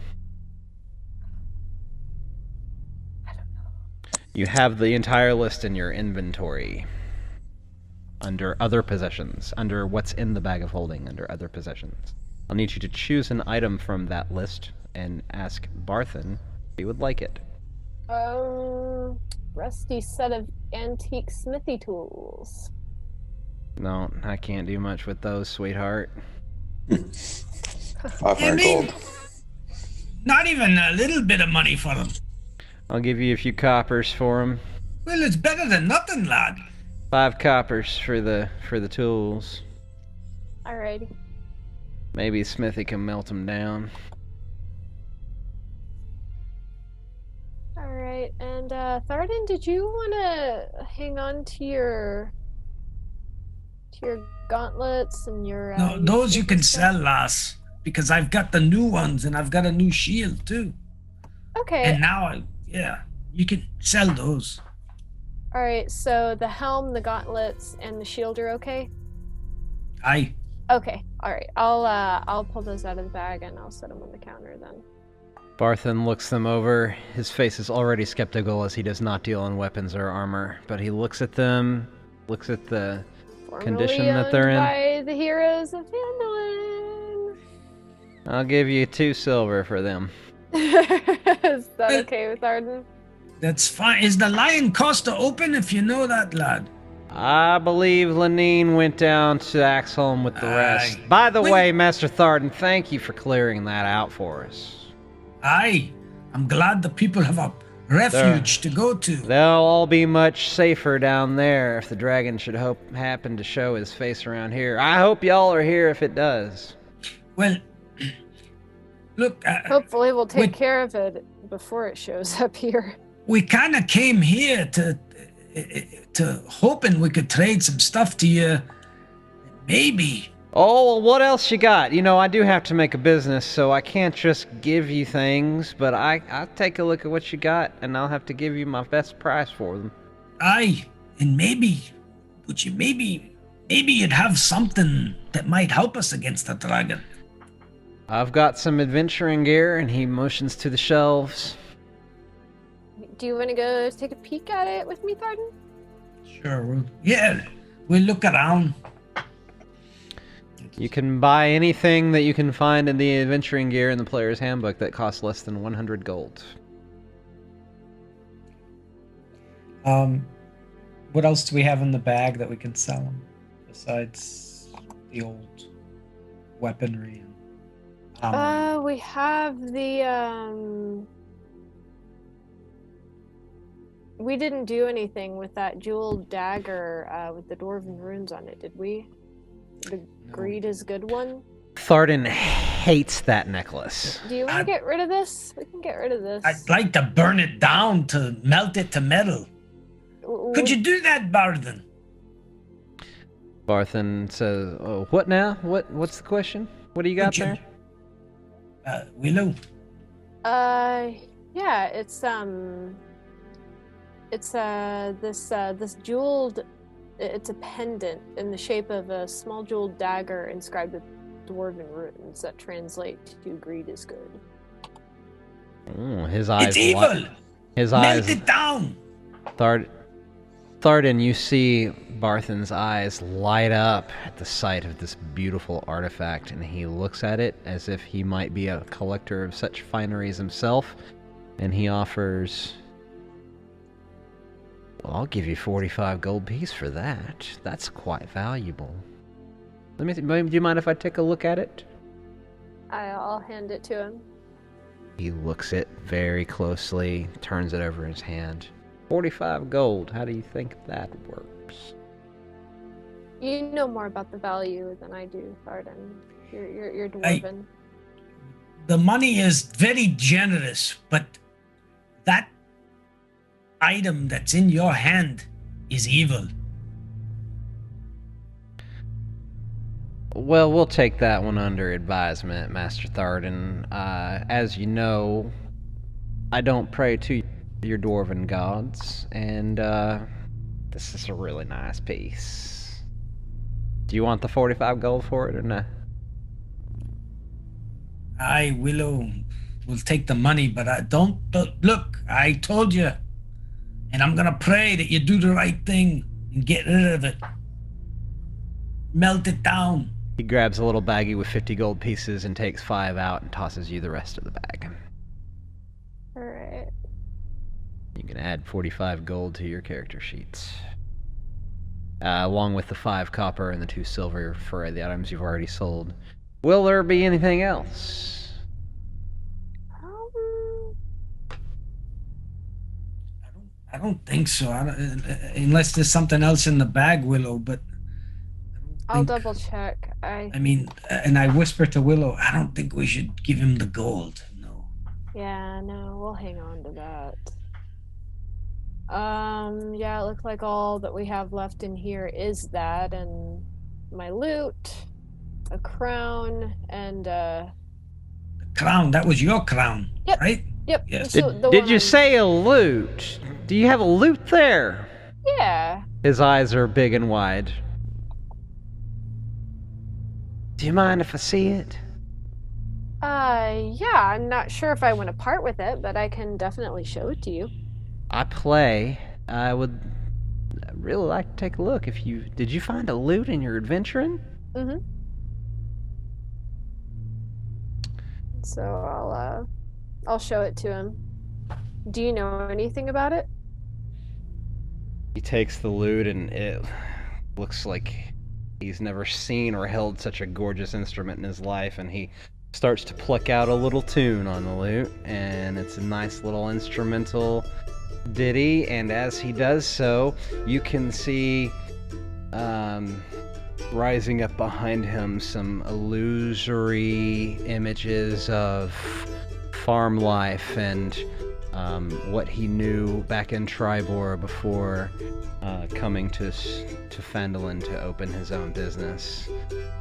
I don't know. You have the entire list in your inventory. Under other possessions. Under what's in the bag of holding. Under other possessions. I'll need you to choose an item from that list and ask Barthen if he would like it. Rusty set of antique smithy tools. No, I can't do much with those, sweetheart. 500 gold. Not even a little bit of money for them. I'll give you a few coppers for them. Well, it's better than nothing, lad. 5 coppers for the tools. Alrighty. Maybe Smithy can melt them down. Alright, and Thardin, did you want to hang on to your gauntlets and your... No, those you can sell, lass. Because I've got the new ones and I've got a new shield, too. Okay. And now, you can sell those. Alright, so the helm, the gauntlets, and the shield are okay? Aye. Okay, alright. I'll pull those out of the bag and I'll set them on the counter then. Barthen looks them over. His face is already skeptical as he does not deal in weapons or armor, but he looks at them, looks at the condition that they're in. By the heroes of Phandalin. I'll give you 2 silver for them. Is that okay with Arden? That's fine. Is the lion cost to open if you know that, lad? I believe Lenine went down to Axholm with the rest. Aye. By the Wait. way, Master Thardin, thank you for clearing that out for us. Aye. I'm glad the people have a refuge to go to. They'll all be much safer down there if the dragon should happen to show his face around here. I hope y'all are here if it does. Well, look. Hopefully we'll take care of it before it shows up here. We kind of came here to hoping we could trade some stuff to you. Maybe. Oh, well, what else you got? You know, I do have to make a business, so I can't just give you things, but I'll take a look at what you got, and I'll have to give you my best price for them. Aye, and maybe you'd have something that might help us against the dragon. I've got some adventuring gear, and he motions to the shelves. Do you want to go take a peek at it with me, Thardin? Sure. We'll look around. You can buy anything that you can find in the adventuring gear in the player's handbook that costs less than 100 gold. What else do we have in the bag that we can sell them besides the old weaponry? We have the we didn't do anything with that jeweled dagger with the dwarven runes on it, did we? The greed is good one? Thardin hates that necklace. Do you want to get rid of this? We can get rid of this. I'd like to burn it down to melt it to metal. Could you do that, Barthen? Barthen says, "Oh, what now? What's the question? What do you got there?" Willow. Yeah, it's this jeweled. It's a pendant in the shape of a small jeweled dagger inscribed with dwarven runes that translate to "greed is good." Oh, his eyes. It's evil. His Melt eyes. it down. Thardin, you see Barthen's eyes light up at the sight of this beautiful artifact, and he looks at it as if he might be a collector of such fineries himself, and he offers, "Well, I'll give you 45 gold piece for that. That's quite valuable. Do you mind if I take a look at it?" I'll hand it to him. He looks it very closely, turns it over in his hand. 45 gold. How do you think that works? You know more about the value than I do, Thardin. You're dwarven. The money is very generous, but that item that's in your hand is evil. Well, we'll take that one under advisement, Master Thardin. As you know, I don't pray to your dwarven gods, and this is a really nice piece. Do you want the 45 gold for it or not? Willow will take the money, but I don't look. I told you, And I'm gonna pray that you do the right thing and get rid of it. Melt it down. He grabs a little baggie with 50 gold pieces and takes 5 out and tosses you the rest of the bag. Alright. You can add 45 gold to your character sheets. Along with the 5 copper and the 2 silver for the items you've already sold. Will there be anything else? I don't think so. Unless there's something else in the bag, Willow, but I'll double check. I mean, and I whisper to Willow, I don't think we should give him the gold. No. Yeah, no, we'll hang on to that. Yeah, it looks like all that we have left in here is that, and my loot, a crown, and Crown, that was your crown, Yep. right? Yep. Yes. So the Did one you I'm- say a loot? Do you have a loot there? Yeah. His eyes are big and wide. Do you mind if I see it? Yeah, I'm not sure if I want to part with it, but I can definitely show it to you. I play. I would really like to take a look. Did you find a loot in your adventuring? Mm-hmm. So I'll show it to him. Do you know anything about it? He takes the loot and it looks like he's never seen or held such a gorgeous instrument in his life, and he starts to pluck out a little tune on the lute, and it's a nice little instrumental ditty, and as he does so, you can see rising up behind him some illusory images of farm life and what he knew back in Tribor before coming to Phandalin to open his own business.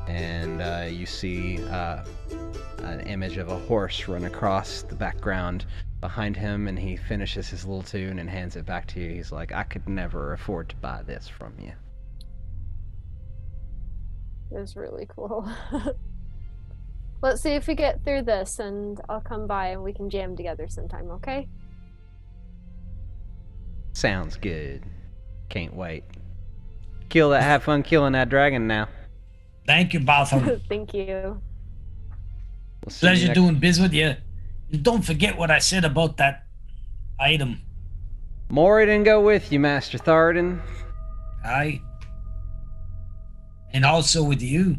And you see an image of a horse run across the background behind him, and he finishes his little tune and hands it back to you. He's like, I could never afford to buy this from you. It was really cool. Let's see if we get through this, and I'll come by and we can jam together sometime, okay? Sounds good. Can't wait. Have fun killing that dragon now. Thank you, Baltham. Thank you. We'll see you Pleasure next- doing biz with you. And don't forget what I said about that item. Moradin go with you, Master Thardin. Aye. And also with you.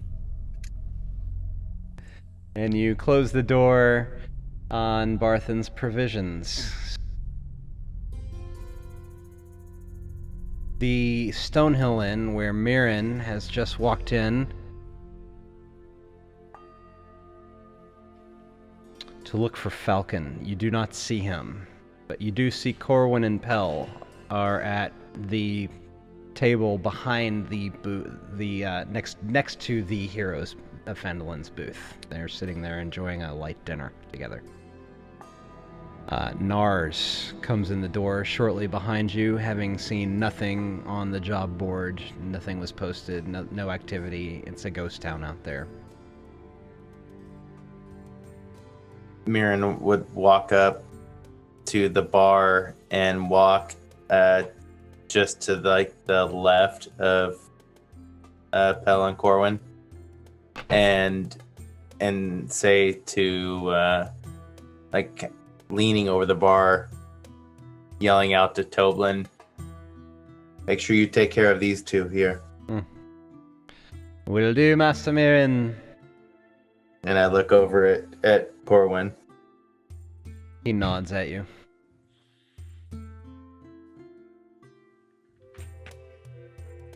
And you close the door on Barthen's provisions. The Stonehill Inn, where Myrin has just walked in to look for Falcon. You do not see him, but you do see Corwin and Pell are at the table behind the booth, next to the Heroes of Phandalin's booth. They're sitting there enjoying a light dinner together. Nars comes in the door shortly behind you, having seen nothing on the job board. Nothing was posted, no activity. It's a ghost town out there. Myrin would walk up to the bar and walk just to the left of Pell and Corwin, and say to leaning over the bar, yelling out to Toblin, make sure you take care of these two here. Will do, Master Myrin. And I look over at Corwin. He nods at you.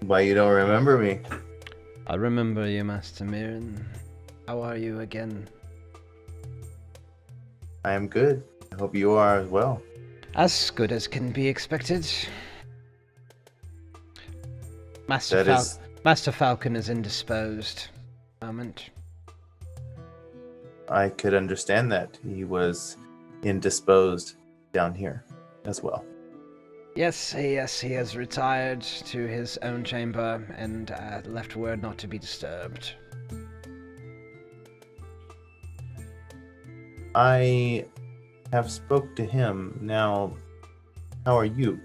Why you don't remember me? I remember you, Master Myrin. How are you again? I am good. I hope you are as well. As good as can be expected. Master Falcon is indisposed. Moment. I could understand that. He was indisposed down here as well. Yes, he has retired to his own chamber and left word not to be disturbed. I have spoke to him. Now, how are you?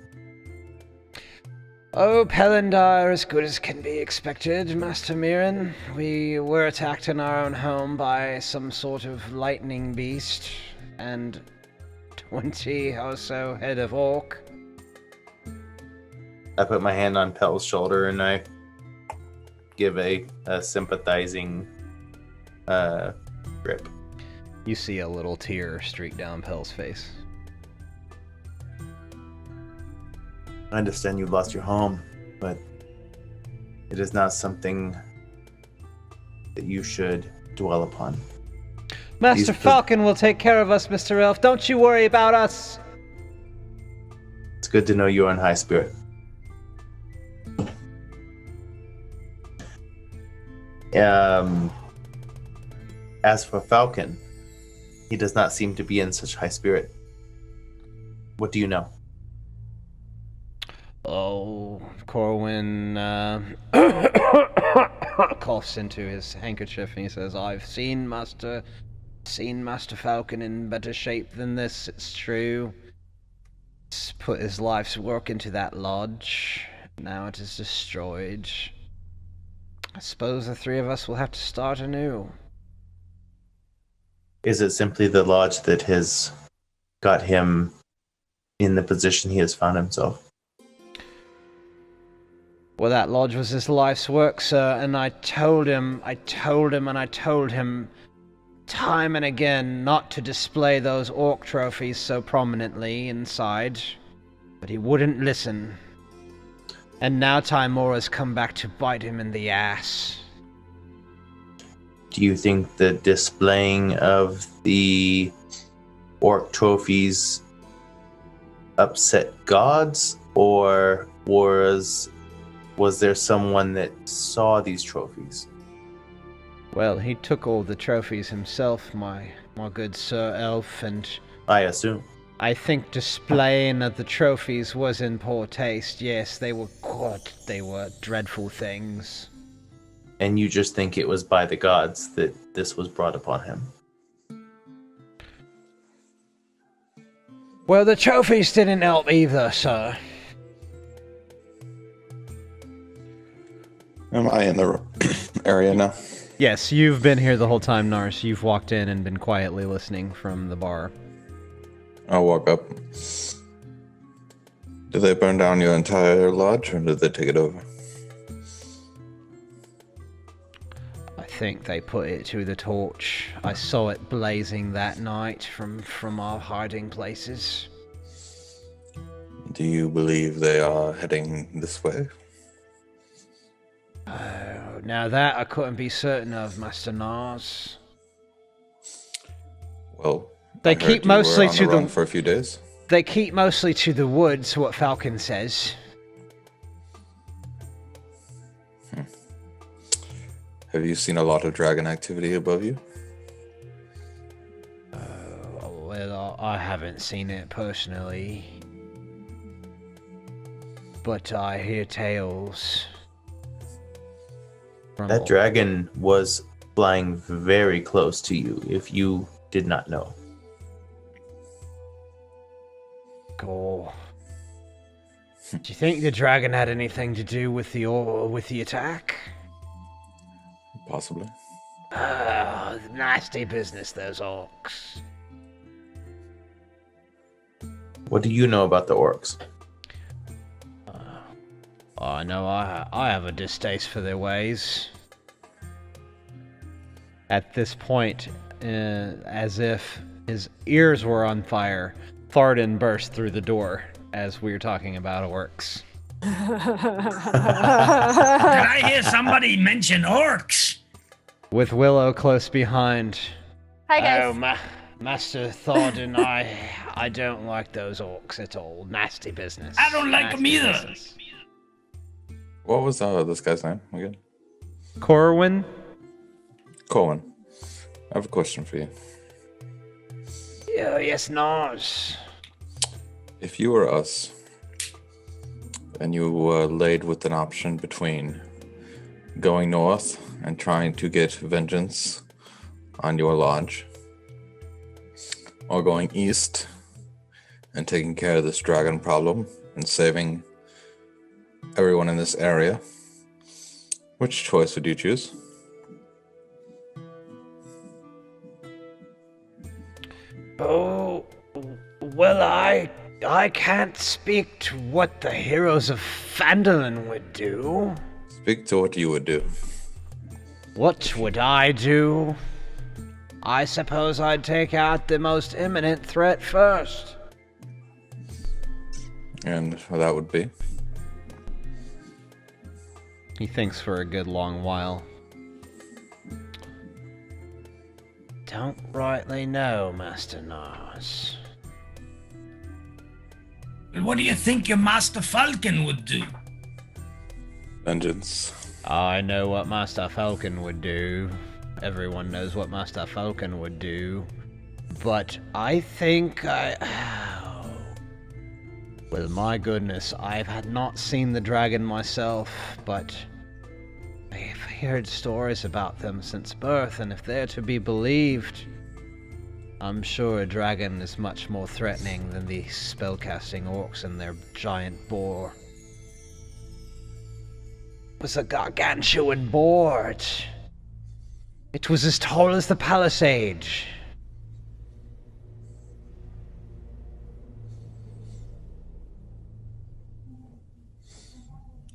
Oh, Pelendar, as good as can be expected, Master Myrin. We were attacked in our own home by some sort of lightning beast, and 20 or so head of orc. I put my hand on Pel's shoulder and I give a sympathizing grip. You see a little tear streak down Pel's face. I understand you lost your home, but it is not something that you should dwell upon. Master Falcon will take care of us, Mr. Elf. Don't you worry about us. It's good to know you're in high spirit. As for Falcon, he does not seem to be in such high spirit. What do you know? Oh, Corwin coughs into his handkerchief and he says, I've seen Master Falcon in better shape than this, it's true. He's put his life's work into that lodge. Now it is destroyed. I suppose the three of us will have to start anew. Is it simply the lodge that has got him in the position he has found himself? Well, that lodge was his life's work, sir, and I told him time and again not to display those orc trophies so prominently inside, but he wouldn't listen. And now Timor has come back to bite him in the ass. Do you think the displaying of the orc trophies upset gods, or was there someone that saw these trophies? Well, he took all the trophies himself, my good Sir Elf, and I assume. I think displaying of the trophies was in poor taste. Yes, they were dreadful things. And you just think it was by the gods that this was brought upon him? Well, the trophies didn't help either, sir. Am I in the area now? Yes, you've been here the whole time, Nars. You've walked in and been quietly listening from the bar. I'll walk up. Did they burn down your entire lodge, or did they take it over? I think they put it to the torch. I saw it blazing that night from our hiding places. Do you believe they are heading this way? Oh, now that I couldn't be certain of, Master Nars. Well, They I heard keep you mostly were on to the run for a few days. They keep mostly to the woods, what Falcon says. Have you seen a lot of dragon activity above you? Well, I haven't seen it personally, but I hear tales. That dragon was flying very close to you, if you did not know. Cool. Do you think the dragon had anything to do with the attack? Possibly. Nasty business, those orcs. What do you know about the orcs? I know I have a distaste for their ways. At this point, as if his ears were on fire, Thardin burst through the door as we were talking about orcs. Did I hear somebody mention orcs? With Willow close behind. Hi, guys. Oh, Master Thardin, I don't like those orcs at all. Nasty business. I don't like them either. Business. What was this guy's name again? Corwin? Colin. I have a question for you. Yes, Nars. If you were us, and you were laid with an option between going north and trying to get vengeance on your lodge, or going east and taking care of this dragon problem and saving everyone in this area. Which choice would you choose? Oh, well, I can't speak to what the heroes of Phandalin would do. Speak to what you would do. What would I do? I suppose I'd take out the most imminent threat first. And that would be? He thinks for a good long while. Don't rightly know, Master Nars. What do you think your Master Falcon would do? Vengeance. I know what Master Falcon would do. Everyone knows what Master Falcon would do. But I think well, my goodness, I've not seen the dragon myself, but I've heard stories about them since birth, and if they're to be believed, I'm sure a dragon is much more threatening than the spellcasting orcs and their giant boar. It was a gargantuan boar. It was as tall as the palisade.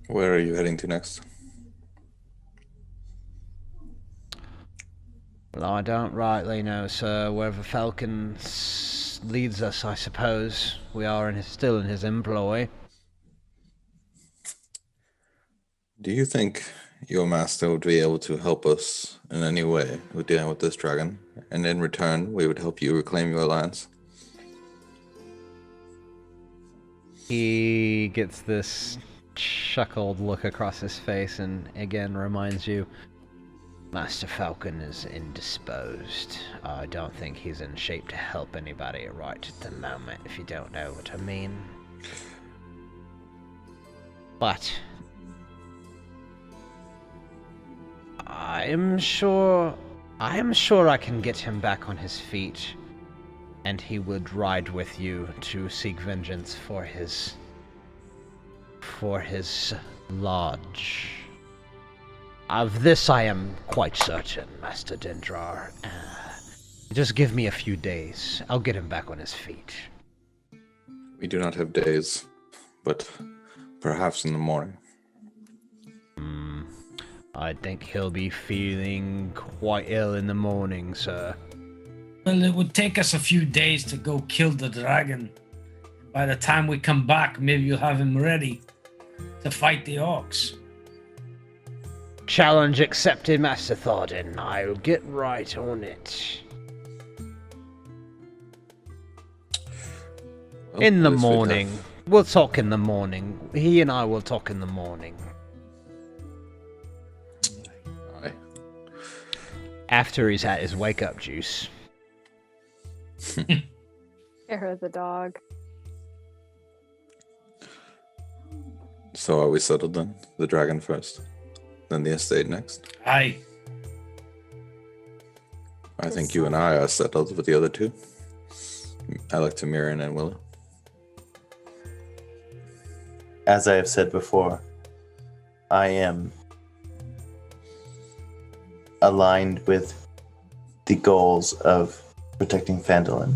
Where are you heading to next? Well, I don't rightly know, sir. Wherever Falcon leads us, I suppose. We are still in his employ. Do you think your master would be able to help us in any way with dealing with this dragon? And in return, we would help you reclaim your lands? He gets this chuckled look across his face and again reminds you, Master Falcon is indisposed. I don't think he's in shape to help anybody right at the moment, if you don't know what I mean. But I am sure I can get him back on his feet, and he would ride with you to seek vengeance for his lodge. Of this I am quite certain, Master Dendrar. Just give me a few days. I'll get him back on his feet. We do not have days, but perhaps in the morning. I think he'll be feeling quite ill in the morning, sir. Well, it would take us a few days to go kill the dragon. By the time we come back, maybe you'll have him ready to fight the orcs. Challenge accepted, Master Thardin. I'll get right on it. Well, In the at least we morning. have- We'll talk in the morning. He and I will talk in the morning. Aye. After he's had his wake-up juice. Hair of the dog. So are we settled then? The dragon first, then the estate next? Aye. I think you and I are settled with the other two. I look to Myrin and Willow. As I have said before, I am aligned with the goals of protecting Phandalin.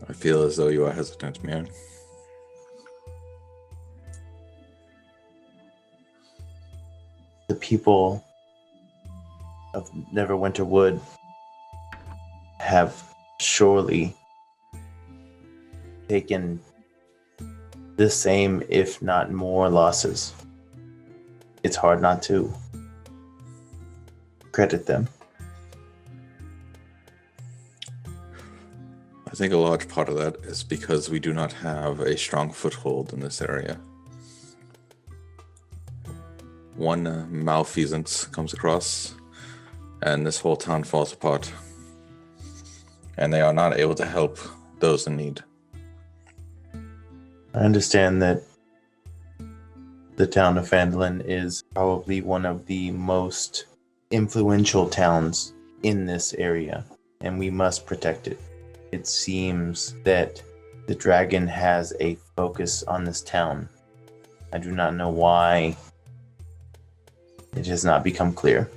I feel as though you are hesitant, Myrin. The people of Neverwinter Wood have surely taken the same, if not more, losses. It's hard not to credit them. I think a large part of that is because we do not have a strong foothold in this area. One malfeasance comes across, and this whole town falls apart. And they are not able to help those in need. I understand that the town of Phandalin is probably one of the most influential towns in this area, and we must protect it. It seems that The dragon has a focus on this town. I do not know why. It has not become clear.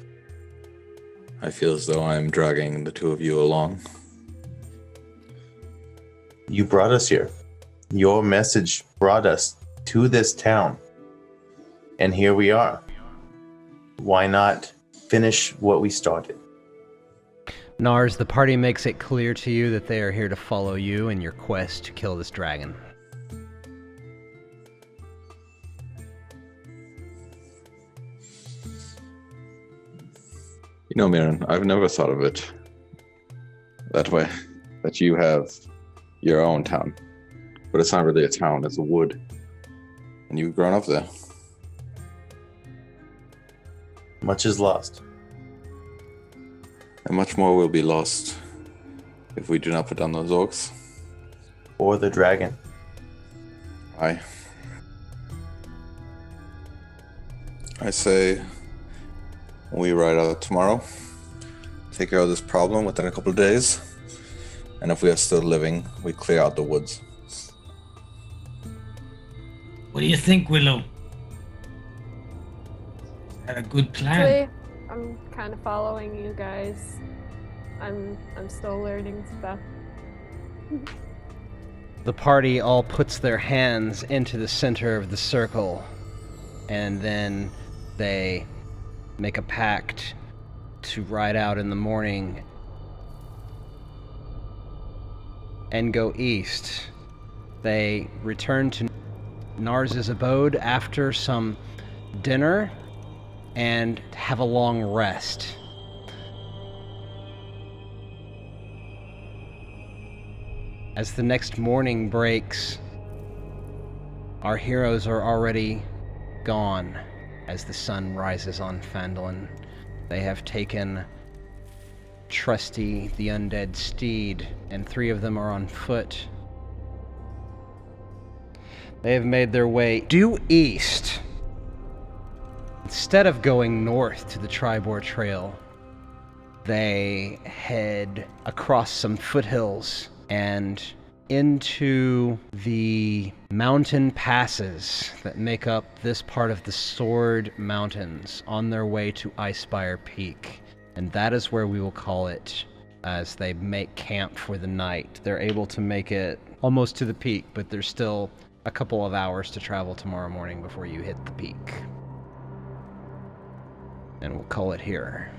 I feel as though I'm dragging the two of you along. You brought us here. Your message brought us to this town. And here we are. Why not finish what we started? Nars, the party makes it clear to you that they are here to follow you in your quest to kill this dragon. You know, Myrin, I've never thought of it that way. That you have your own town. But it's not really a town, it's a wood. And you've grown up there. Much is lost. And much more will be lost if we do not put down those orcs. Or the dragon. I say we ride out tomorrow, take care of this problem within a couple of days, and if we are still living, we clear out the woods. What do you think, Willow? Is that a good plan? Actually, I'm kind of following you guys. I'm still learning stuff. The party all puts their hands into the center of the circle, and then they make a pact to ride out in the morning and go east. They return to Nars' abode after some dinner and have a long rest. As the next morning breaks, our heroes are already gone as the sun rises on Phandalin. They have taken Trusty, the undead steed, and 3 of them are on foot. They have made their way due east. Instead of going north to the Tribor Trail, they head across some foothills and into the mountain passes that make up this part of the Sword Mountains on their way to Icespire Peak. And that is where we will call it as they make camp for the night. They're able to make it almost to the peak, but there's still a couple of hours to travel tomorrow morning before you hit the peak. And we'll call it here.